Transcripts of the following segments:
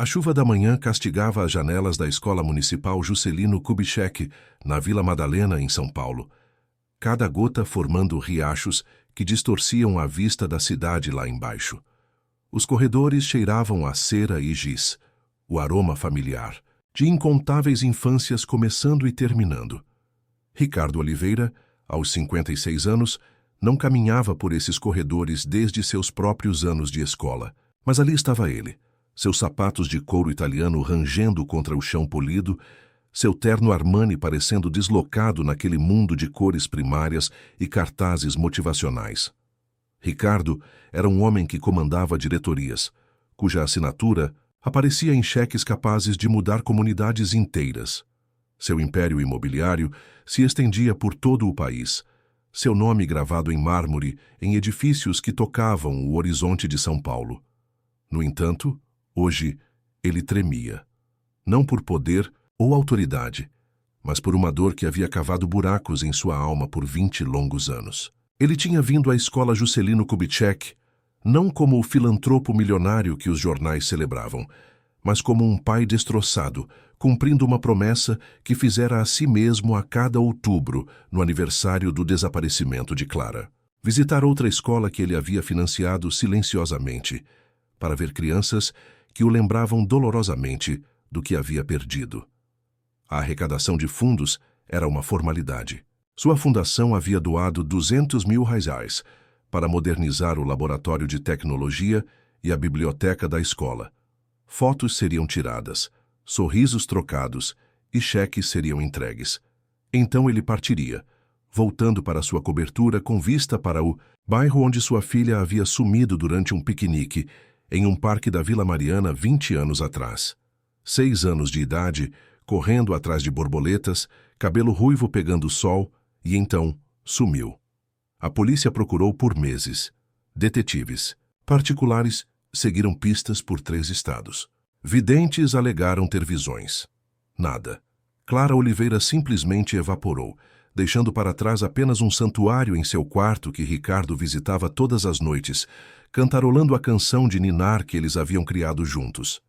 A chuva da manhã castigava as janelas da Escola Municipal Juscelino Kubitschek, na Vila Madalena, em São Paulo. Cada gota formando riachos que distorciam a vista da cidade lá embaixo. Os corredores cheiravam a cera e giz, o aroma familiar, de incontáveis infâncias começando e terminando. Ricardo Oliveira, aos 56 anos, não caminhava por esses corredores desde seus próprios anos de escola. Mas ali estava ele, seus sapatos de couro italiano rangendo contra o chão polido, seu terno Armani parecendo deslocado naquele mundo de cores primárias e cartazes motivacionais. Ricardo era um homem que comandava diretorias, cuja assinatura aparecia em cheques capazes de mudar comunidades inteiras. Seu império imobiliário se estendia por todo o país, seu nome gravado em mármore em edifícios que tocavam o horizonte de São Paulo. No entanto, hoje, ele tremia. Não por poder ou autoridade, mas por uma dor que havia cavado buracos em sua alma por 20 longos anos. Ele tinha vindo à escola Juscelino Kubitschek não como o filantropo milionário que os jornais celebravam, mas como um pai destroçado, cumprindo uma promessa que fizera a si mesmo a cada outubro, no aniversário do desaparecimento de Clara. Visitar outra escola que ele havia financiado silenciosamente, para ver crianças que o lembravam dolorosamente do que havia perdido. A arrecadação de fundos era uma formalidade. Sua fundação havia doado 200 mil reais para modernizar o laboratório de tecnologia e a biblioteca da escola. Fotos seriam tiradas, sorrisos trocados e cheques seriam entregues. Então ele partiria, voltando para sua cobertura com vista para o bairro onde sua filha havia sumido durante um piquenique em um parque da Vila Mariana 20 anos atrás. 6 anos de idade, correndo atrás de borboletas, cabelo ruivo pegando sol, e então sumiu. A polícia procurou por meses. Detetives particulares seguiram pistas por 3 estados. Videntes alegaram ter visões. Nada. Clara Oliveira simplesmente evaporou, deixando para trás apenas um santuário em seu quarto que Ricardo visitava todas as noites, cantarolando a canção de ninar que eles haviam criado juntos.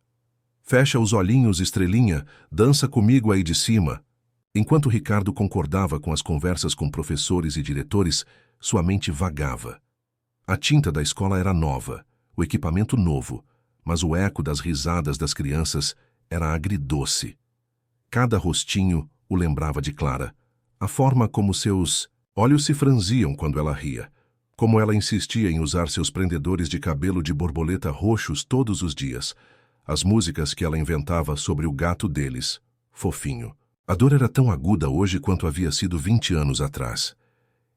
Fecha os olhinhos, estrelinha, dança comigo aí de cima. Enquanto Ricardo concordava com as conversas com professores e diretores, sua mente vagava. A tinta da escola era nova, o equipamento novo, mas o eco das risadas das crianças era agridoce. Cada rostinho o lembrava de Clara, a forma como seus olhos se franziam quando ela ria, como ela insistia em usar seus prendedores de cabelo de borboleta roxos todos os dias, as músicas que ela inventava sobre o gato deles, Fofinho. A dor era tão aguda hoje quanto havia sido 20 anos atrás.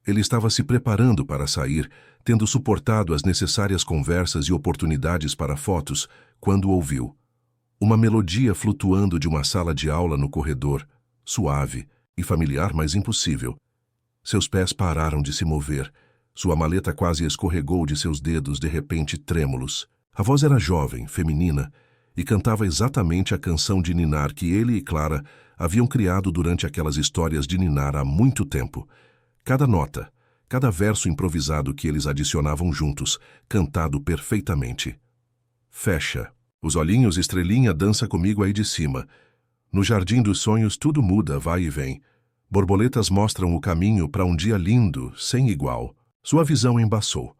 Ele estava se preparando para sair, tendo suportado as necessárias conversas e oportunidades para fotos, quando ouviu uma melodia flutuando de uma sala de aula no corredor, suave e familiar, mas impossível. Seus pés pararam de se mover. Sua maleta quase escorregou de seus dedos, de repente trêmulos. A voz era jovem, feminina, e cantava exatamente a canção de ninar que ele e Clara haviam criado durante aquelas histórias de ninar há muito tempo. Cada nota, cada verso improvisado que eles adicionavam juntos, cantado perfeitamente. Fecha. Os olhinhos, estrelinha, dança comigo aí de cima. No jardim dos sonhos tudo muda, vai e vem. Borboletas mostram o caminho para um dia lindo, sem igual. Sua visão embaçou.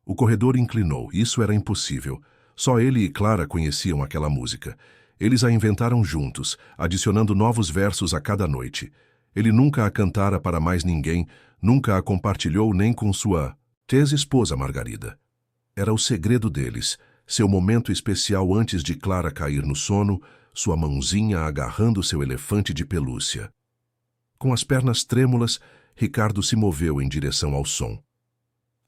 O corredor inclinou. Isso era impossível. Só ele e Clara conheciam aquela música. Eles a inventaram juntos, adicionando novos versos a cada noite. Ele nunca a cantara para mais ninguém, nunca a compartilhou nem com sua ex-esposa Margarida. Era o segredo deles, seu momento especial antes de Clara cair no sono, sua mãozinha agarrando seu elefante de pelúcia. Com as pernas trêmulas, Ricardo se moveu em direção ao som.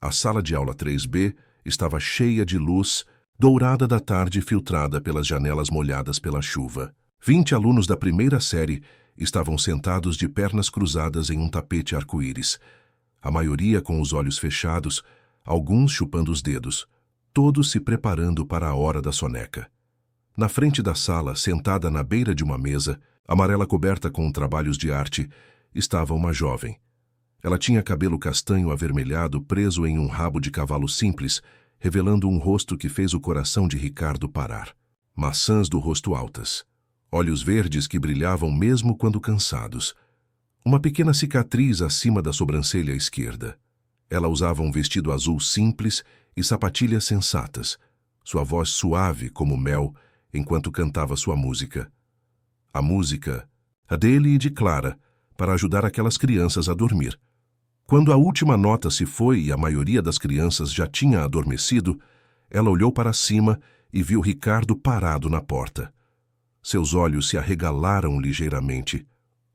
A sala de aula 3B estava cheia de luz, dourada da tarde filtrada pelas janelas molhadas pela chuva. 20 alunos da primeira série estavam sentados de pernas cruzadas em um tapete arco-íris. A maioria com os olhos fechados, alguns chupando os dedos, todos se preparando para a hora da soneca. Na frente da sala, sentada na beira de uma mesa, amarela coberta com trabalhos de arte, estava uma jovem. Ela tinha cabelo castanho avermelhado preso em um rabo de cavalo simples, revelando um rosto que fez o coração de Ricardo parar. maçãs do rosto altas, olhos verdes que brilhavam mesmo quando cansados, uma pequena cicatriz acima da sobrancelha esquerda. Ela usava um vestido azul simples e sapatilhas sensatas, sua voz suave como mel enquanto cantava sua música. A música, a dele e de Clara, para ajudar aquelas crianças a dormir. Quando a última nota se foi e a maioria das crianças já tinha adormecido, ela olhou para cima e viu Ricardo parado na porta. Seus olhos se arregalaram ligeiramente,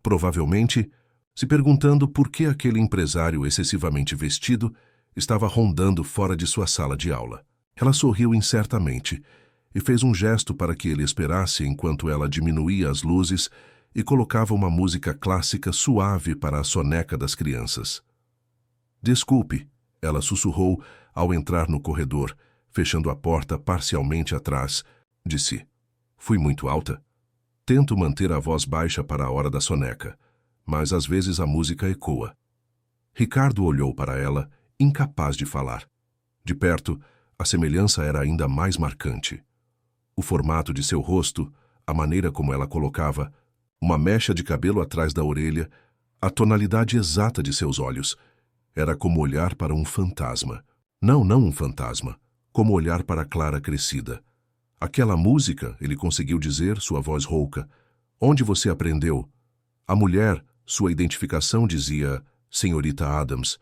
provavelmente se perguntando por que aquele empresário excessivamente vestido estava rondando fora de sua sala de aula. Ela sorriu incertamente e fez um gesto para que ele esperasse enquanto ela diminuía as luzes e colocava uma música clássica suave para a soneca das crianças. Desculpe, ela sussurrou ao entrar no corredor, fechando a porta parcialmente atrás de si. Fui muito alta? Tento manter a voz baixa para a hora da soneca, mas às vezes a música ecoa. Ricardo olhou para ela, incapaz de falar. De perto, a semelhança era ainda mais marcante. O formato de seu rosto, a maneira como ela colocava, uma mecha de cabelo atrás da orelha, a tonalidade exata de seus olhos. Era como olhar para um fantasma. Não um fantasma, como olhar para Clara crescida. Aquela música, ele conseguiu dizer, sua voz rouca. Onde você aprendeu? A mulher, sua identificação dizia, Senhorita Adams.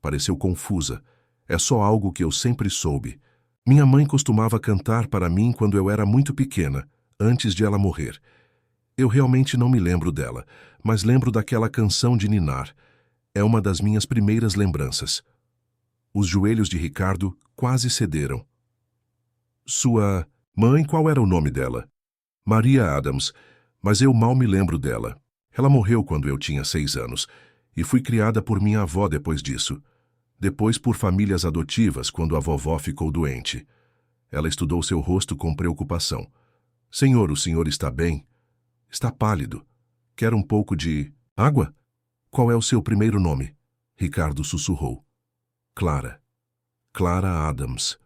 Pareceu confusa. É só algo que eu sempre soube. Minha mãe costumava cantar para mim quando eu era muito pequena, antes de ela morrer. Eu realmente não me lembro dela, mas lembro daquela canção de ninar. É uma das minhas primeiras lembranças. Os joelhos de Ricardo quase cederam. Sua mãe, qual era o nome dela? Maria Adams, mas eu mal me lembro dela. Ela morreu quando eu tinha 6 anos, e fui criada por minha avó depois disso. Depois por famílias adotivas, quando a vovó ficou doente. Ela estudou seu rosto com preocupação. Senhor, o senhor está bem? Está pálido. Quer um pouco de água? Qual é o seu primeiro nome? Ricardo sussurrou. Clara. Clara Adams.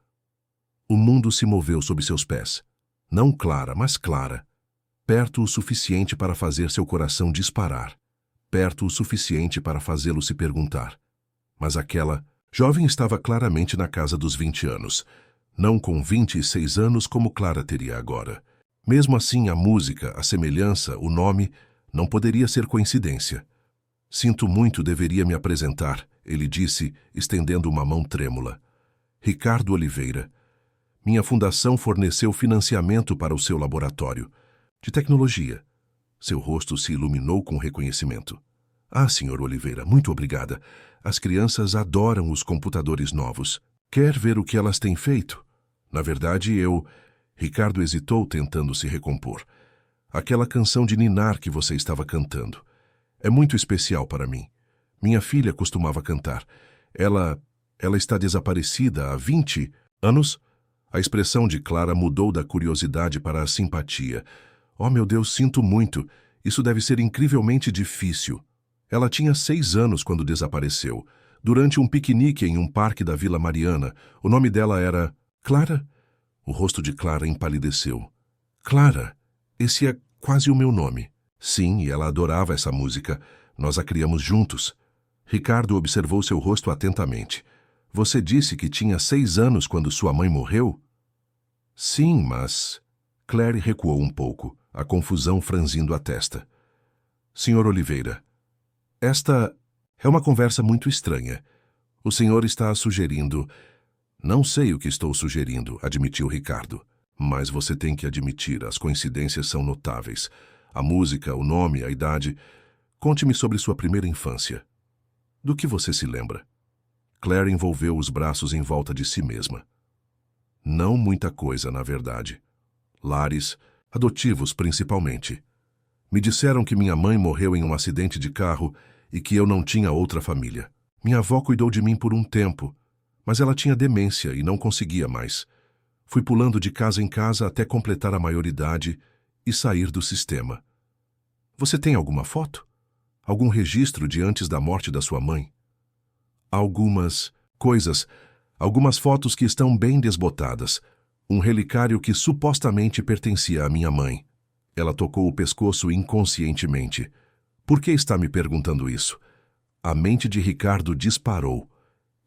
O mundo se moveu sob seus pés. Não Clara, mas Clara. Perto o suficiente para fazer seu coração disparar. Perto o suficiente para fazê-lo se perguntar. Mas aquela jovem estava claramente na casa dos 20 anos. Não com 26 anos como Clara teria agora. Mesmo assim, a música, a semelhança, o nome, não poderia ser coincidência. Sinto muito, deveria me apresentar, ele disse, estendendo uma mão trêmula. Ricardo Oliveira. Minha fundação forneceu financiamento para o seu laboratório. De tecnologia. Seu rosto se iluminou com reconhecimento. Ah, Sr. Oliveira, muito obrigada. As crianças adoram os computadores novos. Quer ver o que elas têm feito? Na verdade, Ricardo hesitou, tentando se recompor. Aquela canção de ninar que você estava cantando. É muito especial para mim. Minha filha costumava cantar. Ela está desaparecida há 20 anos? A expressão de Clara mudou da curiosidade para a simpatia. Oh, meu Deus, sinto muito. Isso deve ser incrivelmente difícil. Ela tinha 6 anos quando desapareceu. Durante um piquenique em um parque da Vila Mariana. O nome dela era... Clara? O rosto de Clara empalideceu. Clara, esse é quase o meu nome. Sim, e ela adorava essa música. Nós a criamos juntos. Ricardo observou seu rosto atentamente. Você disse que tinha 6 anos quando sua mãe morreu? Sim, mas... Claire recuou um pouco, a confusão franzindo a testa. Senhor Oliveira, esta é uma conversa muito estranha. O senhor está sugerindo... Não sei o que estou sugerindo, admitiu Ricardo. Mas você tem que admitir, as coincidências são notáveis. A música, o nome, a idade... Conte-me sobre sua primeira infância. Do que você se lembra? Claire envolveu os braços em volta de si mesma. Não muita coisa, na verdade. Lares, adotivos principalmente. Me disseram que minha mãe morreu em um acidente de carro e que eu não tinha outra família. Minha avó cuidou de mim por um tempo, mas ela tinha demência e não conseguia mais. Fui pulando de casa em casa até completar a maioridade e sair do sistema. Você tem alguma foto? Algum registro de antes da morte da sua mãe? Algumas coisas, algumas fotos que estão bem desbotadas. Um relicário que supostamente pertencia à minha mãe. Ela tocou o pescoço inconscientemente. Por que está me perguntando isso? A mente de Ricardo disparou.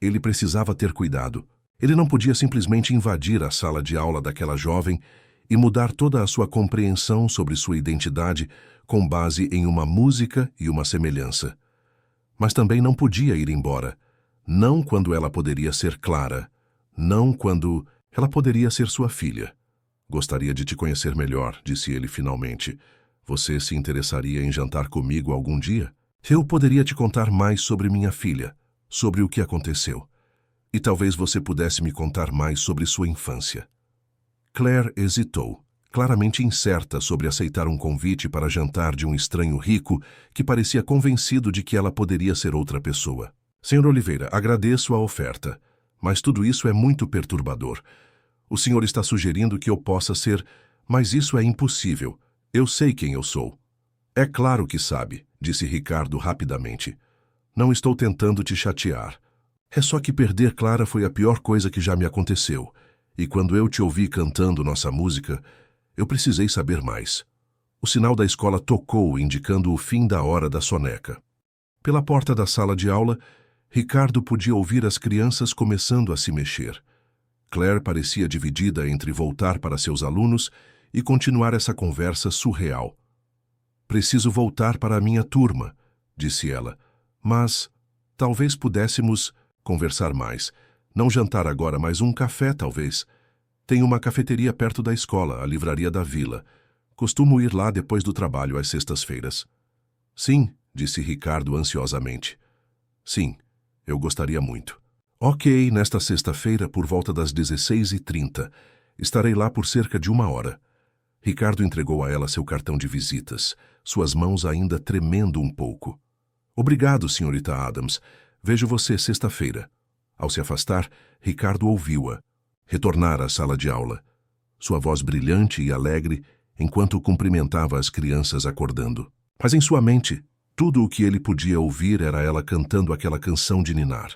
Ele precisava ter cuidado. Ele não podia simplesmente invadir a sala de aula daquela jovem e mudar toda a sua compreensão sobre sua identidade com base em uma música e uma semelhança. Mas também não podia ir embora. Não quando ela poderia ser Clara. Não quando ela poderia ser sua filha. Gostaria de te conhecer melhor, disse ele finalmente. Você se interessaria em jantar comigo algum dia? Eu poderia te contar mais sobre minha filha, sobre o que aconteceu. E talvez você pudesse me contar mais sobre sua infância. Claire hesitou, claramente incerta sobre aceitar um convite para jantar de um estranho rico que parecia convencido de que ela poderia ser outra pessoa. Senhor Oliveira, agradeço a oferta, mas tudo isso é muito perturbador. O senhor está sugerindo que eu possa ser, mas isso é impossível. Eu sei quem eu sou. É claro que sabe, disse Ricardo rapidamente. Não estou tentando te chatear. É só que perder Clara foi a pior coisa que já me aconteceu. E quando eu te ouvi cantando nossa música, eu precisei saber mais. O sinal da escola tocou, indicando o fim da hora da soneca. Pela porta da sala de aula, Ricardo podia ouvir as crianças começando a se mexer. Claire parecia dividida entre voltar para seus alunos e continuar essa conversa surreal. Preciso voltar para a minha turma, disse ela, mas talvez pudéssemos conversar mais. Não jantar agora, mas um café, talvez. Tem uma cafeteria perto da escola, a livraria da vila. Costumo ir lá depois do trabalho às sextas-feiras. Sim, disse Ricardo ansiosamente. Sim, eu gostaria muito. Ok, nesta sexta-feira, por volta das 16h30. Estarei lá por cerca de 1 hora. Ricardo entregou a ela seu cartão de visitas, suas mãos ainda tremendo um pouco. Obrigado, senhorita Adams. Vejo você sexta-feira. Ao se afastar, Ricardo ouviu-a. Retornar à sala de aula. Sua voz brilhante e alegre, enquanto cumprimentava as crianças acordando. Mas em sua mente, tudo o que ele podia ouvir era ela cantando aquela canção de ninar.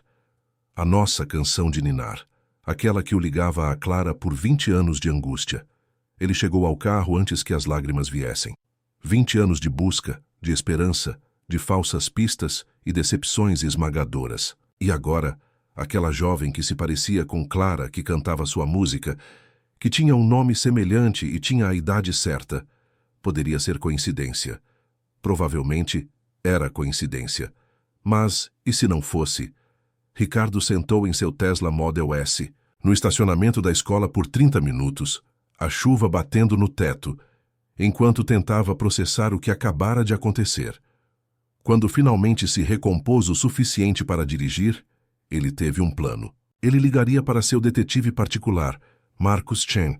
A nossa canção de ninar. Aquela que o ligava a Clara por 20 anos de angústia. Ele chegou ao carro antes que as lágrimas viessem. 20 anos de busca, de esperança, de falsas pistas e decepções esmagadoras. E agora, aquela jovem que se parecia com Clara, que cantava sua música, que tinha um nome semelhante e tinha a idade certa. Poderia ser coincidência. Provavelmente era coincidência. Mas, e se não fosse? Ricardo sentou em seu Tesla Model S, no estacionamento da escola por 30 minutos, a chuva batendo no teto, enquanto tentava processar o que acabara de acontecer. Quando finalmente se recompôs o suficiente para dirigir, ele teve um plano. Ele ligaria para seu detetive particular, Marcus Chen,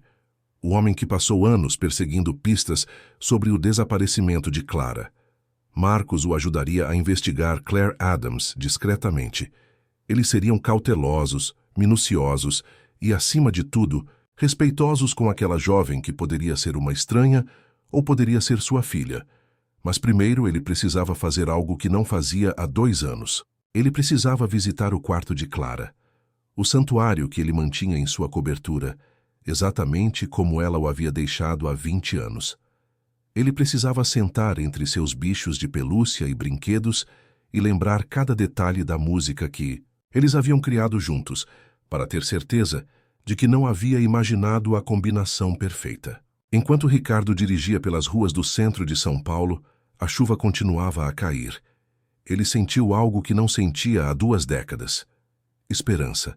o homem que passou anos perseguindo pistas sobre o desaparecimento de Clara. Marcus o ajudaria a investigar Claire Adams discretamente. Eles seriam cautelosos, minuciosos e, acima de tudo, respeitosos com aquela jovem que poderia ser uma estranha ou poderia ser sua filha. Mas primeiro ele precisava fazer algo que não fazia há 2 anos. Ele precisava visitar o quarto de Clara, o santuário que ele mantinha em sua cobertura, exatamente como ela o havia deixado há 20 anos. Ele precisava sentar entre seus bichos de pelúcia e brinquedos e lembrar cada detalhe da música que eles haviam criado juntos, para ter certeza de que não havia imaginado a combinação perfeita. Enquanto Ricardo dirigia pelas ruas do centro de São Paulo, a chuva continuava a cair. Ele sentiu algo que não sentia há 2 décadas. Esperança.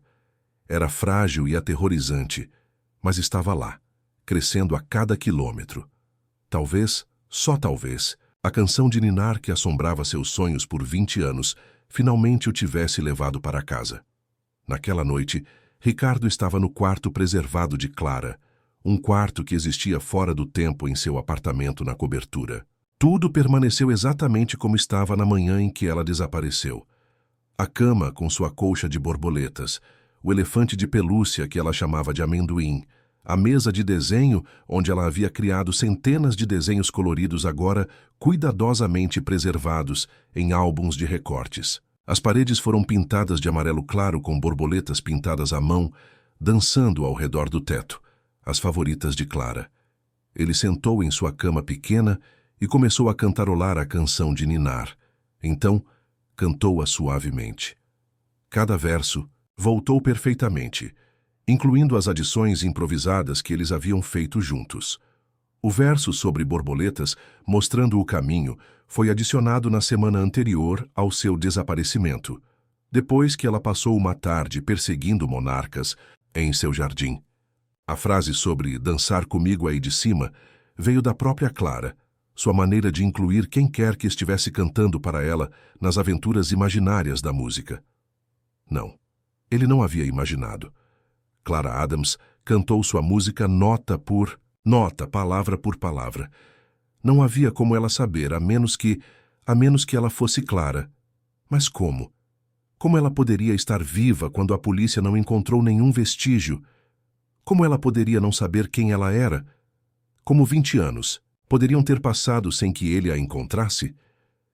Era frágil e aterrorizante, mas estava lá, crescendo a cada quilômetro. Talvez, só talvez, a canção de ninar que assombrava seus sonhos por 20 anos finalmente o tivesse levado para casa. Naquela noite, Ricardo estava no quarto preservado de Clara, um quarto que existia fora do tempo em seu apartamento na cobertura. Tudo permaneceu exatamente como estava na manhã em que ela desapareceu. A cama com sua colcha de borboletas, o elefante de pelúcia que ela chamava de amendoim, a mesa de desenho onde ela havia criado centenas de desenhos coloridos agora cuidadosamente preservados em álbuns de recortes. As paredes foram pintadas de amarelo claro com borboletas pintadas à mão, dançando ao redor do teto, as favoritas de Clara. Ele sentou em sua cama pequena e começou a cantarolar a canção de ninar. Então, cantou-a suavemente. Cada verso voltou perfeitamente, incluindo as adições improvisadas que eles haviam feito juntos. O verso sobre borboletas, mostrando o caminho, foi adicionado na semana anterior ao seu desaparecimento, depois que ela passou uma tarde perseguindo monarcas em seu jardim. A frase sobre dançar comigo aí de cima veio da própria Clara, sua maneira de incluir quem quer que estivesse cantando para ela nas aventuras imaginárias da música. Não, ele não havia imaginado. Clara Adams cantou sua música nota por nota, palavra por palavra. Não havia como ela saber, a menos que ela fosse Clara. Mas como? Como ela poderia estar viva quando a polícia não encontrou nenhum vestígio? Como ela poderia não saber quem ela era? Como 20 anos poderiam ter passado sem que ele a encontrasse?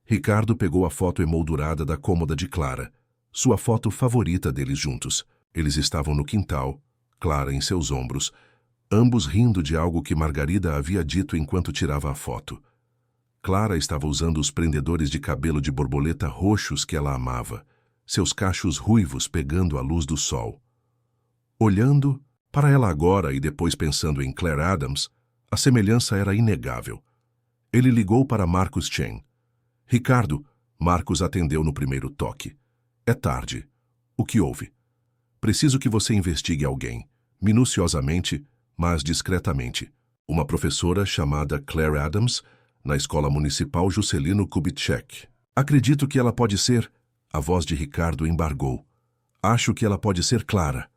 Ricardo pegou a foto emoldurada da cômoda de Clara, sua foto favorita deles juntos. Eles estavam no quintal, Clara em seus ombros, ambos rindo de algo que Margarida havia dito enquanto tirava a foto. Clara estava usando os prendedores de cabelo de borboleta roxos que ela amava, seus cachos ruivos pegando a luz do sol. Olhando para ela agora e depois pensando em Claire Adams, a semelhança era inegável. Ele ligou para Marcus Chen. Ricardo, Marcus atendeu no primeiro toque. É tarde. O que houve? Preciso que você investigue alguém, minuciosamente, mas discretamente. Uma professora chamada Claire Adams, na Escola Municipal Juscelino Kubitschek. Acredito que ela pode ser... A voz de Ricardo embargou. Acho que ela pode ser Clara.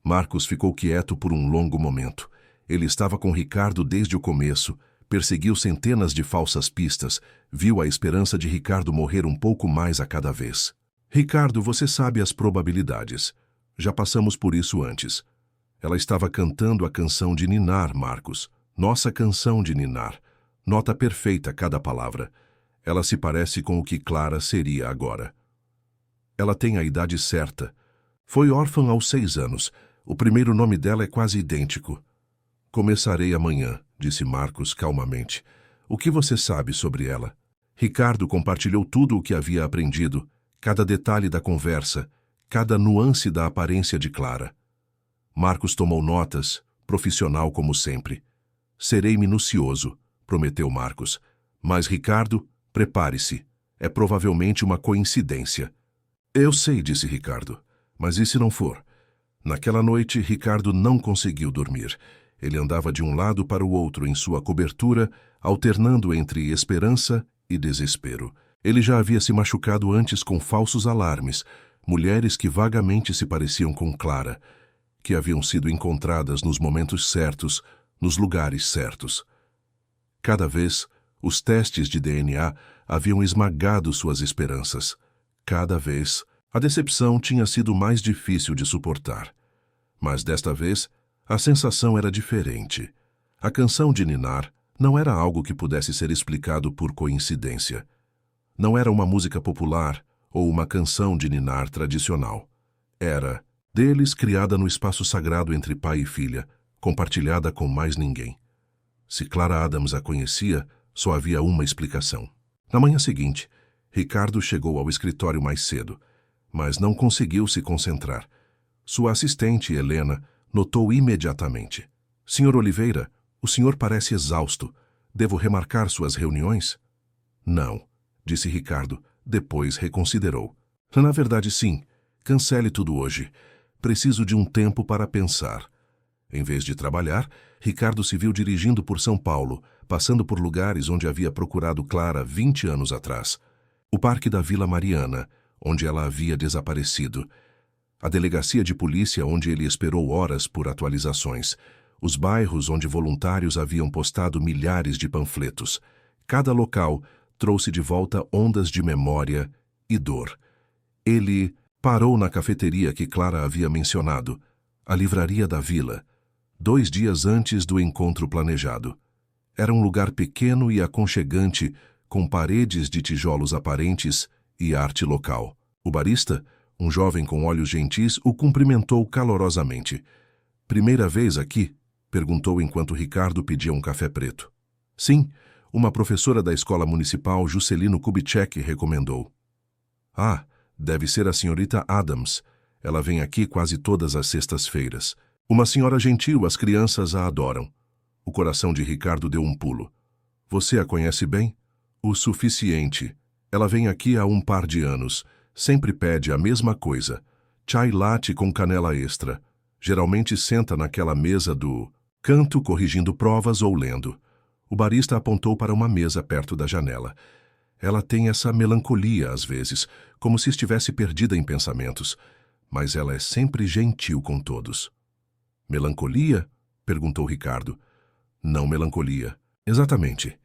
Marcus ficou quieto por um longo momento. Ele estava com Ricardo desde o começo, perseguiu centenas de falsas pistas, viu a esperança de Ricardo morrer um pouco mais a cada vez. Ricardo, você sabe as probabilidades. Já passamos por isso antes. Ela estava cantando a canção de ninar, Marcus. Nossa canção de ninar. Nota perfeita cada palavra. Ela se parece com o que Clara seria agora. Ela tem a idade certa. Foi órfã aos 6 anos. O primeiro nome dela é quase idêntico. Começarei amanhã, disse Marcus calmamente. O que você sabe sobre ela? Ricardo compartilhou tudo o que havia aprendido, cada detalhe da conversa, cada nuance da aparência de Clara. Marcus tomou notas, profissional como sempre. Serei minucioso, prometeu Marcus. Mas, Ricardo, prepare-se. É provavelmente uma coincidência. Eu sei, disse Ricardo. Mas e se não for? Naquela noite, Ricardo não conseguiu dormir. Ele andava de um lado para o outro em sua cobertura, alternando entre esperança e desespero. Ele já havia se machucado antes com falsos alarmes, mulheres que vagamente se pareciam com Clara, que haviam sido encontradas nos momentos certos, nos lugares certos. Cada vez, os testes de DNA haviam esmagado suas esperanças. Cada vez, a decepção tinha sido mais difícil de suportar. Mas desta vez, a sensação era diferente. A canção de ninar não era algo que pudesse ser explicado por coincidência. Não era uma música popular ou uma canção de ninar tradicional. Era, deles, criada no espaço sagrado entre pai e filha, compartilhada com mais ninguém. Se Clara Adams a conhecia, só havia uma explicação. Na manhã seguinte, Ricardo chegou ao escritório mais cedo, mas não conseguiu se concentrar. Sua assistente, Helena, notou imediatamente. — Senhor Oliveira, o senhor parece exausto. Devo remarcar suas reuniões? — Não, disse Ricardo. Depois reconsiderou. — Na verdade, sim. Cancele tudo hoje. Preciso de um tempo para pensar. Em vez de trabalhar, Ricardo se viu dirigindo por São Paulo, passando por lugares onde havia procurado Clara 20 anos atrás. O parque da Vila Mariana, onde ela havia desaparecido. A delegacia de polícia onde ele esperou horas por atualizações. Os bairros onde voluntários haviam postado milhares de panfletos. Cada local trouxe de volta ondas de memória e dor. Ele parou na cafeteria que Clara havia mencionado, a livraria da vila, 2 dias antes do encontro planejado. Era um lugar pequeno e aconchegante, com paredes de tijolos aparentes e arte local. O barista, um jovem com olhos gentis, o cumprimentou calorosamente. — Primeira vez aqui? Perguntou enquanto Ricardo pedia um café preto. Sim, uma professora da escola municipal, Juscelino Kubitschek, recomendou. Ah, deve ser a senhorita Adams. Ela vem aqui quase todas as sextas-feiras. Uma senhora gentil, as crianças a adoram. O coração de Ricardo deu um pulo. Você a conhece bem? O suficiente. Ela vem aqui há um par de anos. Sempre pede a mesma coisa. Chai latte com canela extra. Geralmente senta naquela mesa do canto corrigindo provas ou lendo. O barista apontou para uma mesa perto da janela. Ela tem essa melancolia às vezes, como se estivesse perdida em pensamentos. Mas ela é sempre gentil com todos. Melancolia? Perguntou Ricardo. Não melancolia. Exatamente.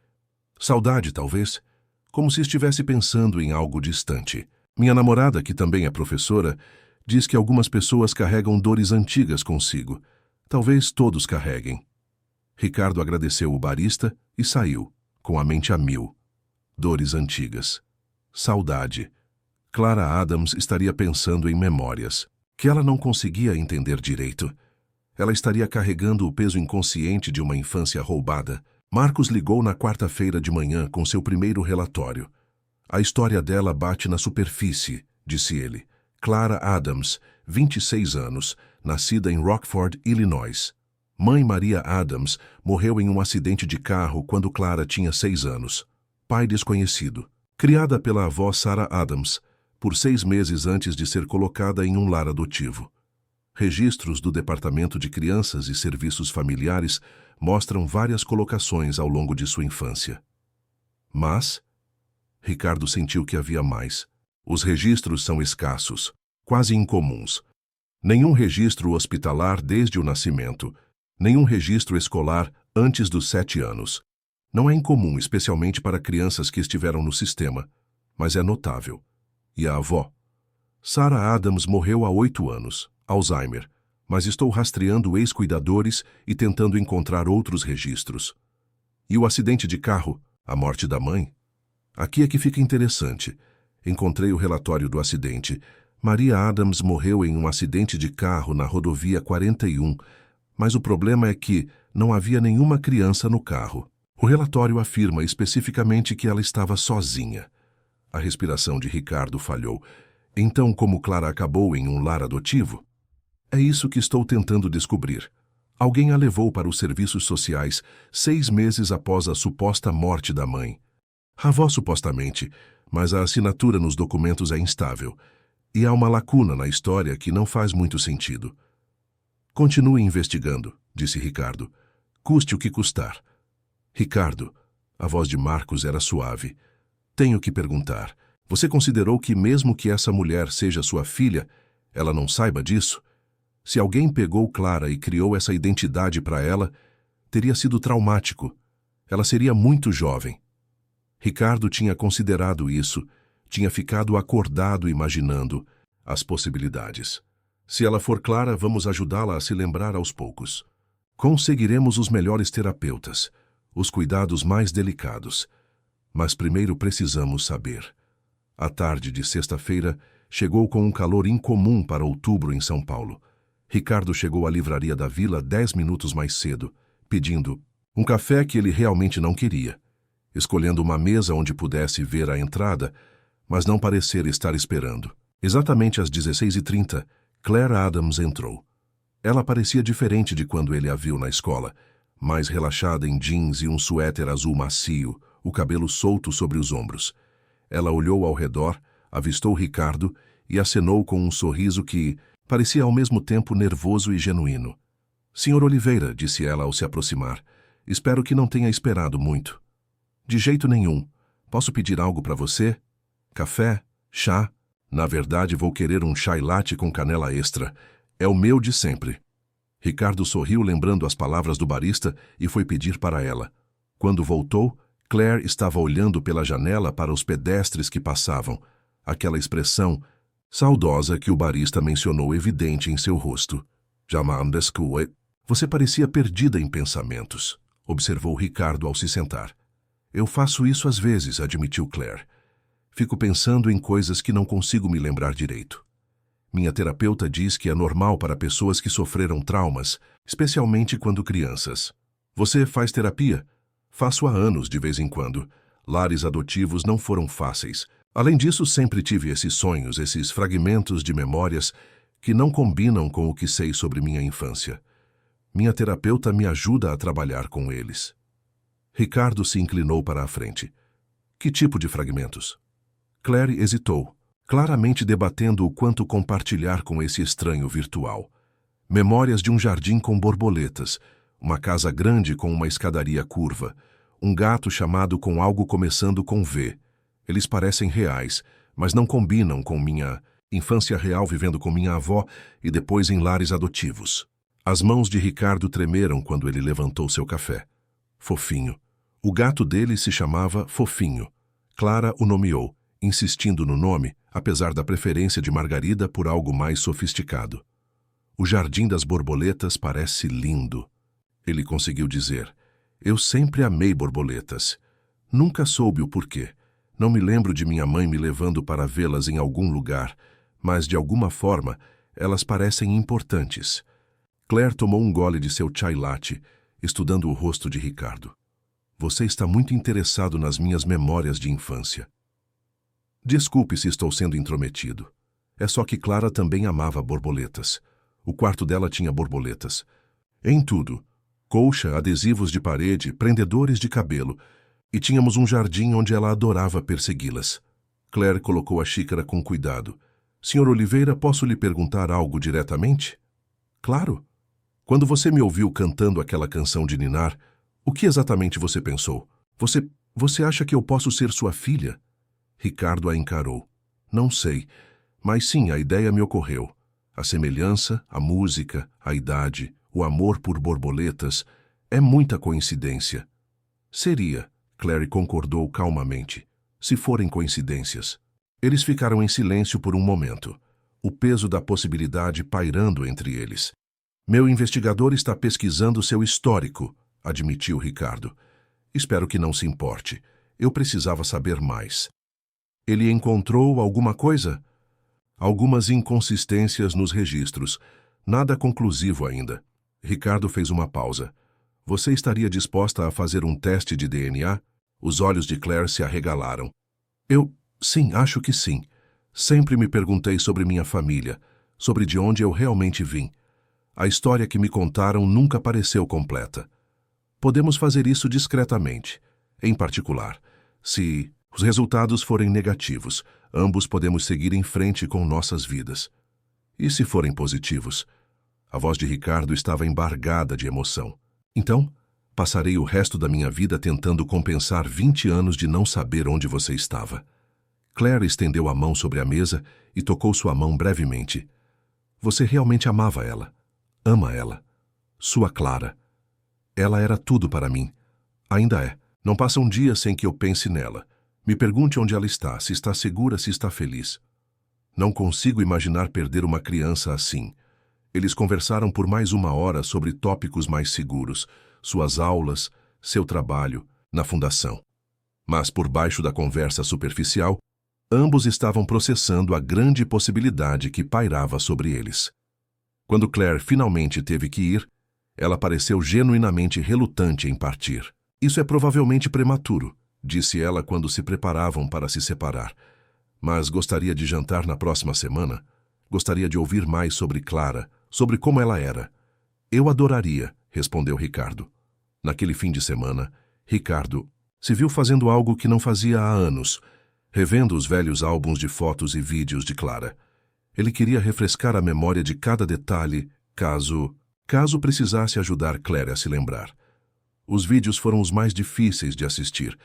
Saudade, talvez. Como se estivesse pensando em algo distante. Minha namorada, que também é professora, diz que algumas pessoas carregam dores antigas consigo. Talvez todos carreguem. Ricardo agradeceu o barista e saiu, com a mente a mil. Dores antigas. Saudade. Clara Adams estaria pensando em memórias, que ela não conseguia entender direito. Ela estaria carregando o peso inconsciente de uma infância roubada. Marcos ligou na quarta-feira de manhã com seu primeiro relatório. A história dela bate na superfície, disse ele. Clara Adams, 26 anos, nascida em Rockford, Illinois. Mãe Maria Adams morreu em um acidente de carro quando Clara tinha 6 anos. Pai desconhecido. Criada pela avó Sarah Adams, por 6 meses antes de ser colocada em um lar adotivo. Registros do Departamento de Crianças e Serviços Familiares mostram várias colocações ao longo de sua infância. Mas Ricardo sentiu que havia mais. Os registros são escassos, quase incomuns. Nenhum registro hospitalar desde o nascimento, nenhum registro escolar antes dos 7 anos. Não é incomum, especialmente para crianças que estiveram no sistema, mas é notável. E a avó? Sarah Adams morreu há 8 anos, Alzheimer, mas estou rastreando ex-cuidadores e tentando encontrar outros registros. E o acidente de carro, a morte da mãe? Aqui é que fica interessante. Encontrei o relatório do acidente. Maria Adams morreu em um acidente de carro na rodovia 41, mas o problema é que não havia nenhuma criança no carro. O relatório afirma especificamente que ela estava sozinha. A respiração de Ricardo falhou. Então, como Clara acabou em um lar adotivo? É isso que estou tentando descobrir. Alguém a levou para os serviços sociais 6 meses após a suposta morte da mãe. A avó supostamente, mas a assinatura nos documentos é instável. E há uma lacuna na história que não faz muito sentido. Continue investigando, disse Ricardo. Custe o que custar. Ricardo, a voz de Marcos era suave. Tenho que perguntar. Você considerou que mesmo que essa mulher seja sua filha, ela não saiba disso? Se alguém pegou Clara e criou essa identidade para ela, teria sido traumático. Ela seria muito jovem. Ricardo tinha considerado isso, tinha ficado acordado imaginando as possibilidades. Se ela for Clara, vamos ajudá-la a se lembrar aos poucos. Conseguiremos os melhores terapeutas, os cuidados mais delicados. Mas primeiro precisamos saber. A tarde de sexta-feira chegou com um calor incomum para outubro em São Paulo. Ricardo chegou à livraria da vila 10 minutos mais cedo, pedindo um café que ele realmente não queria, escolhendo uma mesa onde pudesse ver a entrada, mas não parecer estar esperando. Exatamente às 16h30, Claire Adams entrou. Ela parecia diferente de quando ele a viu na escola, mais relaxada em jeans e um suéter azul macio, o cabelo solto sobre os ombros. Ela olhou ao redor, avistou Ricardo e acenou com um sorriso que parecia ao mesmo tempo nervoso e genuíno. Senhor Oliveira, disse ela ao se aproximar, espero que não tenha esperado muito. De jeito nenhum. Posso pedir algo para você? Café? Chá? Na verdade, vou querer um chai latte com canela extra. É o meu de sempre. Ricardo sorriu lembrando as palavras do barista e foi pedir para ela. Quando voltou, Claire estava olhando pela janela para os pedestres que passavam, aquela expressão saudosa que o barista mencionou evidente em seu rosto. Você parecia perdida em pensamentos, observou Ricardo ao se sentar. Eu faço isso às vezes, admitiu Claire. Fico pensando em coisas que não consigo me lembrar direito. Minha terapeuta diz que é normal para pessoas que sofreram traumas, especialmente quando crianças. Você faz terapia? Faço há anos, de vez em quando. Lares adotivos não foram fáceis. Além disso, sempre tive esses sonhos, esses fragmentos de memórias que não combinam com o que sei sobre minha infância. Minha terapeuta me ajuda a trabalhar com eles. Ricardo se inclinou para a frente. Que tipo de fragmentos? Claire hesitou, claramente debatendo o quanto compartilhar com esse estranho virtual. Memórias de um jardim com borboletas, uma casa grande com uma escadaria curva, um gato chamado com algo começando com V. Eles parecem reais, mas não combinam com minha infância real vivendo com minha avó e depois em lares adotivos. As mãos de Ricardo tremeram quando ele levantou seu café. Fofinho. O gato dele se chamava Fofinho. Clara o nomeou, insistindo no nome, apesar da preferência de Margarida por algo mais sofisticado. O Jardim das Borboletas parece lindo. Ele conseguiu dizer. Eu sempre amei borboletas. Nunca soube o porquê. Não me lembro de minha mãe me levando para vê-las em algum lugar, mas de alguma forma elas parecem importantes. Claire tomou um gole de seu chai latte, estudando o rosto de Ricardo. Você está muito interessado nas minhas memórias de infância. Desculpe se estou sendo intrometido. É só que Clara também amava borboletas. O quarto dela tinha borboletas. Em tudo. Colcha, adesivos de parede, prendedores de cabelo. E tínhamos um jardim onde ela adorava persegui-las. Claire colocou a xícara com cuidado. Sr. Oliveira, posso lhe perguntar algo diretamente? Claro. Quando você me ouviu cantando aquela canção de ninar, o que exatamente você pensou? Você acha que eu posso ser sua filha? Ricardo a encarou. Não sei, mas sim, a ideia me ocorreu. A semelhança, a música, a idade, o amor por borboletas, é muita coincidência. Seria, Claire concordou calmamente, se forem coincidências. Eles ficaram em silêncio por um momento, o peso da possibilidade pairando entre eles. Meu investigador está pesquisando seu histórico, admitiu Ricardo. Espero que não se importe. Eu precisava saber mais. Ele encontrou alguma coisa? Algumas inconsistências nos registros. Nada conclusivo ainda. Ricardo fez uma pausa. Você estaria disposta a fazer um teste de DNA? Os olhos de Claire se arregalaram. Sim, acho que sim. Sempre me perguntei sobre minha família, sobre de onde eu realmente vim. A história que me contaram nunca pareceu completa. Podemos fazer isso discretamente. Em particular, se os resultados forem negativos, ambos podemos seguir em frente com nossas vidas. E se forem positivos? A voz de Ricardo estava embargada de emoção. Então, passarei o resto da minha vida tentando compensar 20 anos de não saber onde você estava. Claire estendeu a mão sobre a mesa e tocou sua mão brevemente. Você realmente amava ela. Ama ela. Sua Clara. Ela era tudo para mim. Ainda é. Não passa um dia sem que eu pense nela. Me pergunte onde ela está, se está segura, se está feliz. Não consigo imaginar perder uma criança assim. Eles conversaram por mais 1 hora sobre tópicos mais seguros, suas aulas, seu trabalho, na fundação. Mas por baixo da conversa superficial, ambos estavam processando a grande possibilidade que pairava sobre eles. Quando Claire finalmente teve que ir, ela pareceu genuinamente relutante em partir. Isso é provavelmente prematuro, disse ela quando se preparavam para se separar. Mas gostaria de jantar na próxima semana. Gostaria de ouvir mais sobre Clara, sobre como ela era. Eu adoraria, respondeu Ricardo. Naquele fim de semana, Ricardo se viu fazendo algo que não fazia há anos, revendo os velhos álbuns de fotos e vídeos de Clara. Ele queria refrescar a memória de cada detalhe, caso precisasse ajudar Claire a se lembrar. Os vídeos foram os mais difíceis de assistir.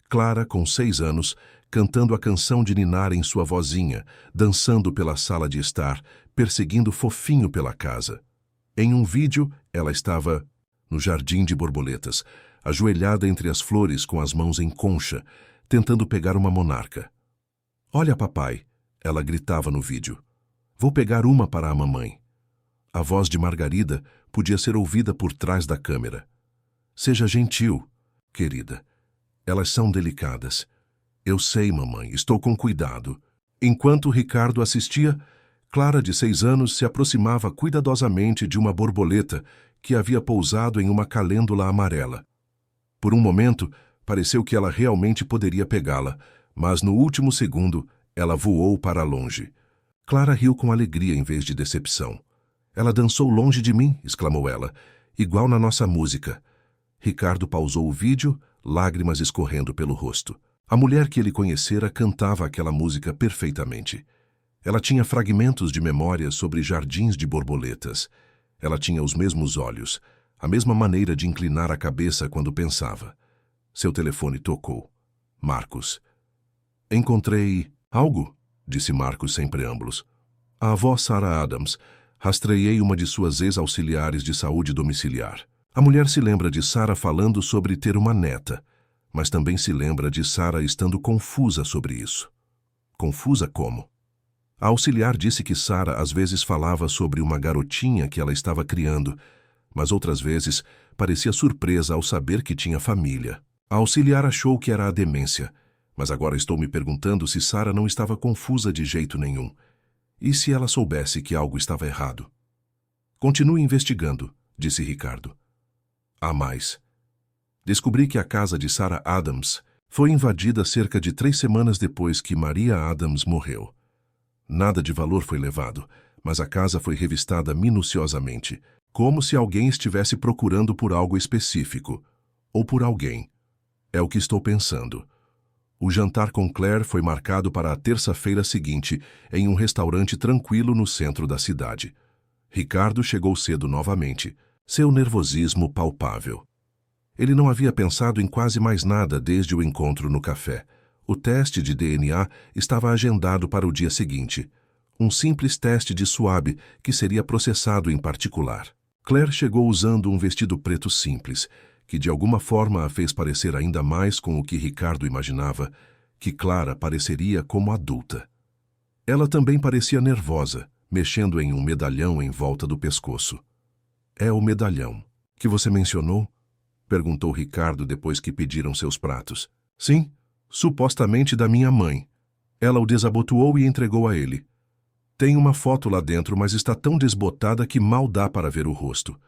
Clara, com 6 anos, cantando a canção de ninar em sua vozinha, dançando pela sala de estar, perseguindo Fofinho pela casa. Em um vídeo, ela estava no jardim de borboletas, ajoelhada entre as flores com as mãos em concha, tentando pegar uma monarca. Olha, papai, ela gritava no vídeo. Vou pegar uma para a mamãe. A voz de Margarida podia ser ouvida por trás da câmera. Seja gentil, querida. Elas são delicadas. Eu sei, mamãe, estou com cuidado. Enquanto Ricardo assistia, Clara, de 6 anos, se aproximava cuidadosamente de uma borboleta que havia pousado em uma calêndula amarela. Por um momento, pareceu que ela realmente poderia pegá-la, mas no último segundo, ela voou para longe. Clara riu com alegria em vez de decepção. "Ela dançou longe de mim", exclamou ela, "igual na nossa música." Ricardo pausou o vídeo, lágrimas escorrendo pelo rosto. A mulher que ele conhecera cantava aquela música perfeitamente. Ela tinha fragmentos de memória sobre jardins de borboletas. Ela tinha os mesmos olhos, a mesma maneira de inclinar a cabeça quando pensava. Seu telefone tocou. Marcos. "Encontrei algo", disse Marcos sem preâmbulos. "A avó Sarah Adams. Rastreei uma de suas ex-auxiliares de saúde domiciliar." A mulher se lembra de Sarah falando sobre ter uma neta, mas também se lembra de Sarah estando confusa sobre isso. Confusa como? A auxiliar disse que Sarah às vezes falava sobre uma garotinha que ela estava criando, mas outras vezes parecia surpresa ao saber que tinha família. A auxiliar achou que era a demência, mas agora estou me perguntando se Sarah não estava confusa de jeito nenhum. E se ela soubesse que algo estava errado? "Continue investigando", disse Ricardo. Há mais. Descobri que a casa de Sarah Adams foi invadida cerca de 3 semanas depois que Maria Adams morreu. Nada de valor foi levado, mas a casa foi revistada minuciosamente, como se alguém estivesse procurando por algo específico, ou por alguém. É o que estou pensando. O jantar com Claire foi marcado para a terça-feira seguinte, em um restaurante tranquilo no centro da cidade. Ricardo chegou cedo novamente, seu nervosismo palpável. Ele não havia pensado em quase mais nada desde o encontro no café. O teste de DNA estava agendado para o dia seguinte. Um simples teste de SWAB que seria processado em particular. Claire chegou usando um vestido preto simples, que de alguma forma a fez parecer ainda mais com o que Ricardo imaginava, que Clara pareceria como adulta. Ela também parecia nervosa, mexendo em um medalhão em volta do pescoço. "É o medalhão que você mencionou?" perguntou Ricardo depois que pediram seus pratos. "Sim, supostamente da minha mãe. Ela o desabotoou e entregou a ele. Tem uma foto lá dentro, mas está tão desbotada que mal dá para ver o rosto."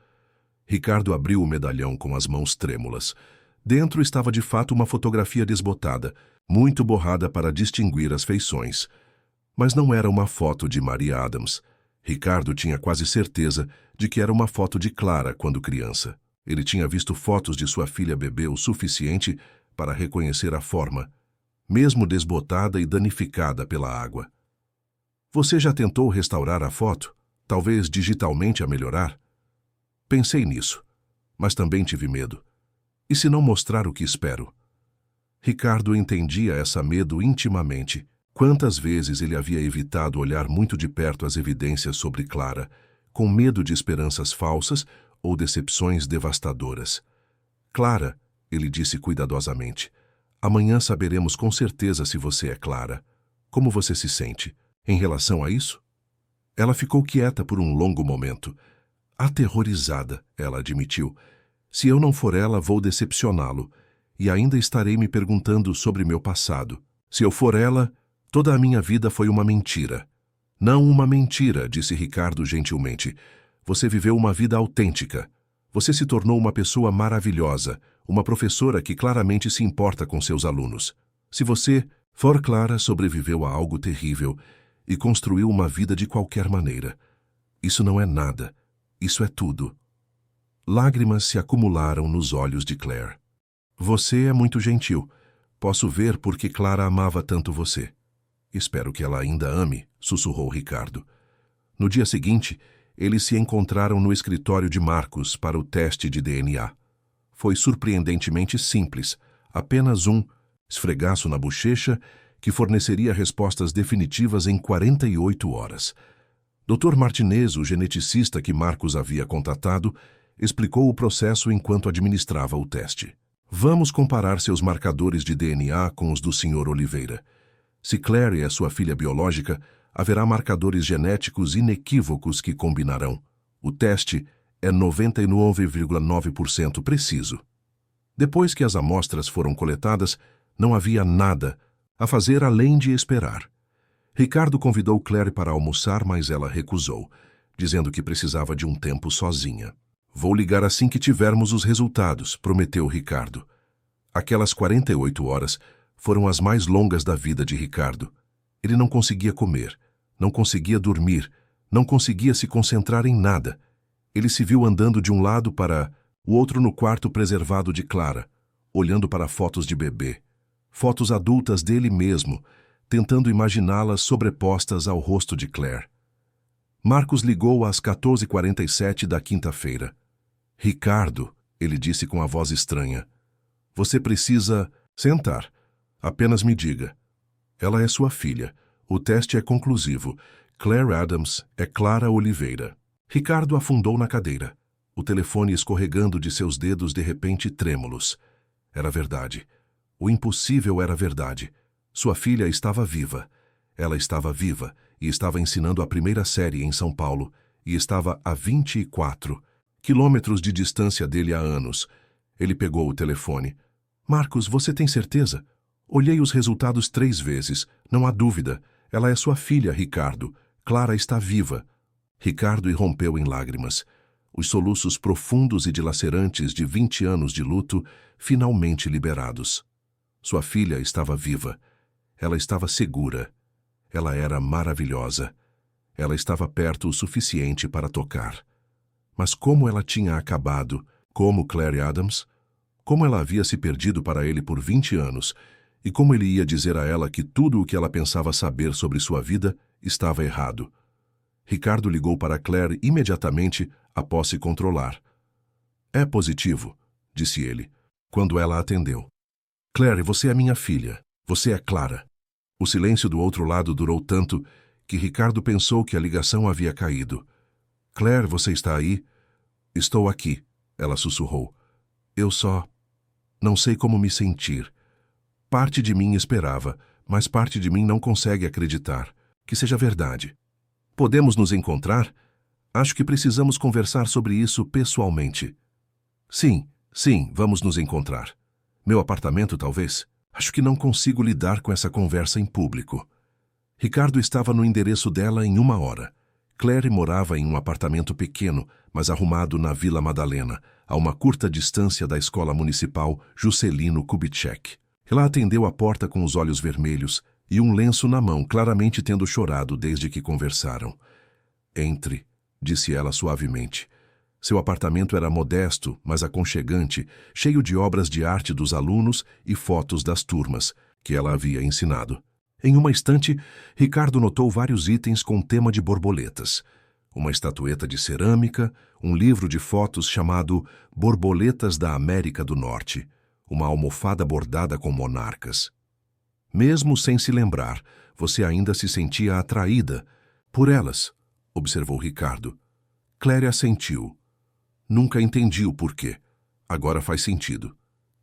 Ricardo abriu o medalhão com as mãos trêmulas. Dentro estava de fato uma fotografia desbotada, muito borrada para distinguir as feições. Mas não era uma foto de Maria Adams. Ricardo tinha quase certeza de que era uma foto de Clara quando criança. Ele tinha visto fotos de sua filha bebê o suficiente para reconhecer a forma, mesmo desbotada e danificada pela água. "Você já tentou restaurar a foto? Talvez digitalmente a melhorar?" Pensei nisso, mas também tive medo. E se não mostrar o que espero? Ricardo entendia essa medo intimamente. Quantas vezes ele havia evitado olhar muito de perto as evidências sobre Clara, com medo de esperanças falsas ou decepções devastadoras. "Clara", ele disse cuidadosamente, "amanhã saberemos com certeza se você é Clara. Como você se sente em relação a isso?" Ela ficou quieta por um longo momento. Aterrorizada, ela admitiu. "Se eu não for ela, vou decepcioná-lo, e ainda estarei me perguntando sobre meu passado. Se eu for ela, toda a minha vida foi uma mentira." "Não uma mentira", disse Ricardo gentilmente. "Você viveu uma vida autêntica. Você se tornou uma pessoa maravilhosa, uma professora que claramente se importa com seus alunos. Se você for Clara, sobreviveu a algo terrível e construiu uma vida de qualquer maneira. Isso não é nada. Isso é tudo." Lágrimas se acumularam nos olhos de Claire. "Você é muito gentil. Posso ver por que Clara amava tanto você." "Espero que ela ainda ame", sussurrou Ricardo. No dia seguinte, eles se encontraram no escritório de Marcos para o teste de DNA. Foi surpreendentemente simples, apenas um esfregaço na bochecha que forneceria respostas definitivas em 48 horas. Dr. Martinez, o geneticista que Marcos havia contatado, explicou o processo enquanto administrava o teste. "Vamos comparar seus marcadores de DNA com os do Sr. Oliveira. Se Claire é sua filha biológica, haverá marcadores genéticos inequívocos que combinarão. O teste é 99,9% preciso." Depois que as amostras foram coletadas, não havia nada a fazer além de esperar. Ricardo convidou Claire para almoçar, mas ela recusou, dizendo que precisava de um tempo sozinha. Vou ligar assim que tivermos os resultados, prometeu Ricardo. Aquelas 48 horas foram as mais longas da vida de Ricardo. Ele não conseguia comer, não conseguia dormir, não conseguia se concentrar em nada. Ele se viu andando de um lado para o outro no quarto preservado de Clara, olhando para fotos de bebê, fotos adultas dele mesmo, tentando imaginá-las sobrepostas ao rosto de Claire. Marcos ligou às 14h47 da quinta-feira. Ricardo, ele disse com a voz estranha, você precisa sentar. Apenas me diga. Ela é sua filha. O teste é conclusivo. Claire Adams é Clara Oliveira. Ricardo afundou na cadeira, o telefone escorregando de seus dedos de repente trêmulos. Era verdade. O impossível era verdade. Sua filha estava viva. Ela estava viva e estava ensinando a primeira série em São Paulo e estava a 24 quilômetros de distância dele há anos. Ele pegou o telefone. Marcos, você tem certeza? Olhei os resultados 3 vezes. Não há dúvida. Ela é sua filha, Ricardo. Clara está viva. Ricardo irrompeu em lágrimas. Os soluços profundos e dilacerantes de 20 anos de luto finalmente liberados. Sua filha estava viva. Ela estava segura. Ela era maravilhosa. Ela estava perto o suficiente para tocar. Mas como ela tinha acabado, como Claire Adams, como ela havia se perdido para ele por 20 anos, e como ele ia dizer a ela que tudo o que ela pensava saber sobre sua vida estava errado. Ricardo ligou para Claire imediatamente após se controlar. É positivo, disse ele, quando ela atendeu. Claire, você é minha filha. Você é Clara. O silêncio do outro lado durou tanto que Ricardo pensou que a ligação havia caído. Claire, você está aí? Estou aqui, ela sussurrou. Eu só não sei como me sentir. Parte de mim esperava, mas parte de mim não consegue acreditar que seja verdade. Podemos nos encontrar? Acho que precisamos conversar sobre isso pessoalmente. Sim, vamos nos encontrar. Meu apartamento, talvez? Acho que não consigo lidar com essa conversa em público. Ricardo estava no endereço dela em 1 hora. Claire morava em um apartamento pequeno, mas arrumado na Vila Madalena, a uma curta distância da escola municipal Juscelino Kubitschek. Ela atendeu a porta com os olhos vermelhos e um lenço na mão, claramente tendo chorado desde que conversaram. Entre, disse ela suavemente. Seu apartamento era modesto, mas aconchegante, cheio de obras de arte dos alunos e fotos das turmas, que ela havia ensinado. Em uma estante, Ricardo notou vários itens com tema de borboletas. Uma estatueta de cerâmica, um livro de fotos chamado Borboletas da América do Norte, uma almofada bordada com monarcas. Mesmo sem se lembrar, você ainda se sentia atraída por elas, observou Ricardo. Claire assentiu. Nunca entendi o porquê. Agora faz sentido.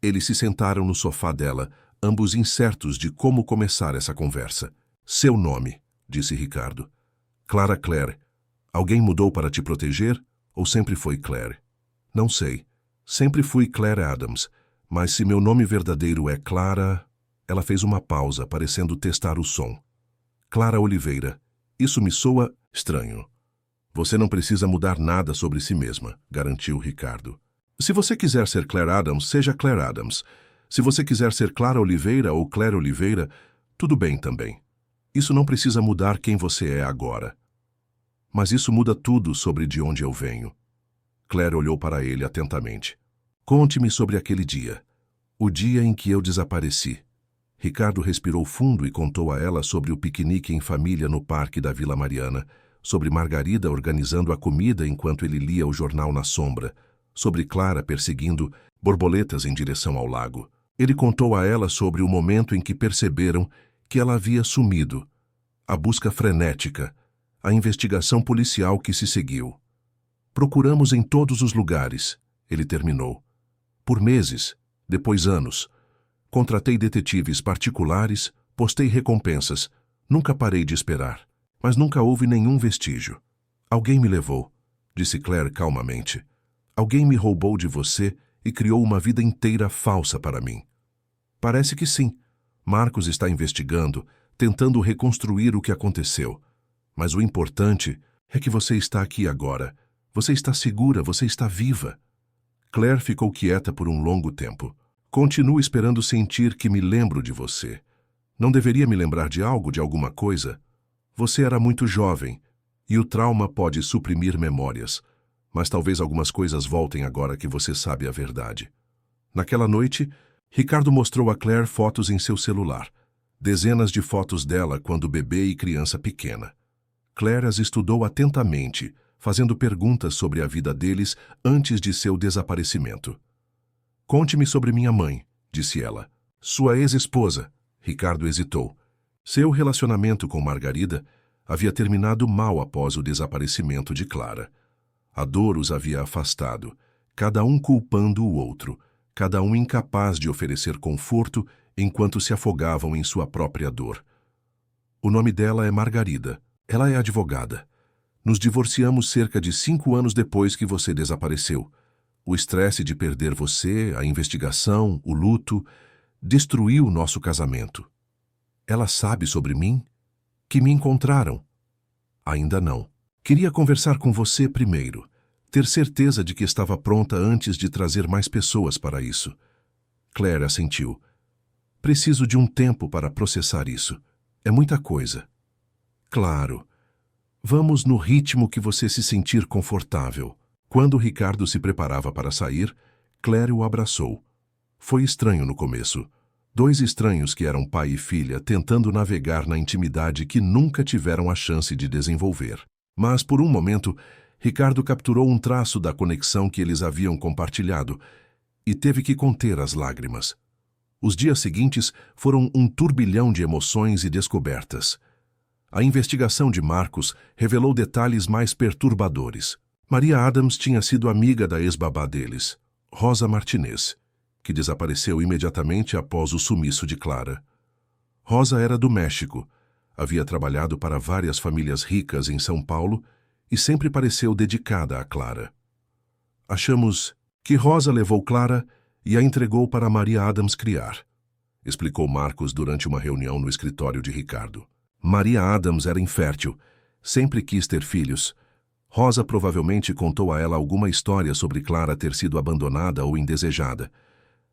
Eles se sentaram no sofá dela, ambos incertos de como começar essa conversa. Seu nome, disse Ricardo. Clara Claire. Alguém mudou para te proteger? Ou sempre foi Claire? Não sei. Sempre fui Claire Adams. Mas se meu nome verdadeiro é Clara... Ela fez uma pausa, parecendo testar o som. Clara Oliveira. Isso me soa estranho. Você não precisa mudar nada sobre si mesma, garantiu Ricardo. Se você quiser ser Claire Adams, seja Claire Adams. Se você quiser ser Clara Oliveira ou Claire Oliveira, tudo bem também. Isso não precisa mudar quem você é agora. Mas isso muda tudo sobre de onde eu venho. Claire olhou para ele atentamente. Conte-me sobre aquele dia. O dia em que eu desapareci. Ricardo respirou fundo e contou a ela sobre o piquenique em família no parque da Vila Mariana, sobre Margarida organizando a comida enquanto ele lia o jornal na sombra, sobre Clara perseguindo borboletas em direção ao lago. Ele contou a ela sobre o momento em que perceberam que ela havia sumido, a busca frenética, a investigação policial que se seguiu. Procuramos em todos os lugares, ele terminou. Por meses, depois anos. Contratei detetives particulares, postei recompensas. Nunca parei de esperar. Mas nunca houve nenhum vestígio. Alguém me levou, disse Claire calmamente. Alguém me roubou de você e criou uma vida inteira falsa para mim. Parece que sim. Marcos está investigando, tentando reconstruir o que aconteceu. Mas o importante é que você está aqui agora. Você está segura, você está viva. Claire ficou quieta por um longo tempo. Continuo esperando sentir que me lembro de você. Não deveria me lembrar de algo, de alguma coisa? Você era muito jovem, e o trauma pode suprimir memórias. Mas talvez algumas coisas voltem agora que você sabe a verdade. Naquela noite, Ricardo mostrou a Claire fotos em seu celular. Dezenas de fotos dela quando bebê e criança pequena. Claire as estudou atentamente, fazendo perguntas sobre a vida deles antes de seu desaparecimento. Conte-me sobre minha mãe, disse ela. Sua ex-esposa. Ricardo hesitou. Seu relacionamento com Margarida havia terminado mal após o desaparecimento de Clara. A dor os havia afastado, cada um culpando o outro, cada um incapaz de oferecer conforto enquanto se afogavam em sua própria dor. O nome dela é Margarida. Ela é advogada. Nos divorciamos cerca de 5 anos depois que você desapareceu. O estresse de perder você, a investigação, o luto, destruiu nosso casamento. Ela sabe sobre mim? Que me encontraram? Ainda não. Queria conversar com você primeiro, ter certeza de que estava pronta antes de trazer mais pessoas para isso. Claire assentiu. Preciso de um tempo para processar isso. É muita coisa. Claro. Vamos no ritmo que você se sentir confortável. Quando Ricardo se preparava para sair, Claire o abraçou. Foi estranho no começo. 2 estranhos que eram pai e filha tentando navegar na intimidade que nunca tiveram a chance de desenvolver. Mas, por um momento, Ricardo capturou um traço da conexão que eles haviam compartilhado e teve que conter as lágrimas. Os dias seguintes foram um turbilhão de emoções e descobertas. A investigação de Marcos revelou detalhes mais perturbadores. Maria Adams tinha sido amiga da ex-babá deles, Rosa Martinez, que desapareceu imediatamente após o sumiço de Clara. Rosa era do México, havia trabalhado para várias famílias ricas em São Paulo e sempre pareceu dedicada a Clara. Achamos que Rosa levou Clara e a entregou para Maria Adams criar, explicou Marcos durante uma reunião no escritório de Ricardo. Maria Adams era infértil, sempre quis ter filhos. Rosa provavelmente contou a ela alguma história sobre Clara ter sido abandonada ou indesejada.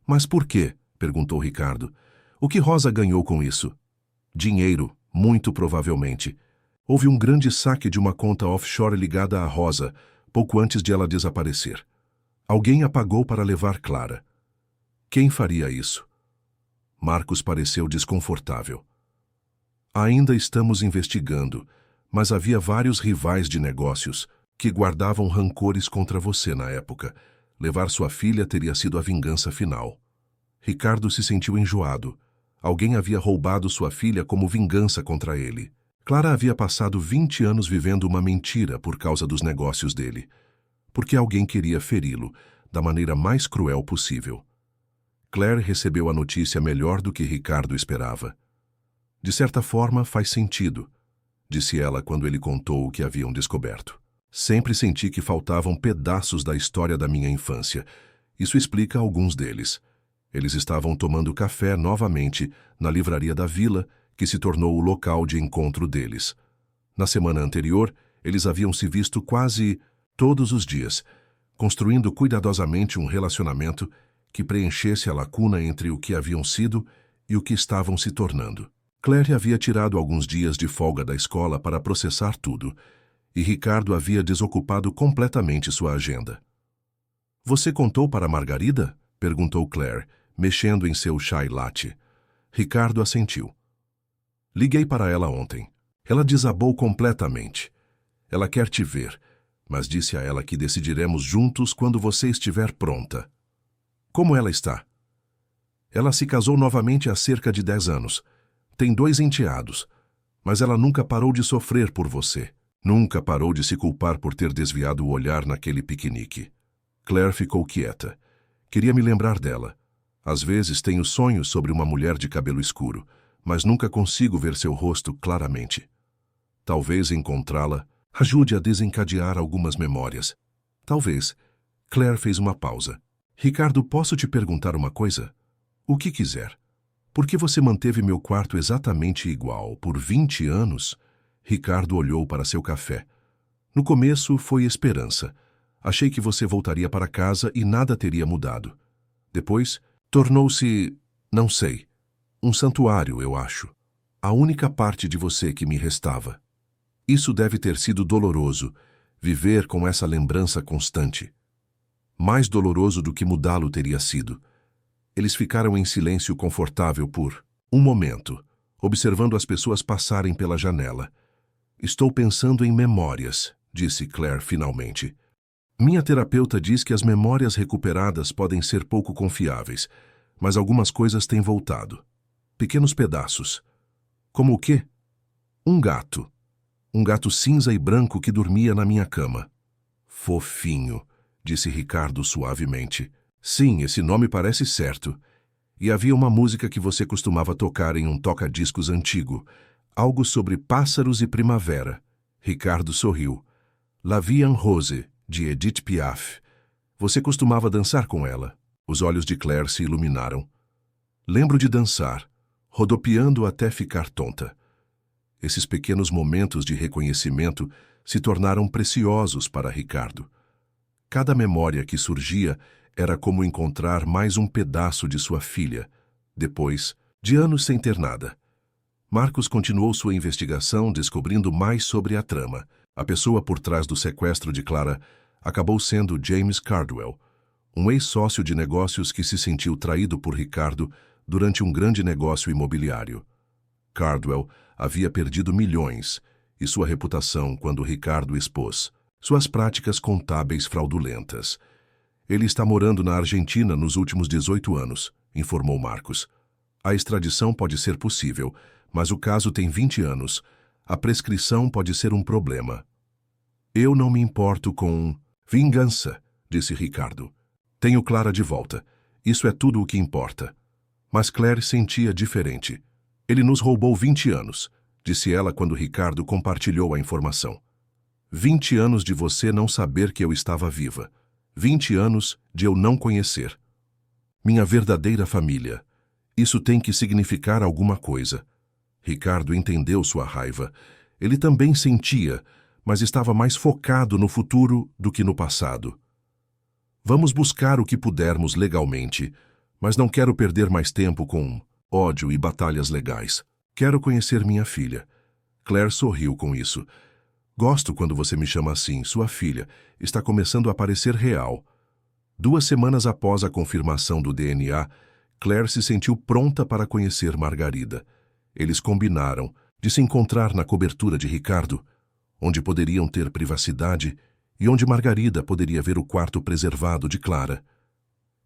Mas por quê? Perguntou Ricardo. O que Rosa ganhou com isso? Dinheiro, muito provavelmente. Houve um grande saque de uma conta offshore ligada a Rosa, pouco antes de ela desaparecer. Alguém a pagou para levar Clara. Quem faria isso? Marcos pareceu desconfortável. Ainda estamos investigando, mas havia vários rivais de negócios que guardavam rancores contra você na época. Levar sua filha teria sido a vingança final. Ricardo se sentiu enjoado. Alguém havia roubado sua filha como vingança contra ele. Clara havia passado 20 anos vivendo uma mentira por causa dos negócios dele, porque alguém queria feri-lo da maneira mais cruel possível. Claire recebeu a notícia melhor do que Ricardo esperava. De certa forma, faz sentido, disse ela quando ele contou o que haviam descoberto. Sempre senti que faltavam pedaços da história da minha infância. Isso explica alguns deles. Eles estavam tomando café novamente na livraria da vila, que se tornou o local de encontro deles. Na semana anterior, eles haviam se visto quase todos os dias, construindo cuidadosamente um relacionamento que preenchesse a lacuna entre o que haviam sido e o que estavam se tornando. Claire havia tirado alguns dias de folga da escola para processar tudo, e Ricardo havia desocupado completamente sua agenda. Você contou para Margarida? Perguntou Claire, mexendo em seu chai latte. Ricardo assentiu. Liguei para ela ontem. Ela desabou completamente. Ela quer te ver, mas disse a ela que decidiremos juntos quando você estiver pronta. Como ela está? Ela se casou novamente há cerca de 10 anos. Tem 2 enteados, mas ela nunca parou de sofrer por você. Nunca parou de se culpar por ter desviado o olhar naquele piquenique. Claire ficou quieta. Queria me lembrar dela. Às vezes tenho sonhos sobre uma mulher de cabelo escuro, mas nunca consigo ver seu rosto claramente. Talvez encontrá-la ajude a desencadear algumas memórias. Talvez. Claire fez uma pausa. Ricardo, posso te perguntar uma coisa? O que quiser. Por que você manteve meu quarto exatamente igual por 20 anos? Ricardo olhou para seu café. No começo foi esperança. Achei que você voltaria para casa e nada teria mudado. Depois, tornou-se, não sei, um santuário, eu acho. A única parte de você que me restava. Isso deve ter sido doloroso, viver com essa lembrança constante. Mais doloroso do que mudá-lo teria sido. Eles ficaram em silêncio confortável por um momento, observando as pessoas passarem pela janela. Estou pensando em memórias, disse Claire finalmente. Minha terapeuta diz que as memórias recuperadas podem ser pouco confiáveis, mas algumas coisas têm voltado. Pequenos pedaços. Como o quê? Um gato. Um gato cinza e branco que dormia na minha cama. Fofinho, disse Ricardo suavemente. Sim, esse nome parece certo. E havia uma música que você costumava tocar em um toca-discos antigo. Algo sobre pássaros e primavera. Ricardo sorriu. La Vie en Rose, de Edith Piaf. Você costumava dançar com ela. Os olhos de Claire se iluminaram. Lembro de dançar, rodopiando até ficar tonta. Esses pequenos momentos de reconhecimento se tornaram preciosos para Ricardo. Cada memória que surgia era como encontrar mais um pedaço de sua filha, depois de anos sem ter nada. Marcos continuou sua investigação, descobrindo mais sobre a trama. A pessoa por trás do sequestro de Clara acabou sendo James Cardwell, um ex-sócio de negócios que se sentiu traído por Ricardo durante um grande negócio imobiliário. Cardwell havia perdido milhões e sua reputação quando Ricardo expôs suas práticas contábeis fraudulentas. Ele está morando na Argentina nos últimos 18 anos, informou Marcos. A extradição pode ser possível, mas o caso tem 20 anos. A prescrição pode ser um problema. Eu não me importo com vingança, disse Ricardo. Tenho Clara de volta. Isso é tudo o que importa. Mas Claire sentia diferente. Ele nos roubou 20 anos, disse ela quando Ricardo compartilhou a informação. 20 anos de você não saber que eu estava viva. 20 anos de eu não conhecer. Minha verdadeira família. Isso tem que significar alguma coisa. Ricardo entendeu sua raiva. Ele também sentia, mas estava mais focado no futuro do que no passado. Vamos buscar o que pudermos legalmente, mas não quero perder mais tempo com ódio e batalhas legais. Quero conhecer minha filha. Claire sorriu com isso. Gosto quando você me chama assim, sua filha. Está começando a parecer real. 2 semanas após a confirmação do DNA, Claire se sentiu pronta para conhecer Margarida. Eles combinaram de se encontrar na cobertura de Ricardo, onde poderiam ter privacidade e onde Margarida poderia ver o quarto preservado de Clara.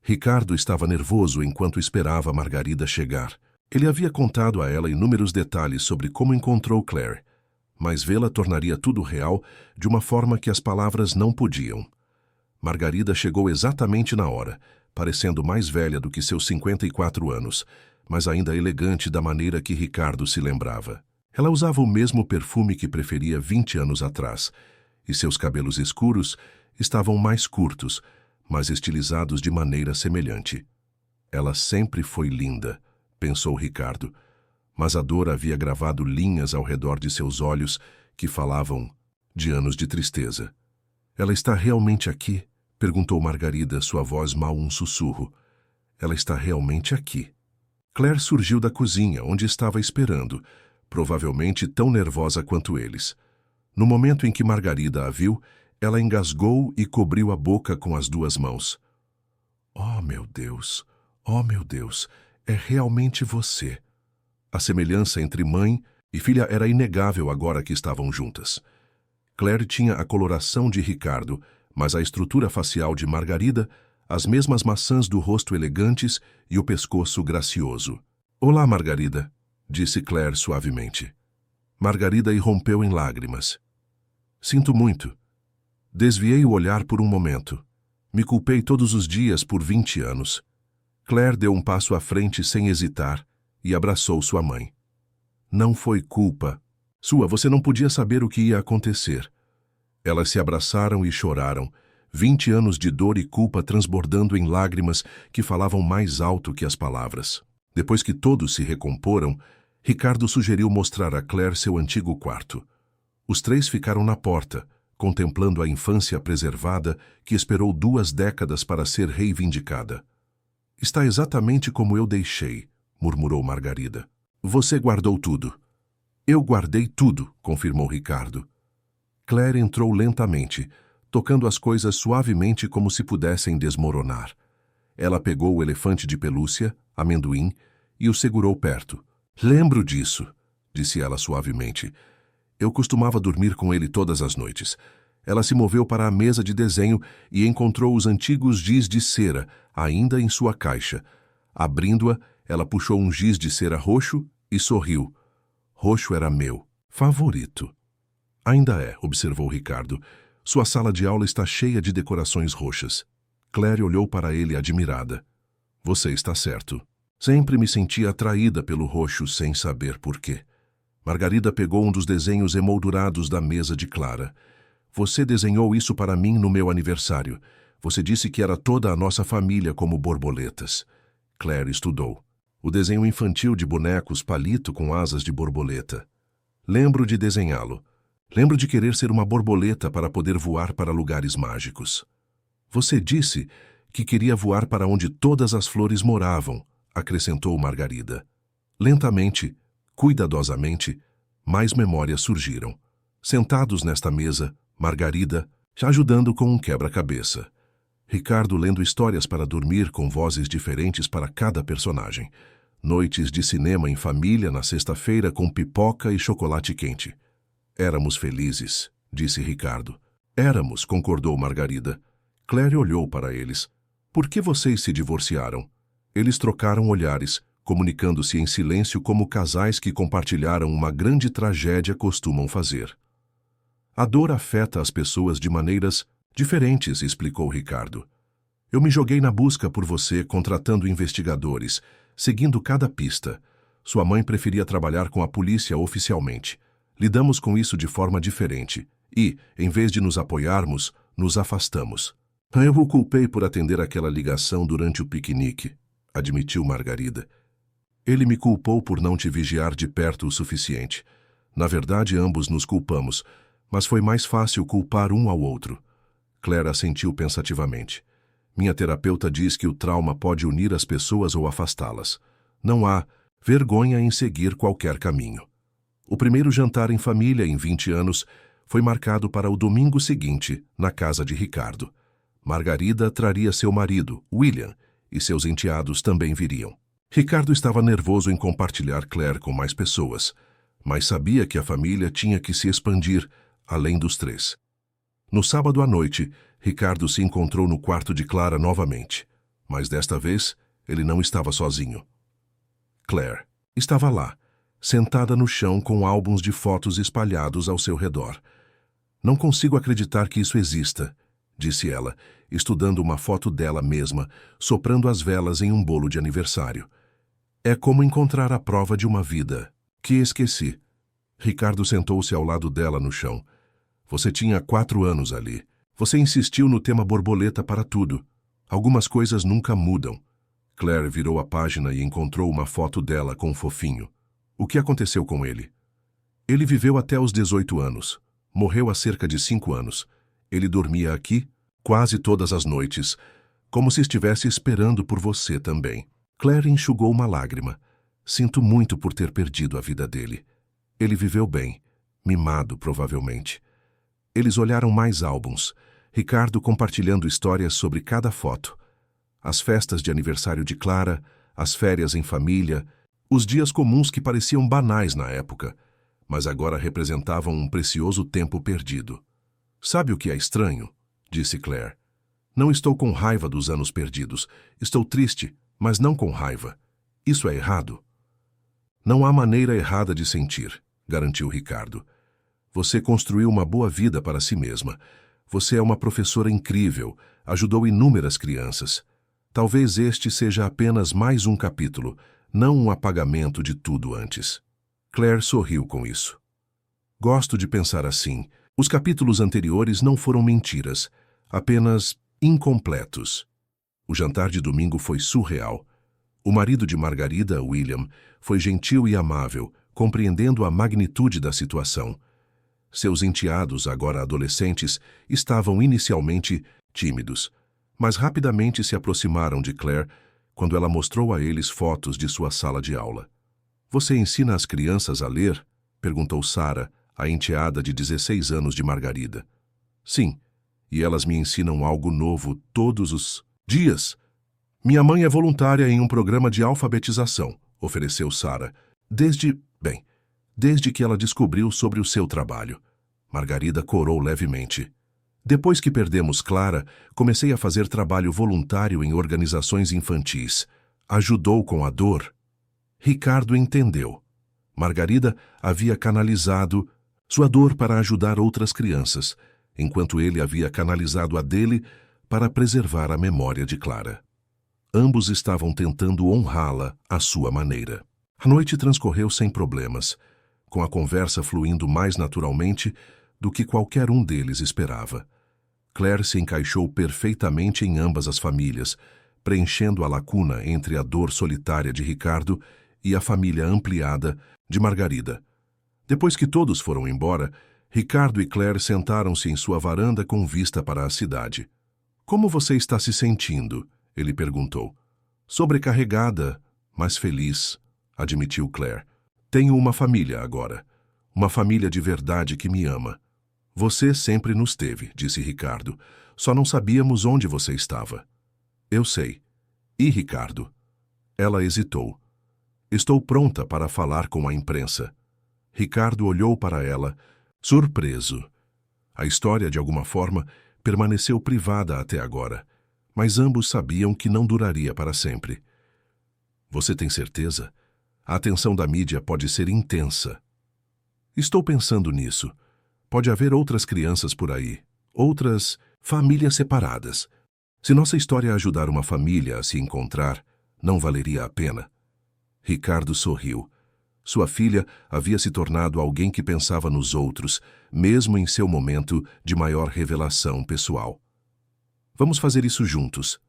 Ricardo estava nervoso enquanto esperava Margarida chegar. Ele havia contado a ela inúmeros detalhes sobre como encontrou Claire, mas vê-la tornaria tudo real de uma forma que as palavras não podiam. Margarida chegou exatamente na hora, parecendo mais velha do que seus 54 anos, mas ainda elegante da maneira que Ricardo se lembrava. Ela usava o mesmo perfume que preferia 20 anos atrás, e seus cabelos escuros estavam mais curtos, mas estilizados de maneira semelhante. Ela sempre foi linda, pensou Ricardo, mas a dor havia gravado linhas ao redor de seus olhos que falavam de anos de tristeza. Ela está realmente aqui? Perguntou Margarida, sua voz mal um sussurro. Ela está realmente aqui. Claire surgiu da cozinha, onde estava esperando, provavelmente tão nervosa quanto eles. No momento em que Margarida a viu, ela engasgou e cobriu a boca com as 2 mãos. Oh, meu Deus! Oh, meu Deus! É realmente você! A semelhança entre mãe e filha era inegável agora que estavam juntas. Claire tinha a coloração de Ricardo, mas a estrutura facial de Margarida, as mesmas maçãs do rosto elegantes e o pescoço gracioso. Olá, Margarida, disse Claire suavemente. Margarida irrompeu em lágrimas. Sinto muito. Desviei o olhar por um momento. Me culpei todos os dias por 20 anos. Claire deu um passo à frente sem hesitar e abraçou sua mãe. Não foi culpa sua, você não podia saber o que ia acontecer. Elas se abraçaram e choraram, 20 anos de dor e culpa transbordando em lágrimas que falavam mais alto que as palavras. Depois que todos se recomporam, Ricardo sugeriu mostrar a Claire seu antigo quarto. Os três ficaram na porta, contemplando a infância preservada que esperou 2 décadas para ser reivindicada. Está exatamente como eu deixei, murmurou Margarida. Você guardou tudo. Eu guardei tudo, confirmou Ricardo. Claire entrou lentamente, tocando as coisas suavemente como se pudessem desmoronar. Ela pegou o elefante de pelúcia, amendoim, e o segurou perto. Lembro disso, disse ela suavemente. Eu costumava dormir com ele todas as noites. Ela se moveu para a mesa de desenho e encontrou os antigos giz de cera, ainda em sua caixa. Abrindo-a, ela puxou um giz de cera roxo e sorriu. Roxo era meu favorito. Ainda é, observou Ricardo. Sua sala de aula está cheia de decorações roxas. Claire olhou para ele admirada. Você está certo. Sempre me senti atraída pelo roxo sem saber por quê. Margarida pegou um dos desenhos emoldurados da mesa de Clara. Você desenhou isso para mim no meu aniversário. Você disse que era toda a nossa família como borboletas. Claire estudou. O desenho infantil de bonecos palito com asas de borboleta. Lembro de desenhá-lo. Lembro de querer ser uma borboleta para poder voar para lugares mágicos. Você disse que queria voar para onde todas as flores moravam, acrescentou Margarida. Lentamente, cuidadosamente, mais memórias surgiram. Sentados nesta mesa, Margarida, ajudando com um quebra-cabeça. Ricardo lendo histórias para dormir com vozes diferentes para cada personagem. Noites de cinema em família na sexta-feira com pipoca e chocolate quente. Éramos felizes, disse Ricardo. Éramos, concordou Margarida. Claire olhou para eles. Por que vocês se divorciaram? Eles trocaram olhares, comunicando-se em silêncio como casais que compartilharam uma grande tragédia costumam fazer. A dor afeta as pessoas de maneiras diferentes, explicou Ricardo. Eu me joguei na busca por você, contratando investigadores, seguindo cada pista. Sua mãe preferia trabalhar com a polícia oficialmente. Lidamos com isso de forma diferente e, em vez de nos apoiarmos, nos afastamos. Eu o culpei por atender aquela ligação durante o piquenique, admitiu Margarida. Ele me culpou por não te vigiar de perto o suficiente. Na verdade, ambos nos culpamos, mas foi mais fácil culpar um ao outro. Claire assentiu pensativamente. Minha terapeuta diz que o trauma pode unir as pessoas ou afastá-las. Não há vergonha em seguir qualquer caminho. O primeiro jantar em família em 20 anos foi marcado para o domingo seguinte, na casa de Ricardo. Margarida traria seu marido, William, e seus enteados também viriam. Ricardo estava nervoso em compartilhar Claire com mais pessoas, mas sabia que a família tinha que se expandir, além dos 3. No sábado à noite, Ricardo se encontrou no quarto de Clara novamente, mas desta vez ele não estava sozinho. Claire estava lá, sentada no chão com álbuns de fotos espalhados ao seu redor. Não consigo acreditar que isso exista, disse ela, estudando uma foto dela mesma, soprando as velas em um bolo de aniversário. É como encontrar a prova de uma vida que esqueci. Ricardo sentou-se ao lado dela no chão. Você tinha 4 anos ali. Você insistiu no tema borboleta para tudo. Algumas coisas nunca mudam. Claire virou a página e encontrou uma foto dela com um fofinho. O que aconteceu com ele? Ele viveu até os 18 anos. Morreu há cerca de 5 anos. Ele dormia aqui, quase todas as noites, como se estivesse esperando por você também. Claire enxugou uma lágrima. Sinto muito por ter perdido a vida dele. Ele viveu bem, mimado provavelmente. Eles olharam mais álbuns, Ricardo compartilhando histórias sobre cada foto. As festas de aniversário de Clara, as férias em família, os dias comuns que pareciam banais na época, mas agora representavam um precioso tempo perdido. Sabe o que é estranho? Disse Claire. Não estou com raiva dos anos perdidos. Estou triste, mas não com raiva. Isso é errado? Não há maneira errada de sentir, garantiu Ricardo. Você construiu uma boa vida para si mesma. Você é uma professora incrível, ajudou inúmeras crianças. Talvez este seja apenas mais um capítulo, não um apagamento de tudo antes. Claire sorriu com isso. Gosto de pensar assim. Os capítulos anteriores não foram mentiras, apenas incompletos. O jantar de domingo foi surreal. O marido de Margarida, William, foi gentil e amável, compreendendo a magnitude da situação. Seus enteados, agora adolescentes, estavam inicialmente tímidos, mas rapidamente se aproximaram de Claire quando ela mostrou a eles fotos de sua sala de aula. "Você ensina as crianças a ler?" perguntou Sarah, a enteada de 16 anos de Margarida. "Sim, e elas me ensinam algo novo todos os dias. Minha mãe é voluntária em um programa de alfabetização", ofereceu Sarah, desde que ela descobriu sobre o seu trabalho. Margarida corou levemente. "Depois que perdemos Clara, comecei a fazer trabalho voluntário em organizações infantis. Ajudou com a dor." Ricardo entendeu. Margarida havia canalizado sua dor para ajudar outras crianças, enquanto ele havia canalizado a dele para preservar a memória de Clara. Ambos estavam tentando honrá-la à sua maneira. A noite transcorreu sem problemas, com a conversa fluindo mais naturalmente do que qualquer um deles esperava. Claire se encaixou perfeitamente em ambas as famílias, preenchendo a lacuna entre a dor solitária de Ricardo e a família ampliada de Margarida. Depois que todos foram embora, Ricardo e Claire sentaram-se em sua varanda com vista para a cidade. "Como você está se sentindo?" ele perguntou. "Sobrecarregada, mas feliz", admitiu Claire. "Tenho uma família agora. Uma família de verdade que me ama." "Você sempre nos teve", disse Ricardo. "Só não sabíamos onde você estava." "Eu sei." "E Ricardo?" Ela hesitou. "Estou pronta para falar com a imprensa." Ricardo olhou para ela, surpreso. A história, de alguma forma, permaneceu privada até agora, mas ambos sabiam que não duraria para sempre. "Você tem certeza? A atenção da mídia pode ser intensa." "Estou pensando nisso. Pode haver outras crianças por aí, outras famílias separadas. Se nossa história ajudar uma família a se encontrar, não valeria a pena?" Ricardo sorriu. Sua filha havia se tornado alguém que pensava nos outros, mesmo em seu momento de maior revelação pessoal. "Vamos fazer isso juntos."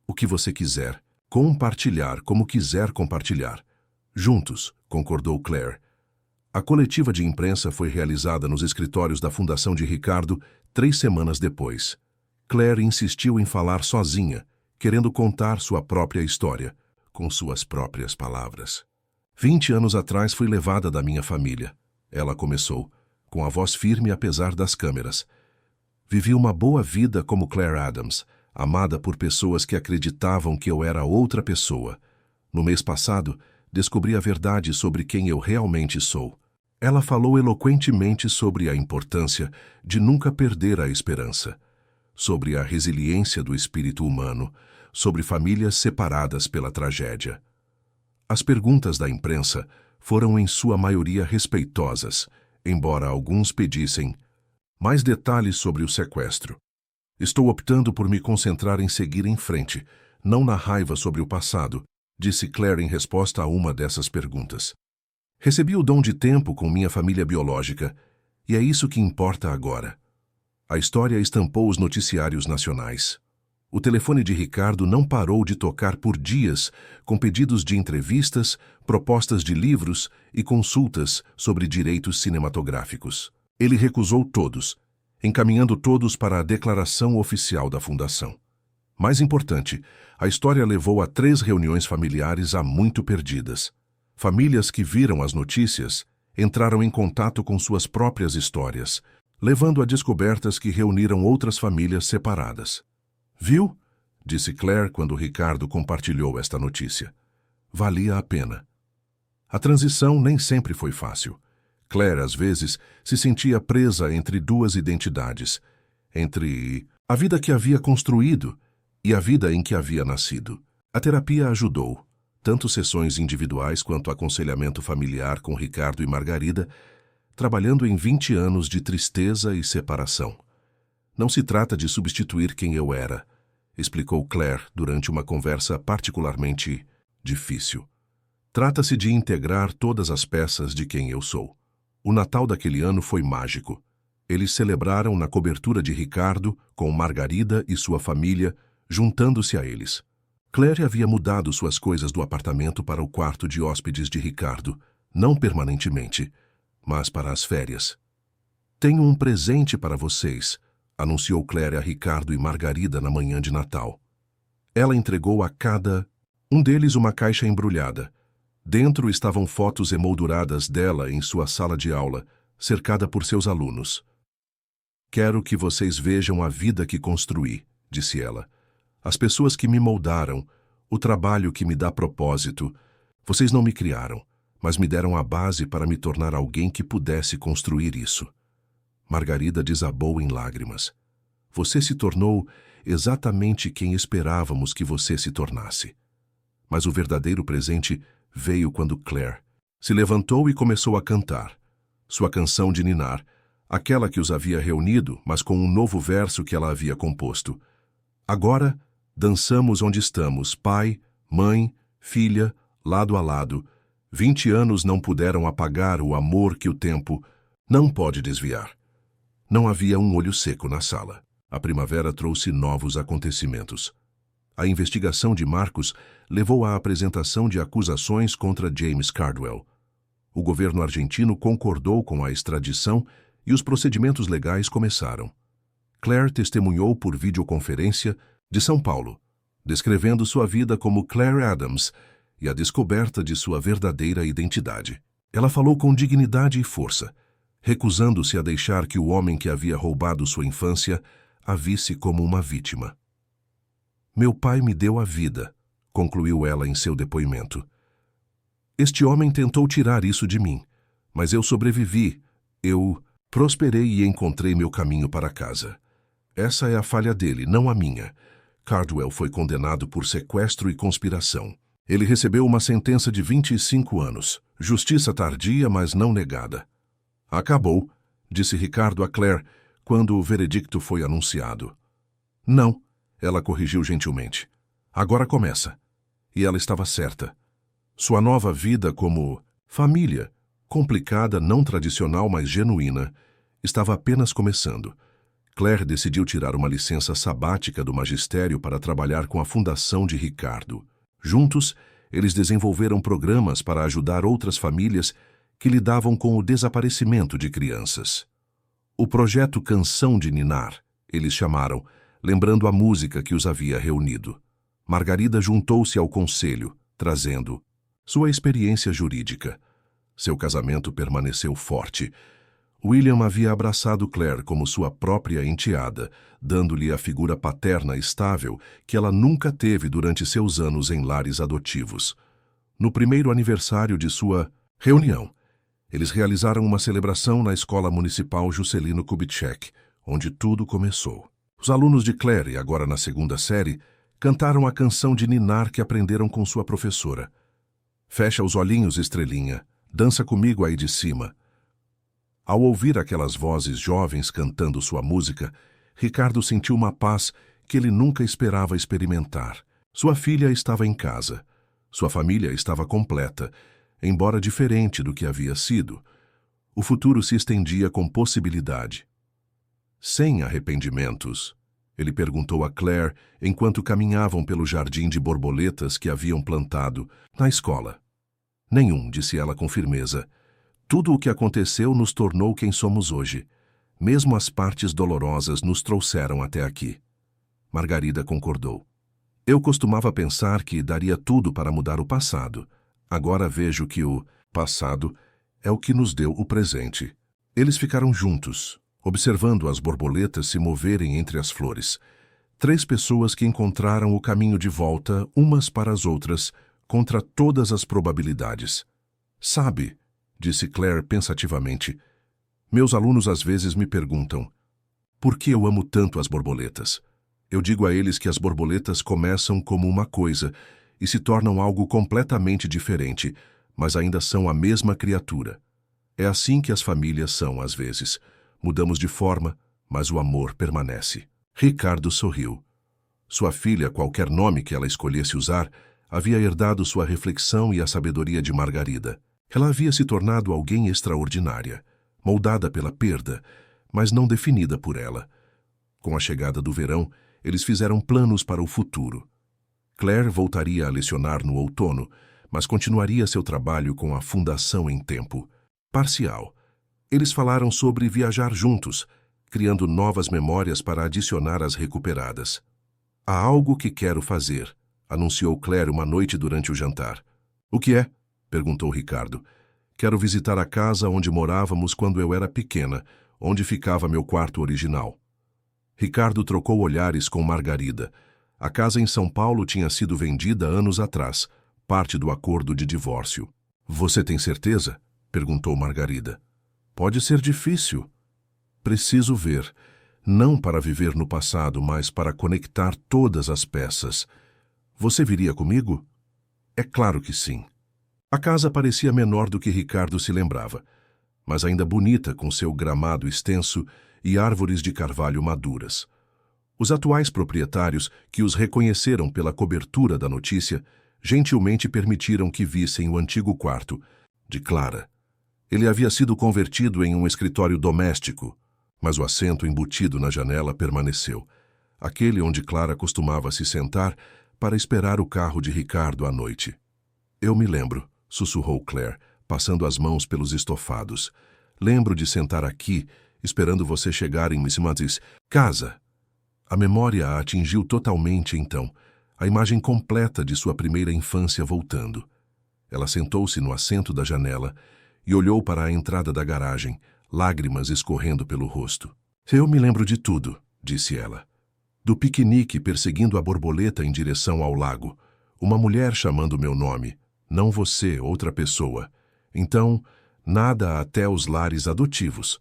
"O que você quiser. Compartilhar como quiser compartilhar." "Juntos", concordou Claire. A coletiva de imprensa foi realizada nos escritórios da Fundação de Ricardo 3 semanas depois. Claire insistiu em falar sozinha, querendo contar sua própria história, com suas próprias palavras. 20 anos atrás fui levada da minha família. Ela começou, com a voz firme apesar das câmeras. Vivi uma boa vida como Claire Adams, amada por pessoas que acreditavam que eu era outra pessoa. No mês passado, descobri a verdade sobre quem eu realmente sou. Ela falou eloquentemente sobre a importância de nunca perder a esperança, sobre a resiliência do espírito humano, sobre famílias separadas pela tragédia. As perguntas da imprensa foram em sua maioria respeitosas, embora alguns pedissem mais detalhes sobre o sequestro. "Estou optando por me concentrar em seguir em frente, não na raiva sobre o passado", disse Claire em resposta a uma dessas perguntas. "Recebi o dom de tempo com minha família biológica, e é isso que importa agora." A história estampou os noticiários nacionais. O telefone de Ricardo não parou de tocar por dias, com pedidos de entrevistas, propostas de livros e consultas sobre direitos cinematográficos. Ele recusou todos, encaminhando todos para a declaração oficial da Fundação. Mais importante, a história levou a 3 reuniões familiares há muito perdidas. Famílias que viram as notícias entraram em contato com suas próprias histórias, levando a descobertas que reuniram outras famílias separadas. "Viu?", disse Claire quando Ricardo compartilhou esta notícia. Valia a pena. A transição nem sempre foi fácil. Claire, às vezes, se sentia presa entre 2 identidades, entre a vida que havia construído e a vida em que havia nascido. A terapia ajudou, tanto sessões individuais quanto aconselhamento familiar com Ricardo e Margarida, trabalhando em 20 anos de tristeza e separação. "Não se trata de substituir quem eu era", explicou Claire durante uma conversa particularmente difícil. "Trata-se de integrar todas as peças de quem eu sou." O Natal daquele ano foi mágico. Eles celebraram na cobertura de Ricardo, com Margarida e sua família, juntando-se a eles. Claire havia mudado suas coisas do apartamento para o quarto de hóspedes de Ricardo, não permanentemente, mas para as férias. Tenho um presente para vocês, anunciou Claire a Ricardo e Margarida na manhã de Natal. Ela entregou a cada um deles uma caixa embrulhada. Dentro estavam fotos emolduradas dela em sua sala de aula, cercada por seus alunos. Quero que vocês vejam a vida que construí, disse ela. As pessoas que me moldaram, o trabalho que me dá propósito. Vocês não me criaram, mas me deram a base para me tornar alguém que pudesse construir isso. Margarida desabou em lágrimas. Você se tornou exatamente quem esperávamos que você se tornasse. Mas o verdadeiro presente veio quando Claire se levantou e começou a cantar. Sua canção de ninar, aquela que os havia reunido, mas com um novo verso que ela havia composto. Agora, dançamos onde estamos, pai, mãe, filha, lado a lado. 20 anos não puderam apagar o amor que o tempo não pode desviar. Não havia um olho seco na sala. A primavera trouxe novos acontecimentos. A investigação de Marcos levou à apresentação de acusações contra James Cardwell. O governo argentino concordou com a extradição e os procedimentos legais começaram. Claire testemunhou por videoconferência de São Paulo, descrevendo sua vida como Claire Adams e a descoberta de sua verdadeira identidade. Ela falou com dignidade e força, recusando-se a deixar que o homem que havia roubado sua infância a visse como uma vítima. Meu pai me deu a vida, concluiu ela em seu depoimento. Este homem tentou tirar isso de mim, mas eu sobrevivi. Eu prosperei e encontrei meu caminho para casa. Essa é a falha dele, não a minha. Cardwell foi condenado por sequestro e conspiração. Ele recebeu uma sentença de 25 anos. Justiça tardia, mas não negada. Acabou, disse Ricardo a Claire quando o veredicto foi anunciado. Não, ela corrigiu gentilmente. Agora começa. E ela estava certa. Sua nova vida como família, complicada, não tradicional, mas genuína, estava apenas começando. Claire decidiu tirar uma licença sabática do magistério para trabalhar com a fundação de Ricardo. Juntos, eles desenvolveram programas para ajudar outras famílias que lidavam com o desaparecimento de crianças. O projeto Canção de Ninar, eles chamaram, lembrando a música que os havia reunido. Margarida juntou-se ao conselho, trazendo sua experiência jurídica. Seu casamento permaneceu forte. William havia abraçado Claire como sua própria enteada, dando-lhe a figura paterna estável que ela nunca teve durante seus anos em lares adotivos. No primeiro aniversário de sua reunião, eles realizaram uma celebração na Escola Municipal Juscelino Kubitschek, onde tudo começou. Os alunos de Claire, agora na segunda série, cantaram a canção de ninar que aprenderam com sua professora. Fecha os olhinhos, estrelinha, dança comigo aí de cima. Ao ouvir aquelas vozes jovens cantando sua música, Ricardo sentiu uma paz que ele nunca esperava experimentar. Sua filha estava em casa. Sua família estava completa, embora diferente do que havia sido. O futuro se estendia com possibilidade. Sem arrependimentos, ele perguntou a Claire enquanto caminhavam pelo jardim de borboletas que haviam plantado na escola. Nenhum, disse ela com firmeza. Tudo o que aconteceu nos tornou quem somos hoje. Mesmo as partes dolorosas nos trouxeram até aqui. Margarida concordou. Eu costumava pensar que daria tudo para mudar o passado. Agora vejo que o passado é o que nos deu o presente. Eles ficaram juntos, observando as borboletas se moverem entre as flores. 3 pessoas que encontraram o caminho de volta umas para as outras, contra todas as probabilidades. Sabe, disse Claire pensativamente, meus alunos às vezes me perguntam, por que eu amo tanto as borboletas? Eu digo a eles que as borboletas começam como uma coisa e se tornam algo completamente diferente, mas ainda são a mesma criatura. É assim que as famílias são às vezes. Mudamos de forma, mas o amor permanece. Ricardo sorriu. Sua filha, qualquer nome que ela escolhesse usar, havia herdado sua reflexão e a sabedoria de Margarida. Ela havia se tornado alguém extraordinária, moldada pela perda, mas não definida por ela. Com a chegada do verão, eles fizeram planos para o futuro. Claire voltaria a lecionar no outono, mas continuaria seu trabalho com a fundação em tempo parcial. Eles falaram sobre viajar juntos, criando novas memórias para adicionar às recuperadas. Há algo que quero fazer, anunciou Claire uma noite durante o jantar. O que é? Perguntou Ricardo. Quero visitar a casa onde morávamos quando eu era pequena, onde ficava meu quarto original. Ricardo trocou olhares com Margarida. A casa em São Paulo tinha sido vendida anos atrás, parte do acordo de divórcio. Você tem certeza? Perguntou Margarida. Pode ser difícil. Preciso ver. Não para viver no passado, mas para conectar todas as peças. Você viria comigo? É claro que sim. A casa parecia menor do que Ricardo se lembrava, mas ainda bonita com seu gramado extenso e árvores de carvalho maduras. Os atuais proprietários, que os reconheceram pela cobertura da notícia, gentilmente permitiram que vissem o antigo quarto de Clara. Ele havia sido convertido em um escritório doméstico, mas o assento embutido na janela permaneceu, aquele onde Clara costumava se sentar para esperar o carro de Ricardo à noite. Eu me lembro, sussurrou Claire, passando as mãos pelos estofados. Lembro de sentar aqui, esperando você chegar em Miss Mattis' casa. A memória a atingiu totalmente então, a imagem completa de sua primeira infância voltando. Ela sentou-se no assento da janela e olhou para a entrada da garagem, lágrimas escorrendo pelo rosto. Eu me lembro de tudo, disse ela. Do piquenique perseguindo a borboleta em direção ao lago. Uma mulher chamando meu nome. Não você, outra pessoa. Então, nada até os lares adotivos.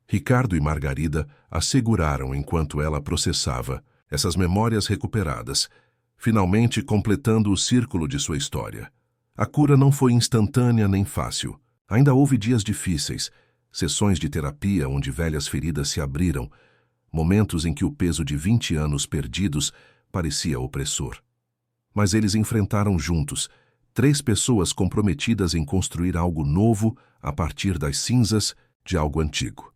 Ricardo e Margarida asseguraram enquanto ela processava essas memórias recuperadas, finalmente completando o círculo de sua história. A cura não foi instantânea nem fácil. Ainda houve dias difíceis, sessões de terapia onde velhas feridas se abriram, momentos em que o peso de 20 anos perdidos parecia opressor. Mas eles enfrentaram juntos, 3 pessoas comprometidas em construir algo novo a partir das cinzas de algo antigo.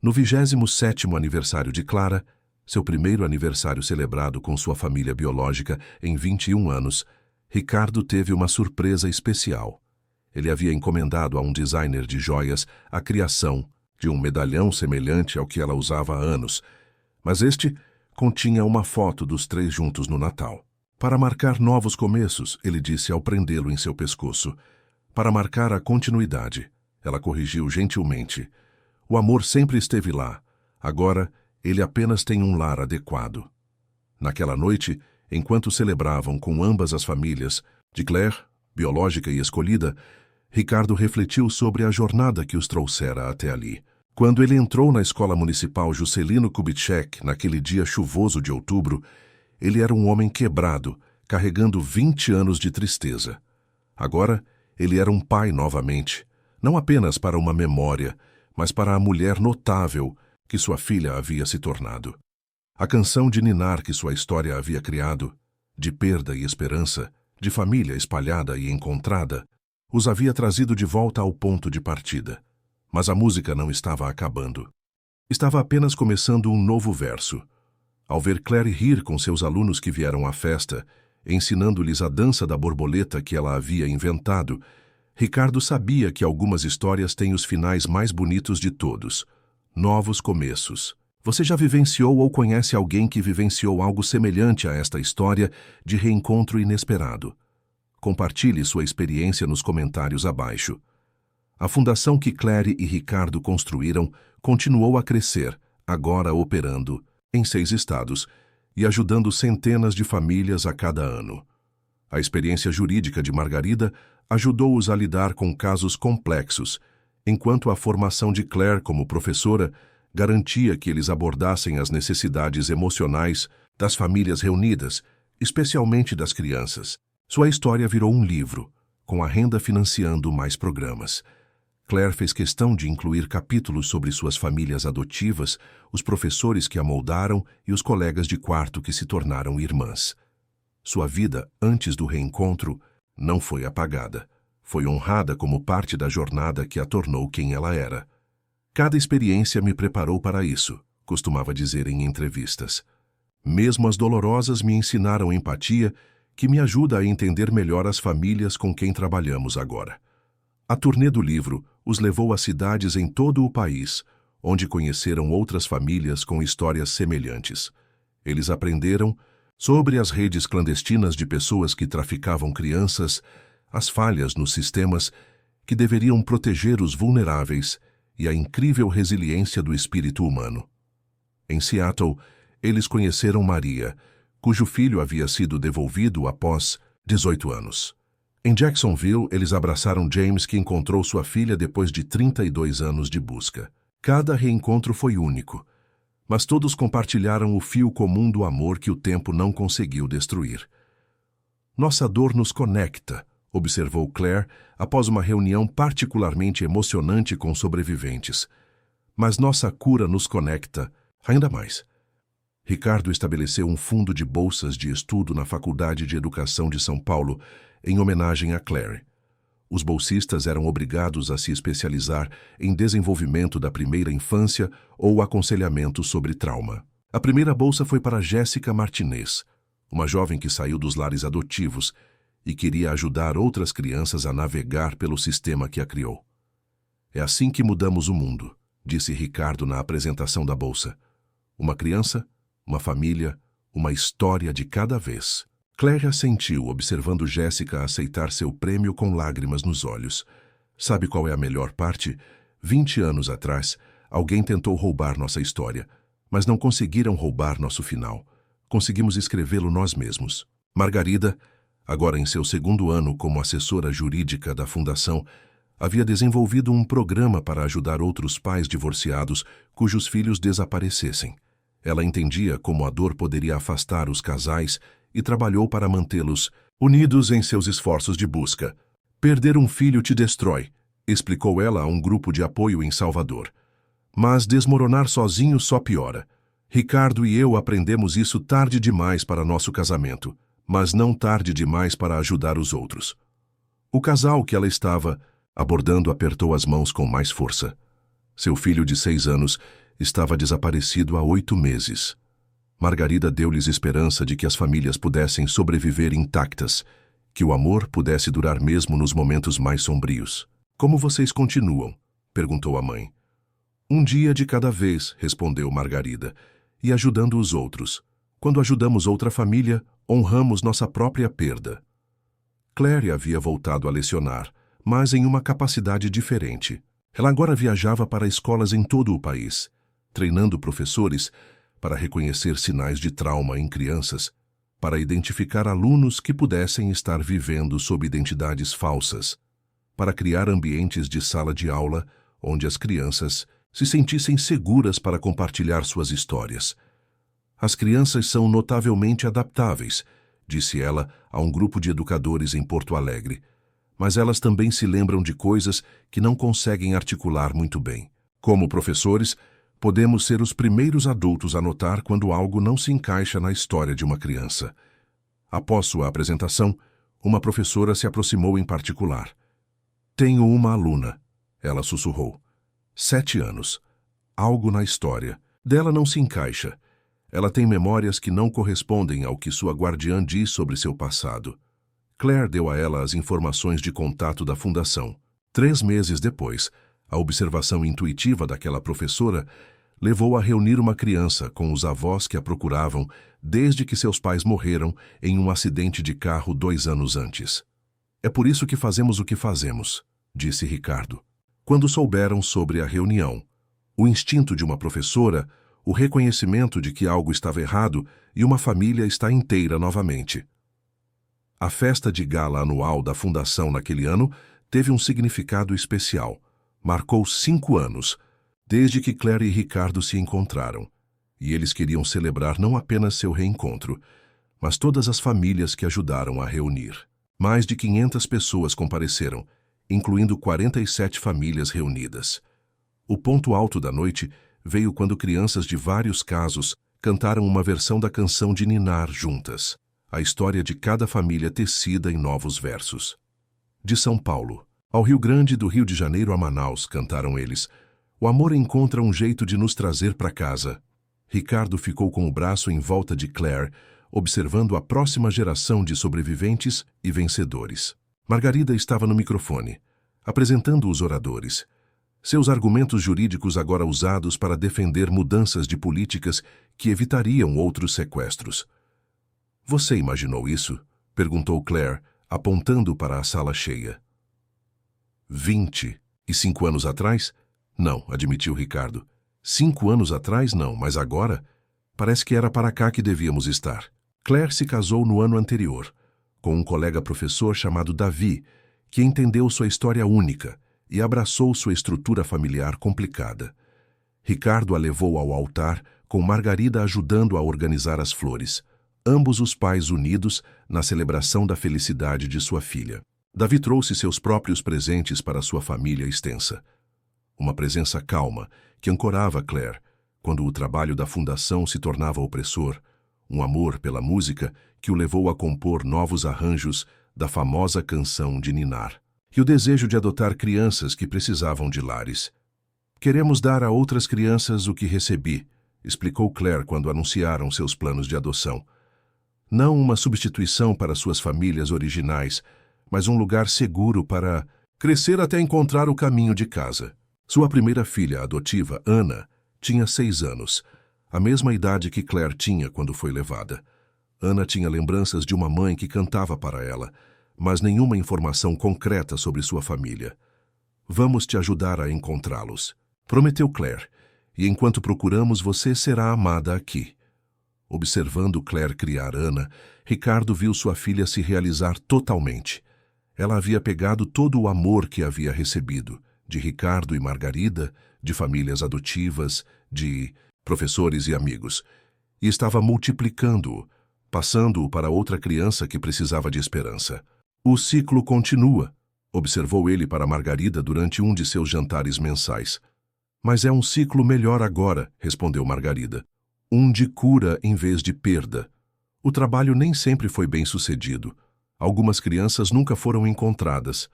No 27º aniversário de Clara, seu primeiro aniversário celebrado com sua família biológica em 21 anos, Ricardo teve uma surpresa especial. Ele havia encomendado a um designer de joias a criação de um medalhão semelhante ao que ela usava há anos, mas este continha uma foto dos 3 juntos no Natal. Para marcar novos começos, ele disse ao prendê-lo em seu pescoço. Para marcar a continuidade, ela corrigiu gentilmente. O amor sempre esteve lá. Agora, ele apenas tem um lar adequado. Naquela noite, enquanto celebravam com ambas as famílias, de Claire, biológica e escolhida, Ricardo refletiu sobre a jornada que os trouxera até ali. Quando ele entrou na escola municipal Juscelino Kubitschek, naquele dia chuvoso de outubro, ele era um homem quebrado, carregando 20 anos de tristeza. Agora, ele era um pai novamente, não apenas para uma memória, mas para a mulher notável que sua filha havia se tornado. A canção de ninar que sua história havia criado, de perda e esperança, de família espalhada e encontrada, os havia trazido de volta ao ponto de partida. Mas a música não estava acabando. Estava apenas começando um novo verso. Ao ver Claire rir com seus alunos que vieram à festa, ensinando-lhes a dança da borboleta que ela havia inventado, Ricardo sabia que algumas histórias têm os finais mais bonitos de todos. Novos começos. Você já vivenciou ou conhece alguém que vivenciou algo semelhante a esta história de reencontro inesperado? Compartilhe sua experiência nos comentários abaixo. A fundação que Claire e Ricardo construíram continuou a crescer, agora operando em 6 estados e ajudando centenas de famílias a cada ano. A experiência jurídica de Margarida ajudou-os a lidar com casos complexos, enquanto a formação de Claire como professora garantia que eles abordassem as necessidades emocionais das famílias reunidas, especialmente das crianças. Sua história virou um livro, com a renda financiando mais programas. Claire fez questão de incluir capítulos sobre suas famílias adotivas, os professores que a moldaram e os colegas de quarto que se tornaram irmãs. Sua vida, antes do reencontro, não foi apagada. Foi honrada como parte da jornada que a tornou quem ela era. Cada experiência me preparou para isso, costumava dizer em entrevistas. Mesmo as dolorosas me ensinaram empatia que me ajuda a entender melhor as famílias com quem trabalhamos agora. A turnê do livro os levou a cidades em todo o país, onde conheceram outras famílias com histórias semelhantes. Eles aprenderam sobre as redes clandestinas de pessoas que traficavam crianças, as falhas nos sistemas que deveriam proteger os vulneráveis e a incrível resiliência do espírito humano. Em Seattle, eles conheceram Maria, cujo filho havia sido devolvido após 18 anos. Em Jacksonville, eles abraçaram James, que encontrou sua filha depois de 32 anos de busca. Cada reencontro foi único, mas todos compartilharam o fio comum do amor que o tempo não conseguiu destruir. Nossa dor nos conecta, observou Claire após uma reunião particularmente emocionante com sobreviventes. Mas nossa cura nos conecta ainda mais. Ricardo estabeleceu um fundo de bolsas de estudo na Faculdade de Educação de São Paulo em homenagem a Claire. Os bolsistas eram obrigados a se especializar em desenvolvimento da primeira infância ou aconselhamento sobre trauma. A primeira bolsa foi para Jéssica Martinez, uma jovem que saiu dos lares adotivos e queria ajudar outras crianças a navegar pelo sistema que a criou. É assim que mudamos o mundo, disse Ricardo na apresentação da bolsa. Uma criança, uma família, uma história de cada vez. Claire assentiu, observando Jéssica aceitar seu prêmio com lágrimas nos olhos. Sabe qual é a melhor parte? 20 anos atrás, alguém tentou roubar nossa história, mas não conseguiram roubar nosso final. Conseguimos escrevê-lo nós mesmos. Margarida, agora em seu 2º ano como assessora jurídica da Fundação, havia desenvolvido um programa para ajudar outros pais divorciados cujos filhos desaparecessem. Ela entendia como a dor poderia afastar os casais e trabalhou para mantê-los unidos em seus esforços de busca. Perder um filho te destrói, explicou ela a um grupo de apoio em Salvador. Mas desmoronar sozinho só piora. Ricardo e eu aprendemos isso tarde demais para nosso casamento, mas não tarde demais para ajudar os outros. O casal que ela estava abordando apertou as mãos com mais força. Seu filho de 6 anos estava desaparecido há 8 meses. Margarida deu-lhes esperança de que as famílias pudessem sobreviver intactas, que o amor pudesse durar mesmo nos momentos mais sombrios. Como vocês continuam? Perguntou a mãe. Um dia de cada vez, respondeu Margarida, e ajudando os outros. Quando ajudamos outra família, honramos nossa própria perda. Claire havia voltado a lecionar, mas em uma capacidade diferente. Ela agora viajava para escolas em todo o país, treinando professores para reconhecer sinais de trauma em crianças, para identificar alunos que pudessem estar vivendo sob identidades falsas, para criar ambientes de sala de aula onde as crianças se sentissem seguras para compartilhar suas histórias. As crianças são notavelmente adaptáveis, disse ela a um grupo de educadores em Porto Alegre, mas elas também se lembram de coisas que não conseguem articular muito bem. Como professores, podemos ser os primeiros adultos a notar quando algo não se encaixa na história de uma criança. Após sua apresentação, uma professora se aproximou em particular. Tenho uma aluna, ela sussurrou. 7 anos. Algo na história dela não se encaixa. Ela tem memórias que não correspondem ao que sua guardiã diz sobre seu passado. Claire deu a ela as informações de contato da Fundação. 3 meses depois, a observação intuitiva daquela professora levou a reunir uma criança com os avós que a procuravam desde que seus pais morreram em um acidente de carro 2 anos antes. É por isso que fazemos o que fazemos, disse Ricardo. Quando souberam sobre a reunião, o instinto de uma professora, o reconhecimento de que algo estava errado e uma família está inteira novamente. A festa de gala anual da Fundação naquele ano teve um significado especial. Marcou 5 anos, desde que Claire e Ricardo se encontraram, e eles queriam celebrar não apenas seu reencontro, mas todas as famílias que ajudaram a reunir. Mais de 500 pessoas compareceram, incluindo 47 famílias reunidas. O ponto alto da noite veio quando crianças de vários casos cantaram uma versão da canção de Ninar juntas, a história de cada família tecida em novos versos. De São Paulo ao Rio Grande, do Rio de Janeiro a Manaus, cantaram eles. O amor encontra um jeito de nos trazer para casa. Ricardo ficou com o braço em volta de Claire, observando a próxima geração de sobreviventes e vencedores. Margarida estava no microfone, apresentando os oradores. Seus argumentos jurídicos agora usados para defender mudanças de políticas que evitariam outros sequestros. Você imaginou isso? Perguntou Claire, apontando para a sala cheia. 25 anos atrás? Não, admitiu Ricardo. 5 anos atrás, não, mas agora? Parece que era para cá que devíamos estar. Claire se casou no ano anterior, com um colega professor chamado Davi, que entendeu sua história única e abraçou sua estrutura familiar complicada. Ricardo a levou ao altar, com Margarida ajudando a organizar as flores, ambos os pais unidos na celebração da felicidade de sua filha. Davi trouxe seus próprios presentes para sua família extensa. Uma presença calma que ancorava Claire quando o trabalho da fundação se tornava opressor, um amor pela música que o levou a compor novos arranjos da famosa canção de ninar, e o desejo de adotar crianças que precisavam de lares. Queremos dar a outras crianças o que recebi, explicou Claire quando anunciaram seus planos de adoção. Não uma substituição para suas famílias originais, mas um lugar seguro para crescer até encontrar o caminho de casa. Sua primeira filha adotiva, Ana, tinha 6 anos, a mesma idade que Claire tinha quando foi levada. Ana tinha lembranças de uma mãe que cantava para ela, mas nenhuma informação concreta sobre sua família. Vamos te ajudar a encontrá-los, prometeu Claire, e enquanto procuramos você será amada aqui. Observando Claire criar Ana, Ricardo viu sua filha se realizar totalmente. Ela havia pegado todo o amor que havia recebido, de Ricardo e Margarida, de famílias adotivas, de professores e amigos, e estava multiplicando-o, passando-o para outra criança que precisava de esperança. O ciclo continua, observou ele para Margarida durante um de seus jantares mensais. Mas é um ciclo melhor agora, respondeu Margarida. Um de cura em vez de perda. O trabalho nem sempre foi bem sucedido. Algumas crianças nunca foram encontradas.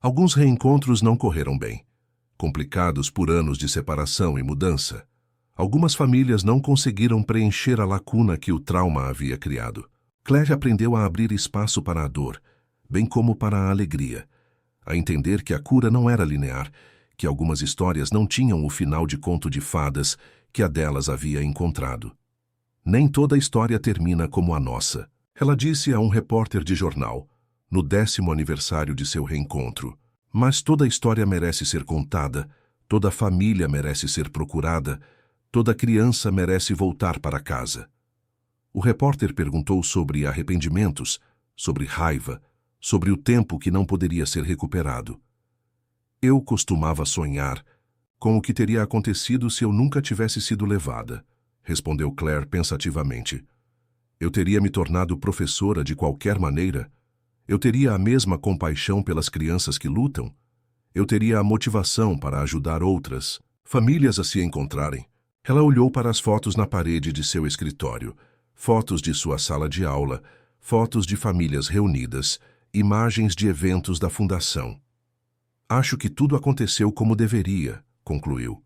Alguns reencontros não correram bem, complicados por anos de separação e mudança. Algumas famílias não conseguiram preencher a lacuna que o trauma havia criado. Claire aprendeu a abrir espaço para a dor, bem como para a alegria, a entender que a cura não era linear, que algumas histórias não tinham o final de conto de fadas que a delas havia encontrado. Nem toda história termina como a nossa, ela disse a um repórter de jornal, no 10º aniversário de seu reencontro. Mas toda história merece ser contada, toda família merece ser procurada, toda criança merece voltar para casa. O repórter perguntou sobre arrependimentos, sobre raiva, sobre o tempo que não poderia ser recuperado. Eu costumava sonhar com o que teria acontecido se eu nunca tivesse sido levada, respondeu Claire pensativamente. Eu teria me tornado professora de qualquer maneira? Eu teria a mesma compaixão pelas crianças que lutam? Eu teria a motivação para ajudar outras famílias a se encontrarem? Ela olhou para as fotos na parede de seu escritório, fotos de sua sala de aula, fotos de famílias reunidas, imagens de eventos da fundação. Acho que tudo aconteceu como deveria, concluiu.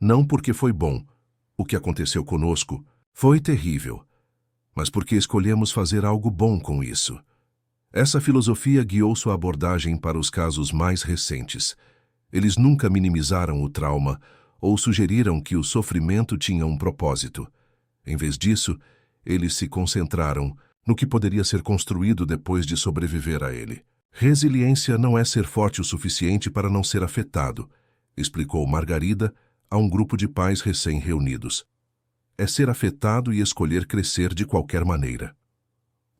Não porque foi bom. O que aconteceu conosco foi terrível, mas porque escolhemos fazer algo bom com isso. Essa filosofia guiou sua abordagem para os casos mais recentes. Eles nunca minimizaram o trauma ou sugeriram que o sofrimento tinha um propósito. Em vez disso, eles se concentraram no que poderia ser construído depois de sobreviver a ele. Resiliência não é ser forte o suficiente para não ser afetado, explicou Margarida a um grupo de pais recém-reunidos. É ser afetado e escolher crescer de qualquer maneira.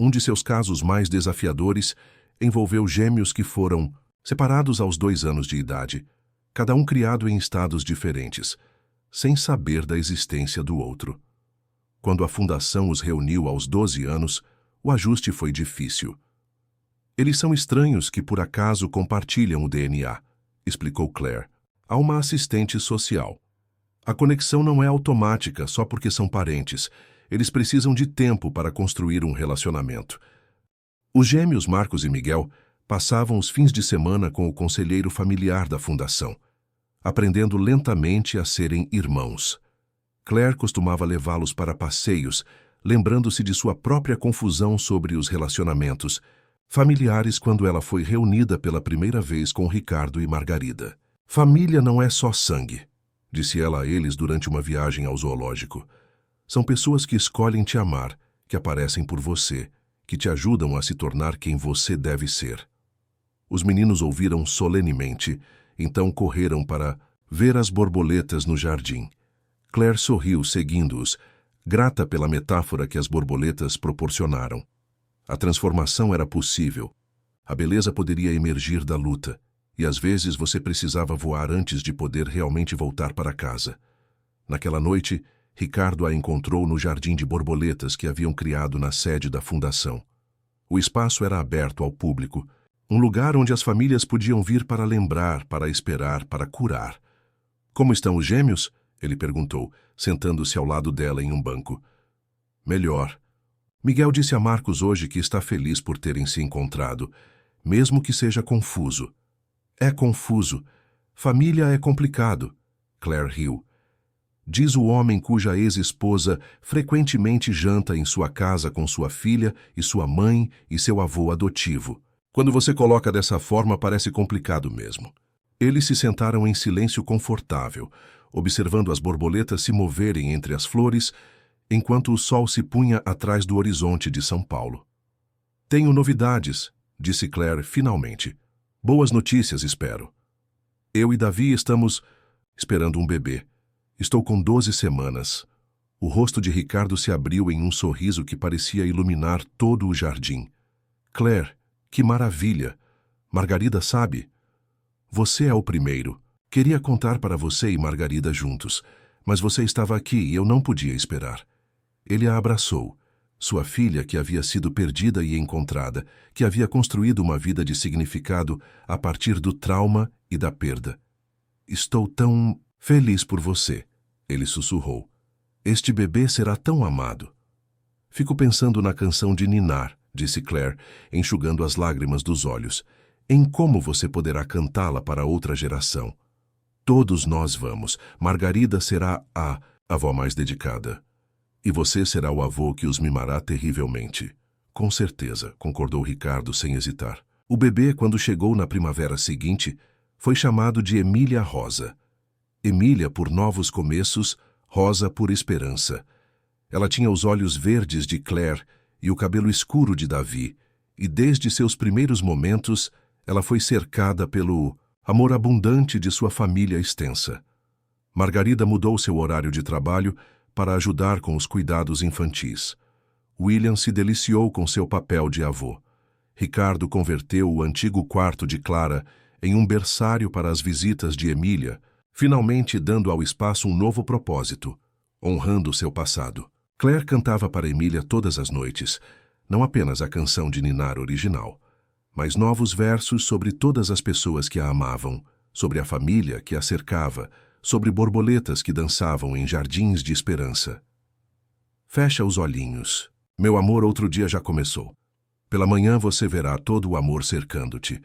Um de seus casos mais desafiadores envolveu gêmeos que foram separados aos 2 anos de idade, cada um criado em estados diferentes, sem saber da existência do outro. Quando a fundação os reuniu aos 12 anos, o ajuste foi difícil. Eles são estranhos que por acaso compartilham o DNA, explicou Claire, a uma assistente social. A conexão não é automática só porque são parentes. Eles precisam de tempo para construir um relacionamento. Os gêmeos Marcos e Miguel passavam os fins de semana com o conselheiro familiar da fundação, aprendendo lentamente a serem irmãos. Claire costumava levá-los para passeios, lembrando-se de sua própria confusão sobre os relacionamentos familiares quando ela foi reunida pela primeira vez com Ricardo e Margarida. Família não é só sangue, disse ela a eles durante uma viagem ao zoológico. São pessoas que escolhem te amar, que aparecem por você, que te ajudam a se tornar quem você deve ser. Os meninos ouviram solenemente, então correram para ver as borboletas no jardim. Claire sorriu seguindo-os, grata pela metáfora que as borboletas proporcionaram. A transformação era possível. A beleza poderia emergir da luta, e às vezes você precisava voar antes de poder realmente voltar para casa. Naquela noite, Ricardo a encontrou no jardim de borboletas que haviam criado na sede da fundação. O espaço era aberto ao público, um lugar onde as famílias podiam vir para lembrar, para esperar, para curar. Como estão os gêmeos? Ele perguntou, sentando-se ao lado dela em um banco. Melhor. Miguel disse a Marcos hoje que está feliz por terem se encontrado, mesmo que seja confuso. É confuso. Família é complicado. Claire riu. Diz o homem cuja ex-esposa frequentemente janta em sua casa com sua filha e sua mãe e seu avô adotivo. Quando você coloca dessa forma, parece complicado mesmo. Eles se sentaram em silêncio confortável, observando as borboletas se moverem entre as flores, enquanto o sol se punha atrás do horizonte de São Paulo. Tenho novidades, disse Claire finalmente. Boas notícias, espero. Eu e Davi estamos esperando um bebê. Estou com 12 semanas. O rosto de Ricardo se abriu em um sorriso que parecia iluminar todo o jardim. Claire, que maravilha! Margarida sabe? Você é o primeiro. Queria contar para você e Margarida juntos, mas você estava aqui e eu não podia esperar. Ele a abraçou. Sua filha, que havia sido perdida e encontrada, que havia construído uma vida de significado a partir do trauma e da perda. Estou tão feliz por você, ele sussurrou. Este bebê será tão amado. Fico pensando na canção de ninar, disse Claire, enxugando as lágrimas dos olhos, em como você poderá cantá-la para outra geração. Todos nós vamos. Margarida será a avó mais dedicada. E você será o avô que os mimará terrivelmente. Com certeza, concordou Ricardo sem hesitar. O bebê, quando chegou na primavera seguinte, foi chamado de Emília Rosa. Emília por novos começos, Rosa por esperança. Ela tinha os olhos verdes de Claire e o cabelo escuro de Davi, e desde seus primeiros momentos, ela foi cercada pelo amor abundante de sua família extensa. Margarida mudou seu horário de trabalho para ajudar com os cuidados infantis. William se deliciou com seu papel de avô. Ricardo converteu o antigo quarto de Clara em um berçário para as visitas de Emília, finalmente dando ao espaço um novo propósito, honrando seu passado. Claire cantava para Emília todas as noites, não apenas a canção de ninar original, mas novos versos sobre todas as pessoas que a amavam, sobre a família que a cercava, sobre borboletas que dançavam em jardins de esperança. Fecha os olhinhos. Meu amor, outro dia já começou. Pela manhã você verá todo o amor cercando-te.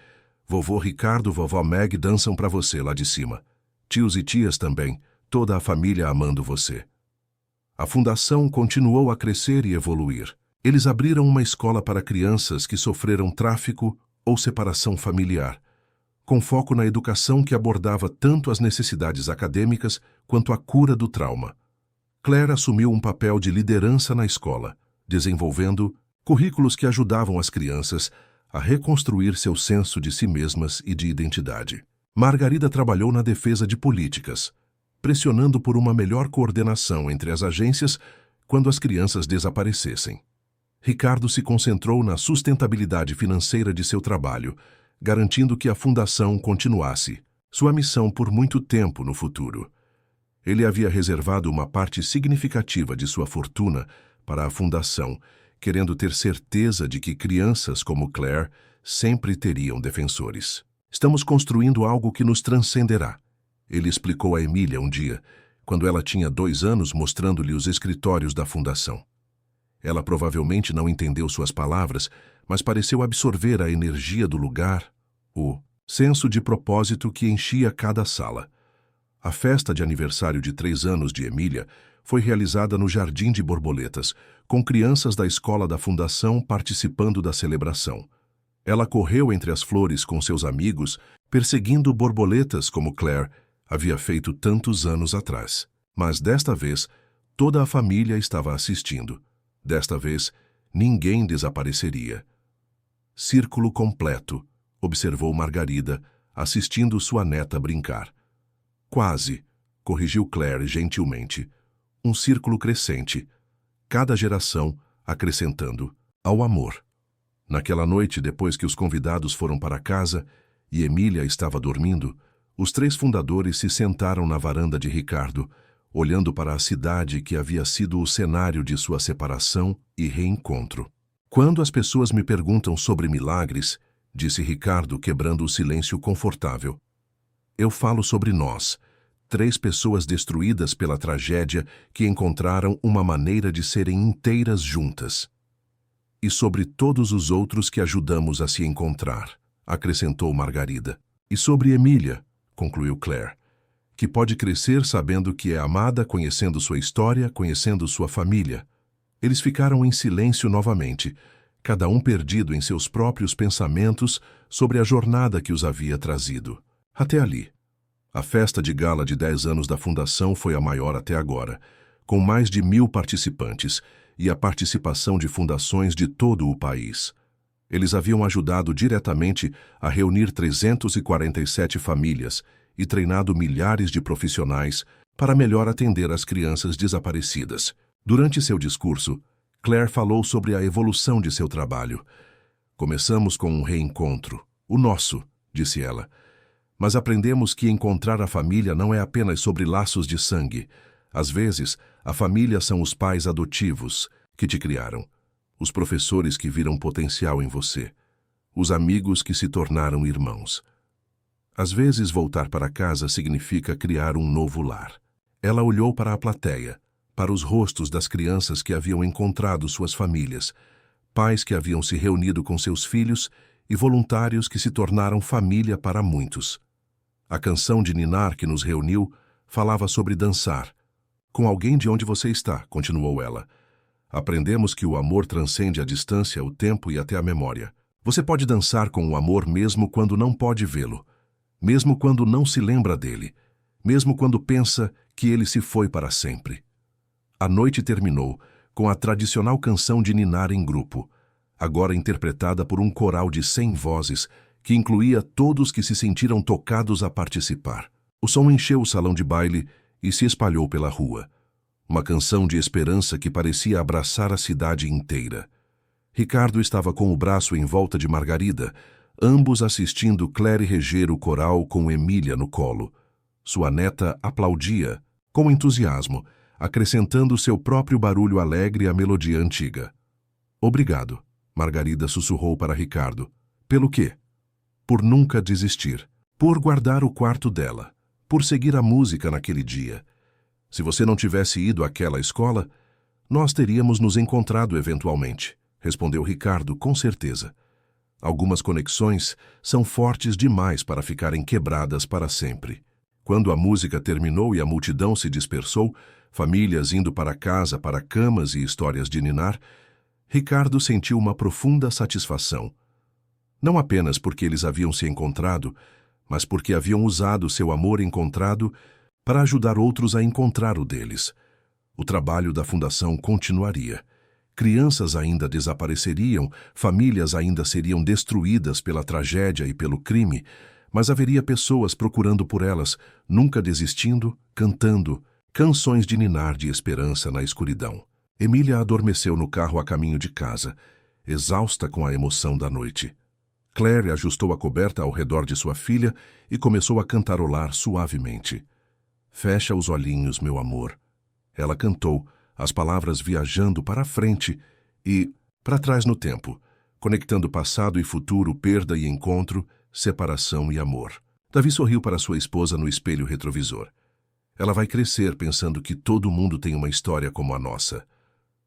Vovô Ricardo, vovó Meg dançam para você lá de cima. Tios e tias também, toda a família amando você. A fundação continuou a crescer e evoluir. Eles abriram uma escola para crianças que sofreram tráfico ou separação familiar, com foco na educação que abordava tanto as necessidades acadêmicas quanto a cura do trauma. Claire assumiu um papel de liderança na escola, desenvolvendo currículos que ajudavam as crianças a reconstruir seu senso de si mesmas e de identidade. Margarida trabalhou na defesa de políticas, pressionando por uma melhor coordenação entre as agências quando as crianças desaparecessem. Ricardo se concentrou na sustentabilidade financeira de seu trabalho, garantindo que a fundação continuasse sua missão por muito tempo no futuro. Ele havia reservado uma parte significativa de sua fortuna para a fundação, querendo ter certeza de que crianças como Claire sempre teriam defensores. Estamos construindo algo que nos transcenderá, ele explicou a Emília um dia, quando ela tinha 2 anos, mostrando-lhe os escritórios da fundação. Ela provavelmente não entendeu suas palavras, mas pareceu absorver a energia do lugar, o senso de propósito que enchia cada sala. A festa de aniversário de 3 anos de Emília foi realizada no Jardim de Borboletas, com crianças da escola da Fundação participando da celebração. Ela correu entre as flores com seus amigos, perseguindo borboletas como Claire havia feito tantos anos atrás. Mas desta vez, toda a família estava assistindo. Desta vez, ninguém desapareceria. Círculo completo, observou Margarida, assistindo sua neta brincar. Quase, corrigiu Claire gentilmente. Um círculo crescente, cada geração acrescentando ao amor. Naquela noite, depois que os convidados foram para casa e Emília estava dormindo, os 3 fundadores se sentaram na varanda de Ricardo, olhando para a cidade que havia sido o cenário de sua separação e reencontro. Quando as pessoas me perguntam sobre milagres, disse Ricardo, quebrando o silêncio confortável, eu falo sobre nós, 3 pessoas destruídas pela tragédia que encontraram uma maneira de serem inteiras juntas. E sobre todos os outros que ajudamos a se encontrar, acrescentou Margarida. E sobre Emília, concluiu Claire, que pode crescer sabendo que é amada, conhecendo sua história, conhecendo sua família. Eles ficaram em silêncio novamente, cada um perdido em seus próprios pensamentos sobre a jornada que os havia trazido. Até ali. A festa de gala de 10 anos da Fundação foi a maior até agora, com mais de 1000 participantes e a participação de fundações de todo o país. Eles haviam ajudado diretamente a reunir 347 famílias e treinado milhares de profissionais para melhor atender as crianças desaparecidas. Durante seu discurso, Claire falou sobre a evolução de seu trabalho. Começamos com um reencontro, o nosso, disse ela. Mas aprendemos que encontrar a família não é apenas sobre laços de sangue. Às vezes, a família são os pais adotivos que te criaram, os professores que viram potencial em você, os amigos que se tornaram irmãos. Às vezes, voltar para casa significa criar um novo lar. Ela olhou para a plateia, para os rostos das crianças que haviam encontrado suas famílias, pais que haviam se reunido com seus filhos e voluntários que se tornaram família para muitos. A canção de ninar que nos reuniu falava sobre dançar. Com alguém de onde você está, continuou ela. Aprendemos que o amor transcende a distância, o tempo e até a memória. Você pode dançar com o amor mesmo quando não pode vê-lo, mesmo quando não se lembra dele, mesmo quando pensa que ele se foi para sempre. A noite terminou com a tradicional canção de ninar em grupo, agora interpretada por um coral de 100 vozes, que incluía todos que se sentiram tocados a participar. O som encheu o salão de baile e se espalhou pela rua. Uma canção de esperança que parecia abraçar a cidade inteira. Ricardo estava com o braço em volta de Margarida, ambos assistindo Claire reger o coral com Emília no colo. Sua neta aplaudia, com entusiasmo, acrescentando seu próprio barulho alegre à melodia antiga. Obrigado, Margarida sussurrou para Ricardo. Pelo quê? Por nunca desistir, por guardar o quarto dela, por seguir a música naquele dia. Se você não tivesse ido àquela escola, nós teríamos nos encontrado eventualmente, respondeu Ricardo com certeza. Algumas conexões são fortes demais para ficarem quebradas para sempre. Quando a música terminou e a multidão se dispersou, famílias indo para casa para camas e histórias de ninar, Ricardo sentiu uma profunda satisfação. Não apenas porque eles haviam se encontrado, mas porque haviam usado seu amor encontrado para ajudar outros a encontrar o deles. O trabalho da Fundação continuaria. Crianças ainda desapareceriam, famílias ainda seriam destruídas pela tragédia e pelo crime, mas haveria pessoas procurando por elas, nunca desistindo, cantando canções de ninar de esperança na escuridão. Emília adormeceu no carro a caminho de casa, exausta com a emoção da noite. Claire ajustou a coberta ao redor de sua filha e começou a cantarolar suavemente. Fecha os olhinhos, meu amor. Ela cantou, as palavras viajando para a frente e para trás no tempo, conectando passado e futuro, perda e encontro, separação e amor. Davi sorriu para sua esposa no espelho retrovisor. Ela vai crescer pensando que todo mundo tem uma história como a nossa.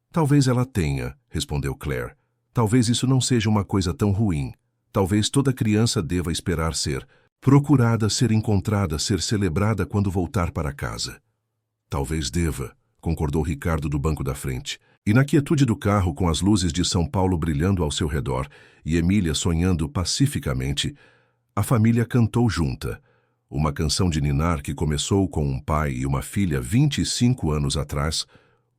Talvez ela tenha, respondeu Claire. Talvez isso não seja uma coisa tão ruim. Talvez toda criança deva esperar ser procurada, ser encontrada, ser celebrada quando voltar para casa. Talvez deva, concordou Ricardo do banco da frente. E na quietude do carro, com as luzes de São Paulo brilhando ao seu redor e Emília sonhando pacificamente, a família cantou junta. Uma canção de ninar que começou com um pai e uma filha 25 anos atrás,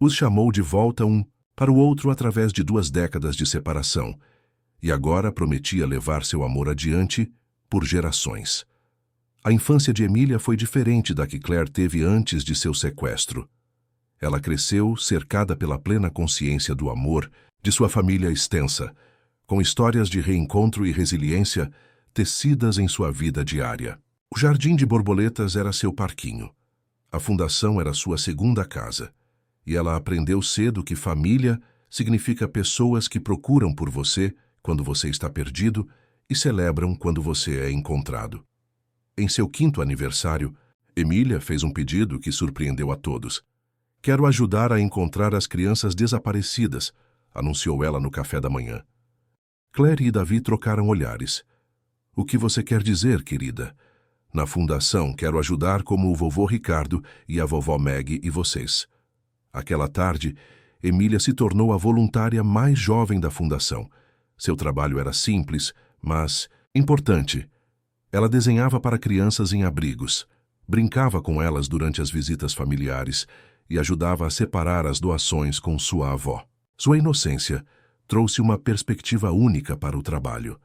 os chamou de volta um para o outro através de 2 décadas de separação, e agora prometia levar seu amor adiante por gerações. A infância de Emília foi diferente da que Claire teve antes de seu sequestro. Ela cresceu cercada pela plena consciência do amor de sua família extensa, com histórias de reencontro e resiliência tecidas em sua vida diária. O Jardim de Borboletas era seu parquinho. A fundação era sua segunda casa. E ela aprendeu cedo que família significa pessoas que procuram por você quando você está perdido e celebram quando você é encontrado. Em seu 5º aniversário, Emília fez um pedido que surpreendeu a todos. Quero ajudar a encontrar as crianças desaparecidas, anunciou ela no café da manhã. Claire e Davi trocaram olhares. O que você quer dizer, querida? Na fundação, quero ajudar como o vovô Ricardo e a vovó Maggie e vocês. Aquela tarde, Emília se tornou a voluntária mais jovem da fundação. Seu trabalho era simples, mas importante. Ela desenhava para crianças em abrigos, brincava com elas durante as visitas familiares e ajudava a separar as doações com sua avó. Sua inocência trouxe uma perspectiva única para o trabalho.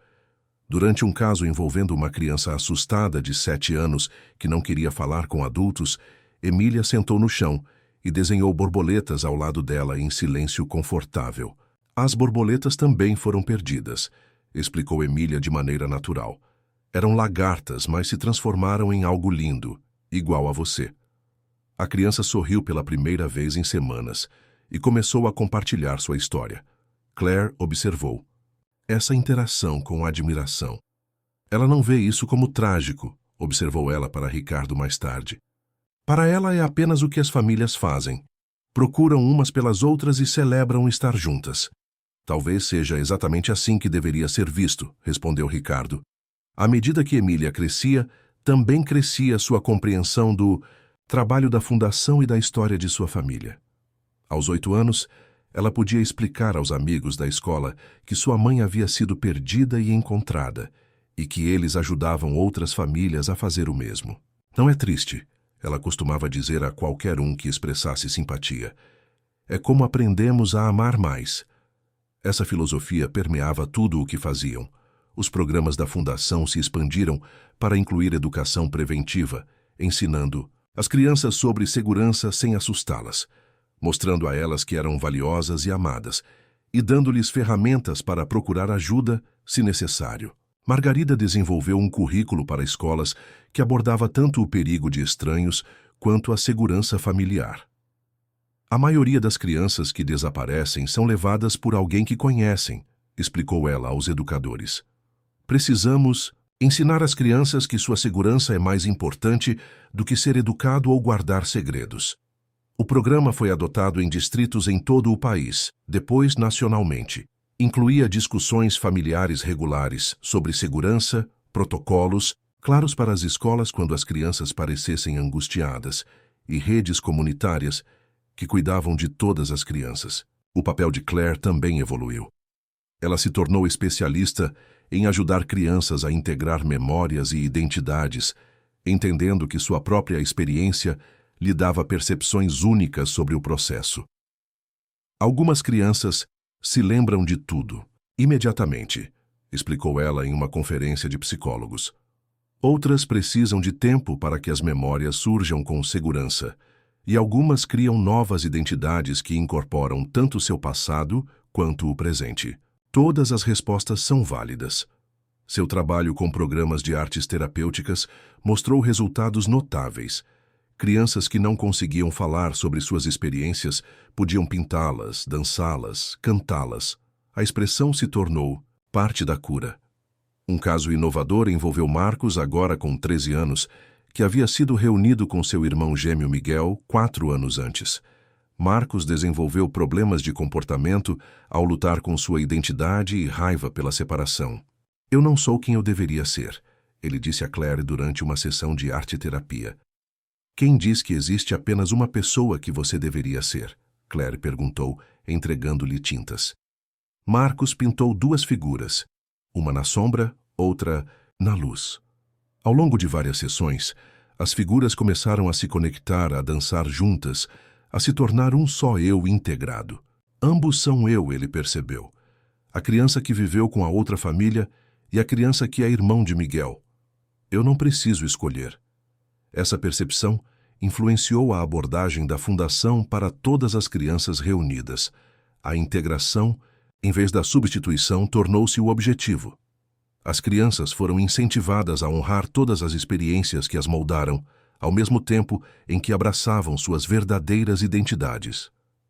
Durante um caso envolvendo uma criança assustada de 7 anos que não queria falar com adultos, Emília sentou no chão e desenhou borboletas ao lado dela em silêncio confortável. As borboletas também foram perdidas, explicou Emília de maneira natural. Eram lagartas, mas se transformaram em algo lindo, igual a você. A criança sorriu pela primeira vez em semanas e começou a compartilhar sua história. Claire observou essa interação com admiração. Ela não vê isso como trágico, observou ela para Ricardo mais tarde. Para ela é apenas o que as famílias fazem. Procuram umas pelas outras e celebram estar juntas. Talvez seja exatamente assim que deveria ser visto, respondeu Ricardo. À medida que Emília crescia, também crescia sua compreensão do trabalho da fundação e da história de sua família. Aos 8 anos, ela podia explicar aos amigos da escola que sua mãe havia sido perdida e encontrada, e que eles ajudavam outras famílias a fazer o mesmo. Não é triste, ela costumava dizer a qualquer um que expressasse simpatia. É como aprendemos a amar mais. Essa filosofia permeava tudo o que faziam. Os programas da fundação se expandiram para incluir educação preventiva, ensinando as crianças sobre segurança sem assustá-las, mostrando a elas que eram valiosas e amadas, e dando-lhes ferramentas para procurar ajuda, se necessário. Margarida desenvolveu um currículo para escolas que abordava tanto o perigo de estranhos quanto a segurança familiar. A maioria das crianças que desaparecem são levadas por alguém que conhecem, explicou ela aos educadores. Precisamos ensinar às crianças que sua segurança é mais importante do que ser educado ou guardar segredos. O programa foi adotado em distritos em todo o país, depois nacionalmente. Incluía discussões familiares regulares sobre segurança, protocolos, claros para as escolas quando as crianças parecessem angustiadas, e redes comunitárias que cuidavam de todas as crianças. O papel de Claire também evoluiu. Ela se tornou especialista em ajudar crianças a integrar memórias e identidades, entendendo que sua própria experiência lhe dava percepções únicas sobre o processo. Algumas crianças se lembram de tudo, imediatamente, explicou ela em uma conferência de psicólogos. Outras precisam de tempo para que as memórias surjam com segurança, e algumas criam novas identidades que incorporam tanto seu passado quanto o presente. Todas as respostas são válidas. Seu trabalho com programas de artes terapêuticas mostrou resultados notáveis. Crianças que não conseguiam falar sobre suas experiências podiam pintá-las, dançá-las, cantá-las. A expressão se tornou parte da cura. Um caso inovador envolveu Marcos, agora com 13 anos, que havia sido reunido com seu irmão gêmeo Miguel 4 anos antes. Marcos desenvolveu problemas de comportamento ao lutar com sua identidade e raiva pela separação. Eu não sou quem eu deveria ser, ele disse a Claire durante uma sessão de arte-terapia. Quem diz que existe apenas uma pessoa que você deveria ser? Claire perguntou, entregando-lhe tintas. Marcos pintou 2 figuras, uma na sombra, outra na luz. Ao longo de várias sessões, as figuras começaram a se conectar, a dançar juntas, a se tornar um só eu integrado. Ambos são eu, ele percebeu. A criança que viveu com a outra família e a criança que é irmão de Miguel. Eu não preciso escolher. Essa percepção influenciou a abordagem da Fundação para todas as crianças reunidas. A integração, em vez da substituição, tornou-se o objetivo. As crianças foram incentivadas a honrar todas as experiências que as moldaram, ao mesmo tempo em que abraçavam suas verdadeiras identidades.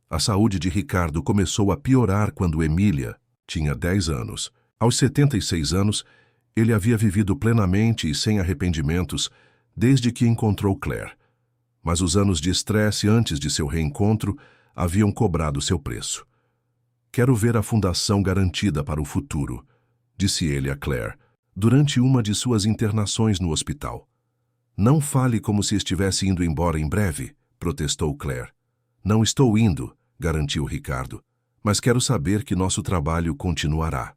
A saúde de Ricardo começou a piorar quando Emília tinha 10 anos. Aos 76 anos, ele havia vivido plenamente e sem arrependimentos desde que encontrou Claire. Mas os anos de estresse antes de seu reencontro haviam cobrado seu preço. Quero ver a Fundação garantida para o futuro, disse ele a Claire, durante uma de suas internações no hospital. Não fale como se estivesse indo embora em breve, protestou Claire. Não estou indo, garantiu Ricardo, mas quero saber que nosso trabalho continuará.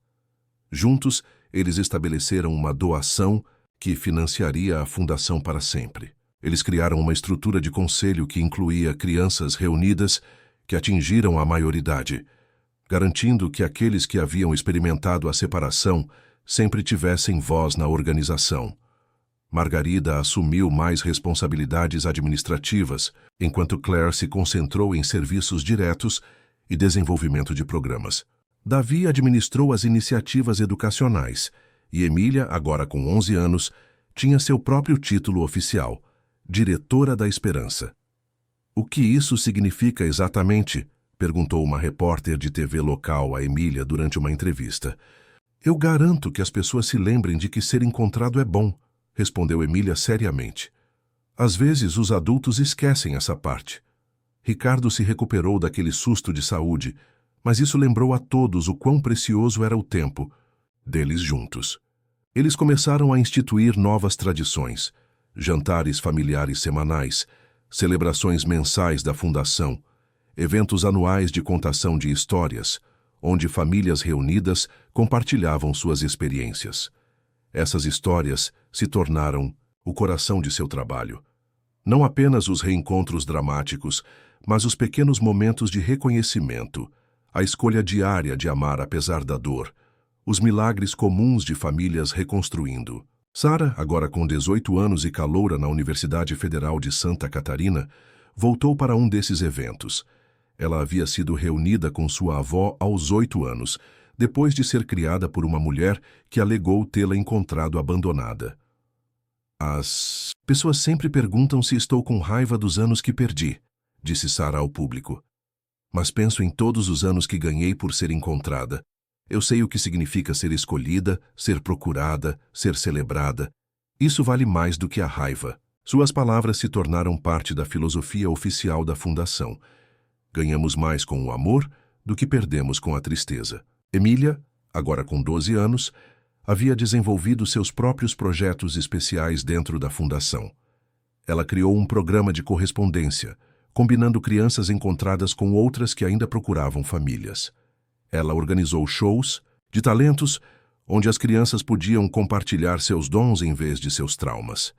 Juntos, eles estabeleceram uma doação que financiaria a Fundação para sempre. Eles criaram uma estrutura de conselho que incluía crianças reunidas que atingiram a maioridade, garantindo que aqueles que haviam experimentado a separação sempre tivessem voz na organização. Margarida assumiu mais responsabilidades administrativas, enquanto Claire se concentrou em serviços diretos e desenvolvimento de programas. Davi administrou as iniciativas educacionais, e Emília, agora com 11 anos, tinha seu próprio título oficial, Diretora da Esperança. O que isso significa exatamente? Perguntou uma repórter de TV local a Emília durante uma entrevista. Eu garanto que as pessoas se lembrem de que ser encontrado é bom, respondeu Emília seriamente. Às vezes os adultos esquecem essa parte. Ricardo se recuperou daquele susto de saúde, mas isso lembrou a todos o quão precioso era o tempo deles juntos. Eles começaram a instituir novas tradições, jantares familiares semanais, celebrações mensais da Fundação, eventos anuais de contação de histórias, onde famílias reunidas compartilhavam suas experiências. Essas histórias se tornaram o coração de seu trabalho. Não apenas os reencontros dramáticos, mas os pequenos momentos de reconhecimento, a escolha diária de amar apesar da dor, os milagres comuns de famílias reconstruindo. Sara, agora com 18 anos e caloura na Universidade Federal de Santa Catarina, voltou para um desses eventos. Ela havia sido reunida com sua avó aos 8 anos, depois de ser criada por uma mulher que alegou tê-la encontrado abandonada. As pessoas sempre perguntam se estou com raiva dos anos que perdi, disse Sara ao público. Mas penso em todos os anos que ganhei por ser encontrada. Eu sei o que significa ser escolhida, ser procurada, ser celebrada. Isso vale mais do que a raiva. Suas palavras se tornaram parte da filosofia oficial da Fundação. Ganhamos mais com o amor do que perdemos com a tristeza. Emília, agora com 12 anos, havia desenvolvido seus próprios projetos especiais dentro da Fundação. Ela criou um programa de correspondência, combinando crianças encontradas com outras que ainda procuravam famílias. Ela organizou shows de talentos onde as crianças podiam compartilhar seus dons em vez de seus traumas.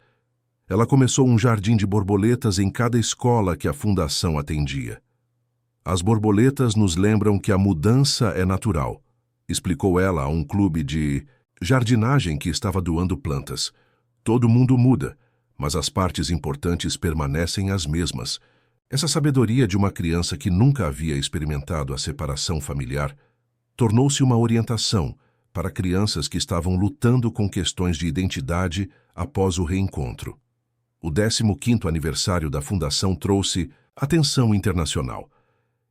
Ela começou um jardim de borboletas em cada escola que a Fundação atendia. As borboletas nos lembram que a mudança é natural, explicou ela a um clube de jardinagem que estava doando plantas. Todo mundo muda, mas as partes importantes permanecem as mesmas. Essa sabedoria de uma criança que nunca havia experimentado a separação familiar tornou-se uma orientação para crianças que estavam lutando com questões de identidade após o reencontro. O 15º aniversário da Fundação trouxe atenção internacional.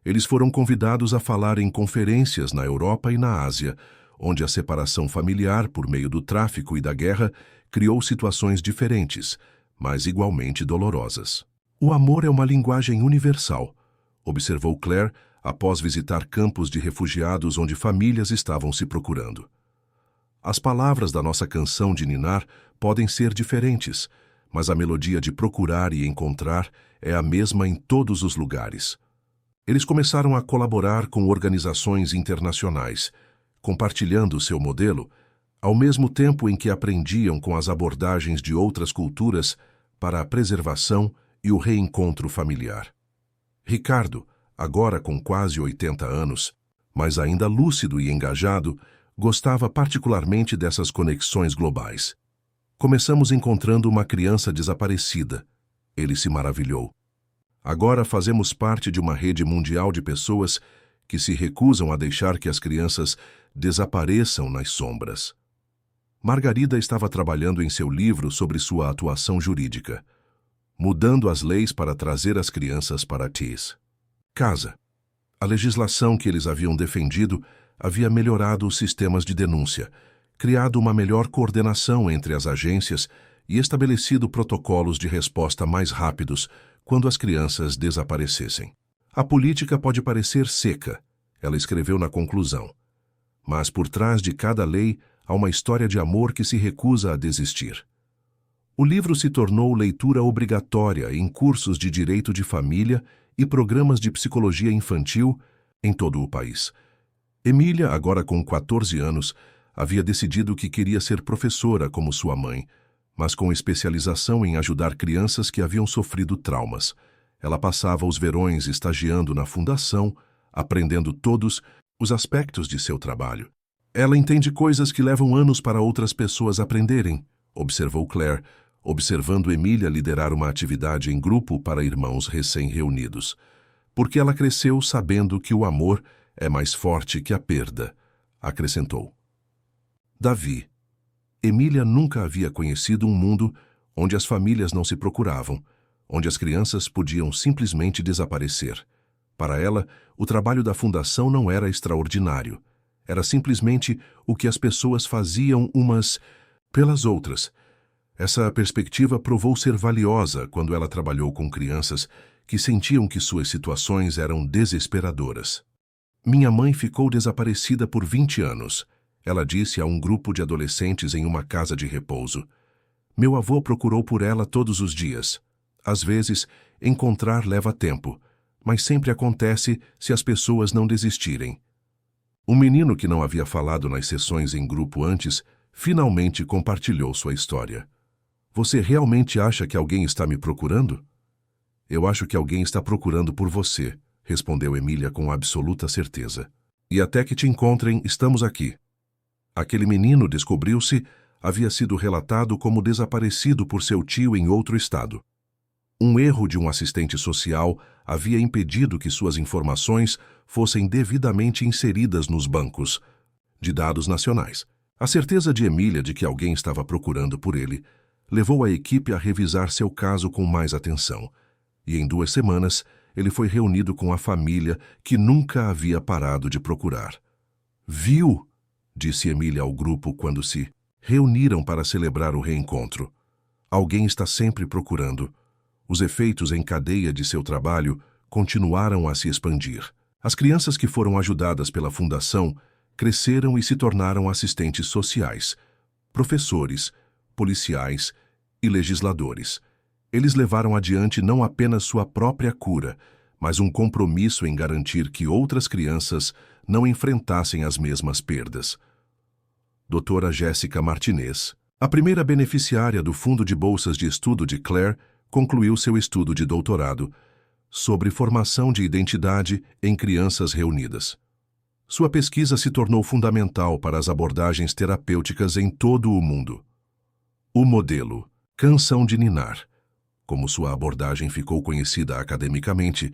Eles foram convidados a falar em conferências na Europa e na Ásia, onde a separação familiar por meio do tráfico e da guerra criou situações diferentes, mas igualmente dolorosas. O amor é uma linguagem universal, observou Claire após visitar campos de refugiados onde famílias estavam se procurando. As palavras da nossa canção de ninar podem ser diferentes, mas a melodia de procurar e encontrar é a mesma em todos os lugares. Eles começaram a colaborar com organizações internacionais, compartilhando seu modelo, ao mesmo tempo em que aprendiam com as abordagens de outras culturas para a preservação e o reencontro familiar. Ricardo, agora com quase 80 anos, mas ainda lúcido e engajado, gostava particularmente dessas conexões globais. Começamos encontrando uma criança desaparecida. Ele se maravilhou. Agora fazemos parte de uma rede mundial de pessoas que se recusam a deixar que as crianças desapareçam nas sombras. Margarida estava trabalhando em seu livro sobre sua atuação jurídica, mudando as leis para trazer as crianças para TIS. Casa. A legislação que eles haviam defendido havia melhorado os sistemas de denúncia, criado uma melhor coordenação entre as agências e estabelecido protocolos de resposta mais rápidos quando as crianças desaparecessem. A política pode parecer seca, ela escreveu na conclusão, mas por trás de cada lei há uma história de amor que se recusa a desistir. O livro se tornou leitura obrigatória em cursos de direito de família e programas de psicologia infantil em todo o país. Emília, agora com 14 anos, havia decidido que queria ser professora como sua mãe, mas com especialização em ajudar crianças que haviam sofrido traumas. Ela passava os verões estagiando na fundação, aprendendo todos os aspectos de seu trabalho. Ela entende coisas que levam anos para outras pessoas aprenderem, observou Claire, observando Emília liderar uma atividade em grupo para irmãos recém-reunidos. Porque ela cresceu sabendo que o amor é mais forte que a perda, acrescentou. Davi. Emília nunca havia conhecido um mundo onde as famílias não se procuravam, onde as crianças podiam simplesmente desaparecer. Para ela, o trabalho da fundação não era extraordinário. Era simplesmente o que as pessoas faziam umas pelas outras. Essa perspectiva provou ser valiosa quando ela trabalhou com crianças que sentiam que suas situações eram desesperadoras. Minha mãe ficou desaparecida por 20 anos, ela disse a um grupo de adolescentes em uma casa de repouso. Meu avô procurou por ela todos os dias. Às vezes, encontrar leva tempo, mas sempre acontece se as pessoas não desistirem. Um menino que não havia falado nas sessões em grupo antes, finalmente compartilhou sua história. Você realmente acha que alguém está me procurando? Eu acho que alguém está procurando por você, respondeu Emília com absoluta certeza. E até que te encontrem, estamos aqui. Aquele menino, descobriu-se, havia sido relatado como desaparecido por seu tio em outro estado. Um erro de um assistente social havia impedido que suas informações fossem devidamente inseridas nos bancos de dados nacionais. A certeza de Emília de que alguém estava procurando por ele levou a equipe a revisar seu caso com mais atenção, e em 2 semanas ele foi reunido com a família que nunca havia parado de procurar. Viu? Disse Emília ao grupo quando se reuniram para celebrar o reencontro. Alguém está sempre procurando. Os efeitos em cadeia de seu trabalho continuaram a se expandir. As crianças que foram ajudadas pela fundação cresceram e se tornaram assistentes sociais, professores, policiais e legisladores. Eles levaram adiante não apenas sua própria cura, mas um compromisso em garantir que outras crianças não enfrentassem as mesmas perdas. Doutora Jéssica Martinez, a primeira beneficiária do Fundo de Bolsas de Estudo de Claire, concluiu seu estudo de doutorado sobre formação de identidade em crianças reunidas. Sua pesquisa se tornou fundamental para as abordagens terapêuticas em todo o mundo. O modelo Canção de Ninar, como sua abordagem ficou conhecida academicamente,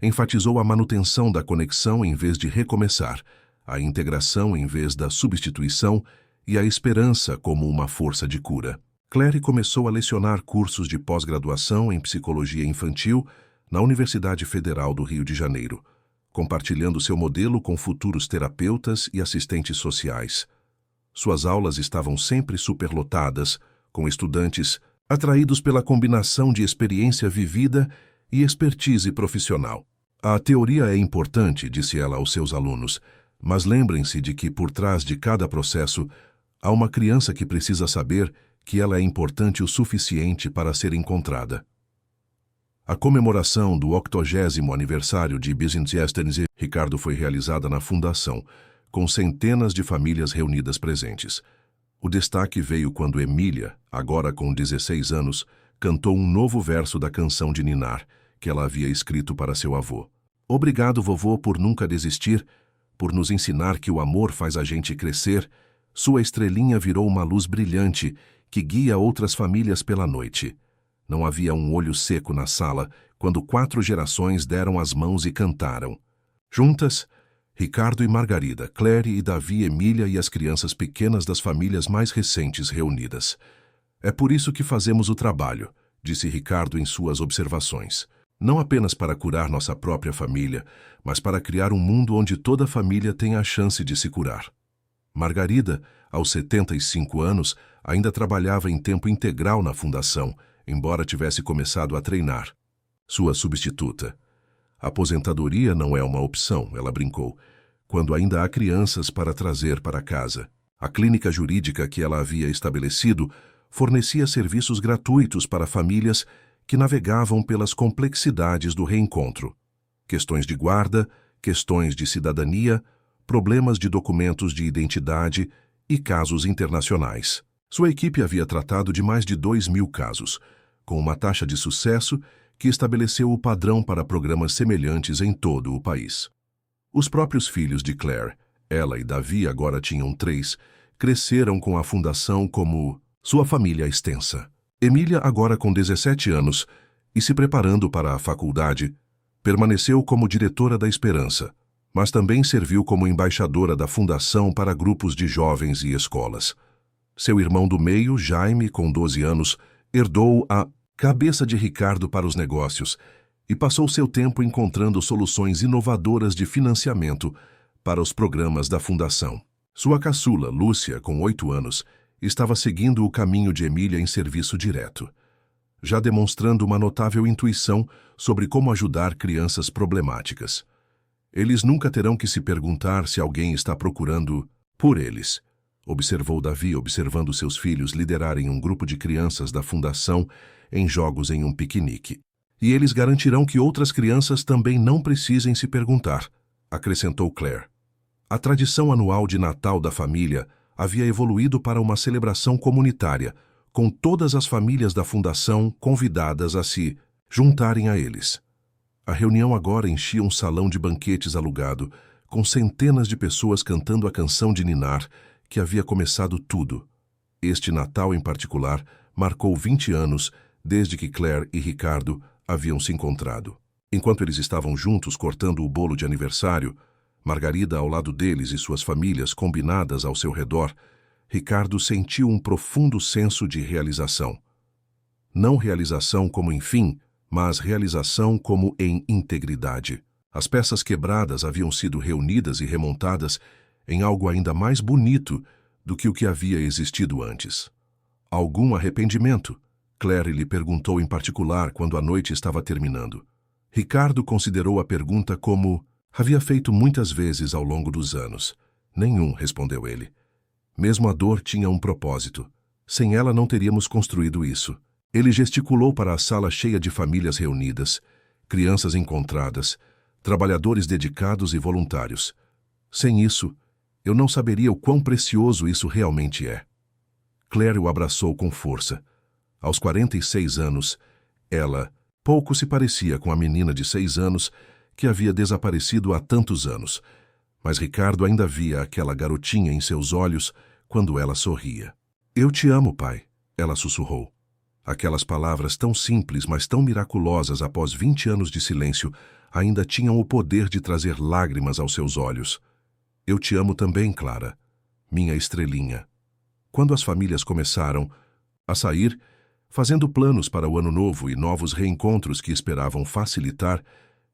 enfatizou a manutenção da conexão em vez de recomeçar, a integração em vez da substituição e a esperança como uma força de cura. Claire começou a lecionar cursos de pós-graduação em psicologia infantil na Universidade Federal do Rio de Janeiro, compartilhando seu modelo com futuros terapeutas e assistentes sociais. Suas aulas estavam sempre superlotadas, com estudantes atraídos pela combinação de experiência vivida e expertise profissional. A teoria é importante, disse ela aos seus alunos, mas lembrem-se de que por trás de cada processo há uma criança que precisa saber que ela é importante o suficiente para ser encontrada. A comemoração do 80º aniversário de Bizinsiesterns Ricardo foi realizada na fundação, com centenas de famílias reunidas presentes. O destaque veio quando Emília, agora com 16 anos, cantou um novo verso da canção de ninar, que ela havia escrito para seu avô. Obrigado, vovô, por nunca desistir, por nos ensinar que o amor faz a gente crescer. Sua estrelinha virou uma luz brilhante que guia outras famílias pela noite. Não havia um olho seco na sala quando 4 gerações deram as mãos e cantaram. Juntas, Ricardo e Margarida, Claire e Davi, Emília e as crianças pequenas das famílias mais recentes reunidas. É por isso que fazemos o trabalho, disse Ricardo em suas observações. Não apenas para curar nossa própria família, mas para criar um mundo onde toda família tenha a chance de se curar. Margarida, aos 75 anos, ainda trabalhava em tempo integral na fundação, embora tivesse começado a treinar. Sua substituta. A aposentadoria não é uma opção, ela brincou, quando ainda há crianças para trazer para casa. A clínica jurídica que ela havia estabelecido fornecia serviços gratuitos para famílias que navegavam pelas complexidades do reencontro. Questões de guarda, questões de cidadania, problemas de documentos de identidade e casos internacionais. Sua equipe havia tratado de mais de 2.000 casos, com uma taxa de sucesso que estabeleceu o padrão para programas semelhantes em todo o país. Os próprios filhos de Claire, ela e Davi agora tinham 3, cresceram com a fundação como sua família extensa. Emília, agora com 17 anos e se preparando para a faculdade, permaneceu como diretora da Esperança, mas também serviu como embaixadora da fundação para grupos de jovens e escolas. Seu irmão do meio, Jaime, com 12 anos, herdou a cabeça de Ricardo para os negócios e passou seu tempo encontrando soluções inovadoras de financiamento para os programas da fundação. Sua caçula, Lúcia, com 8 anos, estava seguindo o caminho de Emília em serviço direto, já demonstrando uma notável intuição sobre como ajudar crianças problemáticas. Eles nunca terão que se perguntar se alguém está procurando por eles, observou Davi, observando seus filhos liderarem um grupo de crianças da fundação em jogos em um piquenique. E eles garantirão que outras crianças também não precisem se perguntar, acrescentou Claire. A tradição anual de Natal da família havia evoluído para uma celebração comunitária, com todas as famílias da fundação convidadas a se juntarem a eles. A reunião agora enchia um salão de banquetes alugado, com centenas de pessoas cantando a canção de ninar que havia começado tudo. Este Natal, em particular, marcou 20 anos desde que Claire e Ricardo haviam se encontrado. Enquanto eles estavam juntos cortando o bolo de aniversário, Margarida ao lado deles e suas famílias combinadas ao seu redor, Ricardo sentiu um profundo senso de realização. Não realização como em fim, mas realização como em integridade. As peças quebradas haviam sido reunidas e remontadas em algo ainda mais bonito do que o que havia existido antes. Algum arrependimento? Claire lhe perguntou em particular quando a noite estava terminando. Ricardo considerou a pergunta como havia feito muitas vezes ao longo dos anos. Nenhum, respondeu ele. Mesmo a dor tinha um propósito. Sem ela não teríamos construído isso. Ele gesticulou para a sala cheia de famílias reunidas, crianças encontradas, trabalhadores dedicados e voluntários. Sem isso, eu não saberia o quão precioso isso realmente é. Claire o abraçou com força. Aos 46 anos, ela pouco se parecia com a menina de 6 anos que havia desaparecido há tantos anos, mas Ricardo ainda via aquela garotinha em seus olhos quando ela sorria. Eu te amo, pai, ela sussurrou. Aquelas palavras tão simples, mas tão miraculosas após 20 anos de silêncio, ainda tinham o poder de trazer lágrimas aos seus olhos. Eu te amo também, Clara, minha estrelinha. Quando as famílias começaram a sair, fazendo planos para o ano novo e novos reencontros que esperavam facilitar,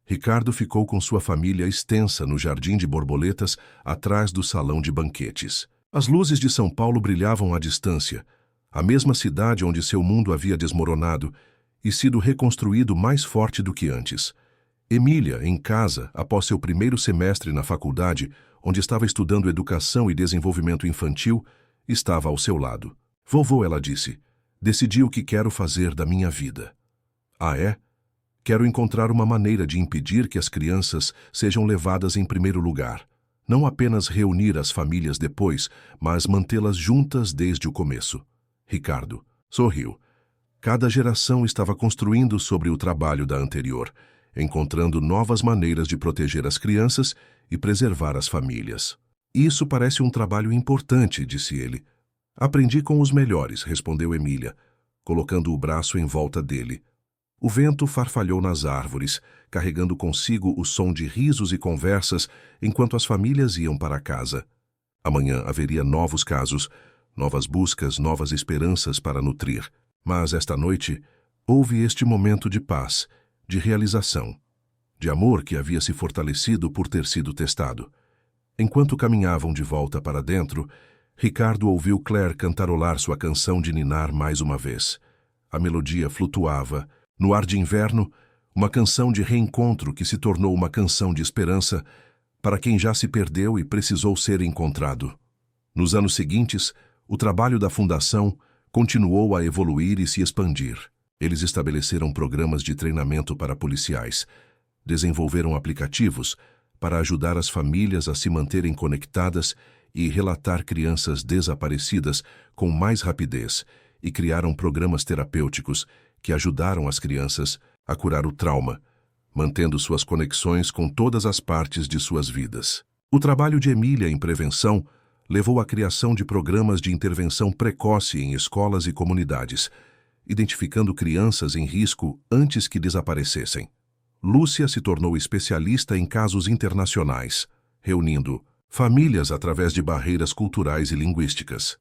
Ricardo ficou com sua família extensa no jardim de borboletas atrás do salão de banquetes. As luzes de São Paulo brilhavam à distância, a mesma cidade onde seu mundo havia desmoronado e sido reconstruído mais forte do que antes. Emília, em casa, após seu primeiro semestre na faculdade, onde estava estudando educação e desenvolvimento infantil, estava ao seu lado. Vovô, ela disse, decidi o que quero fazer da minha vida. Ah, é? Quero encontrar uma maneira de impedir que as crianças sejam levadas em primeiro lugar. Não apenas reunir as famílias depois, mas mantê-las juntas desde o começo. Ricardo sorriu. Cada geração estava construindo sobre o trabalho da anterior, encontrando novas maneiras de proteger as crianças e preservar as famílias. Isso parece um trabalho importante, disse ele. Aprendi com os melhores, respondeu Emília, colocando o braço em volta dele. O vento farfalhou nas árvores, carregando consigo o som de risos e conversas enquanto as famílias iam para casa. Amanhã haveria novos casos, novas buscas, novas esperanças para nutrir. Mas esta noite houve este momento de paz, de realização, de amor que havia se fortalecido por ter sido testado. Enquanto caminhavam de volta para dentro, Ricardo ouviu Claire cantarolar sua canção de ninar mais uma vez. A melodia flutuava. No ar de inverno, uma canção de reencontro que se tornou uma canção de esperança para quem já se perdeu e precisou ser encontrado. Nos anos seguintes, o trabalho da Fundação continuou a evoluir e se expandir. Eles estabeleceram programas de treinamento para policiais, desenvolveram aplicativos para ajudar as famílias a se manterem conectadas e relatar crianças desaparecidas com mais rapidez e criaram programas terapêuticos que ajudaram as crianças a curar o trauma, mantendo suas conexões com todas as partes de suas vidas. O trabalho de Emília em prevenção levou à criação de programas de intervenção precoce em escolas e comunidades, identificando crianças em risco antes que desaparecessem. Lúcia se tornou especialista em casos internacionais, reunindo famílias através de barreiras culturais e linguísticas.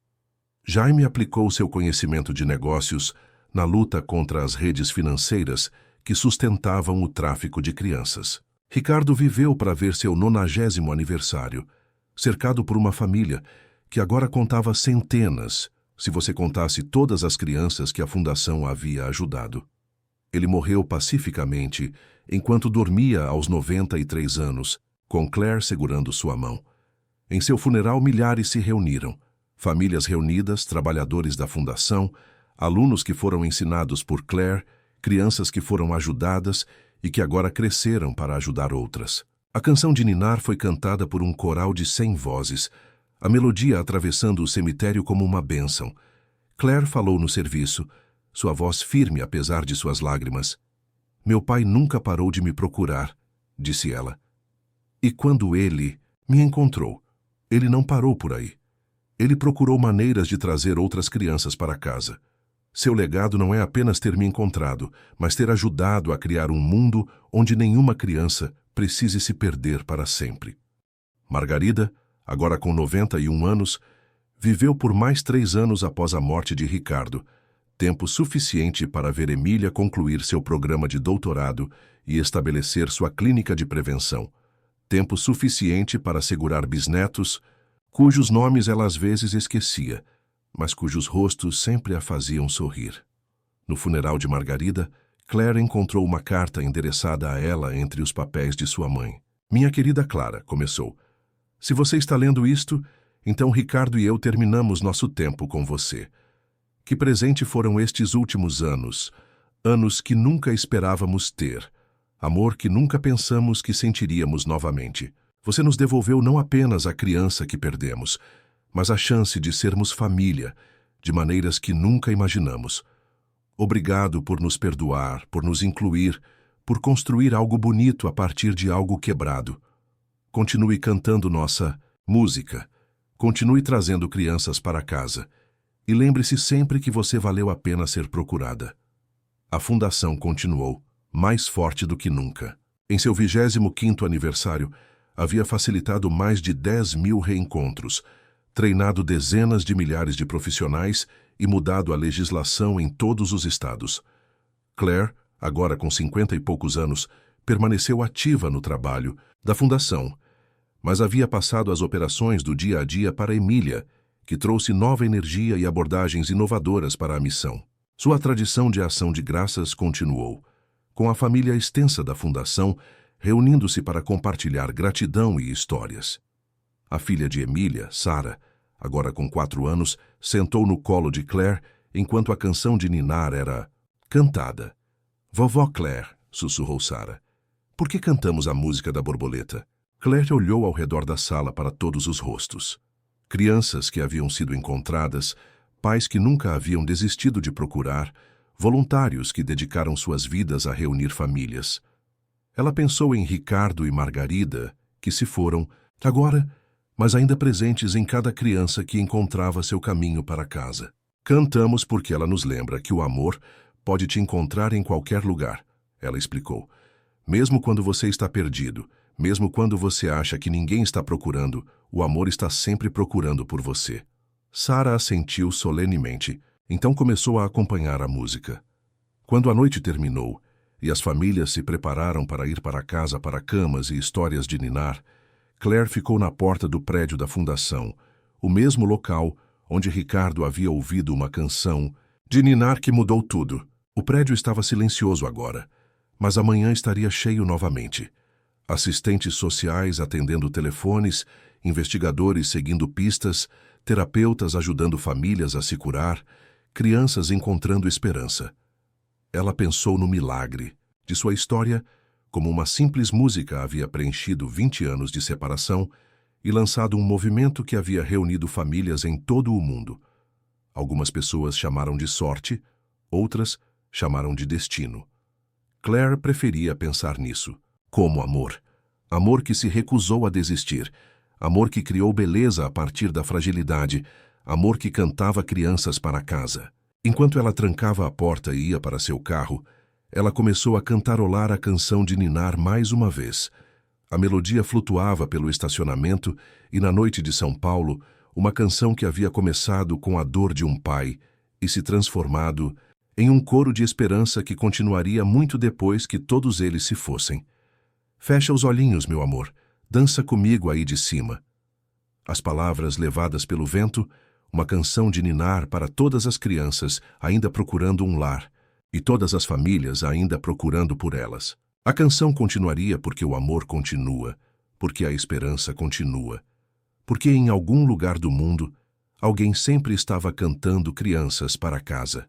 Jaime aplicou seu conhecimento de negócios na luta contra as redes financeiras que sustentavam o tráfico de crianças. Ricardo viveu para ver seu 90º aniversário, cercado por uma família que agora contava centenas, se você contasse todas as crianças que a Fundação havia ajudado. Ele morreu pacificamente enquanto dormia aos 93 anos, com Claire segurando sua mão. Em seu funeral, milhares se reuniram. Famílias reunidas, trabalhadores da Fundação, alunos que foram ensinados por Claire, crianças que foram ajudadas e que agora cresceram para ajudar outras. A canção de ninar foi cantada por um coral de 100 vozes, a melodia atravessando o cemitério como uma bênção. Claire falou no serviço, sua voz firme apesar de suas lágrimas. Meu pai nunca parou de me procurar, disse ela. E quando ele me encontrou, ele não parou por aí. Ele procurou maneiras de trazer outras crianças para casa. Seu legado não é apenas ter me encontrado, mas ter ajudado a criar um mundo onde nenhuma criança precise se perder para sempre. Margarida, agora com 91 anos, viveu por mais 3 anos após a morte de Ricardo, tempo suficiente para ver Emília concluir seu programa de doutorado e estabelecer sua clínica de prevenção, tempo suficiente para segurar bisnetos, cujos nomes ela às vezes esquecia, mas cujos rostos sempre a faziam sorrir. No funeral de Margarida, Claire encontrou uma carta endereçada a ela entre os papéis de sua mãe. Minha querida Clara, começou. Se você está lendo isto, então Ricardo e eu terminamos nosso tempo com você. Que presente foram estes últimos anos, anos que nunca esperávamos ter, amor que nunca pensamos que sentiríamos novamente. Você nos devolveu não apenas a criança que perdemos, mas a chance de sermos família, de maneiras que nunca imaginamos. Obrigado por nos perdoar, por nos incluir, por construir algo bonito a partir de algo quebrado. Continue cantando nossa música. Continue trazendo crianças para casa. E lembre-se sempre que você valeu a pena ser procurada. A Fundação continuou, mais forte do que nunca. Em seu 25º aniversário, havia facilitado mais de 10.000 reencontros, treinado dezenas de milhares de profissionais e mudado a legislação em todos os estados. Claire, agora com 50 e poucos anos, permaneceu ativa no trabalho da Fundação, mas havia passado as operações do dia a dia para Emília, que trouxe nova energia e abordagens inovadoras para a missão. Sua tradição de ação de graças continuou, com a família extensa da Fundação reunindo-se para compartilhar gratidão e histórias. A filha de Emília, Sara, agora com 4 anos, sentou no colo de Claire enquanto a canção de ninar era cantada. Vovó Claire, sussurrou Sarah, por que cantamos a música da borboleta? Claire olhou ao redor da sala para todos os rostos. Crianças que haviam sido encontradas, pais que nunca haviam desistido de procurar, voluntários que dedicaram suas vidas a reunir famílias. Ela pensou em Ricardo e Margarida, que se foram, agora, mas ainda presentes em cada criança que encontrava seu caminho para casa. Cantamos porque ela nos lembra que o amor pode te encontrar em qualquer lugar, ela explicou. Mesmo quando você está perdido, mesmo quando você acha que ninguém está procurando, o amor está sempre procurando por você. Sarah assentiu solenemente, então começou a acompanhar a música. Quando a noite terminou e as famílias se prepararam para ir para casa para camas e histórias de ninar, Claire ficou na porta do prédio da fundação, o mesmo local onde Ricardo havia ouvido uma canção de ninar que mudou tudo. O prédio estava silencioso agora, mas amanhã estaria cheio novamente. Assistentes sociais atendendo telefones, investigadores seguindo pistas, terapeutas ajudando famílias a se curar, crianças encontrando esperança. Ela pensou no milagre de sua história, como uma simples música havia preenchido 20 anos de separação e lançado um movimento que havia reunido famílias em todo o mundo. Algumas pessoas chamaram de sorte, outras chamaram de destino. Claire preferia pensar nisso, como amor. Amor que se recusou a desistir, amor que criou beleza a partir da fragilidade, amor que cantava crianças para casa. Enquanto ela trancava a porta e ia para seu carro, ela começou a cantarolar a canção de ninar mais uma vez. A melodia flutuava pelo estacionamento e, na noite de São Paulo, uma canção que havia começado com a dor de um pai e se transformado em um coro de esperança que continuaria muito depois que todos eles se fossem. Fecha os olhinhos, meu amor, dança comigo aí de cima. As palavras levadas pelo vento, uma canção de ninar para todas as crianças ainda procurando um lar, e todas as famílias ainda procurando por elas. A canção continuaria porque o amor continua, porque a esperança continua, porque em algum lugar do mundo alguém sempre estava cantando crianças para casa.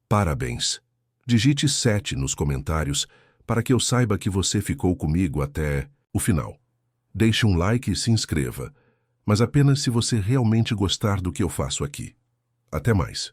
Parabéns. Digite 7 nos comentários para que eu saiba que você ficou comigo até o final. Deixe um like e se inscreva, mas apenas se você realmente gostar do que eu faço aqui. Até mais.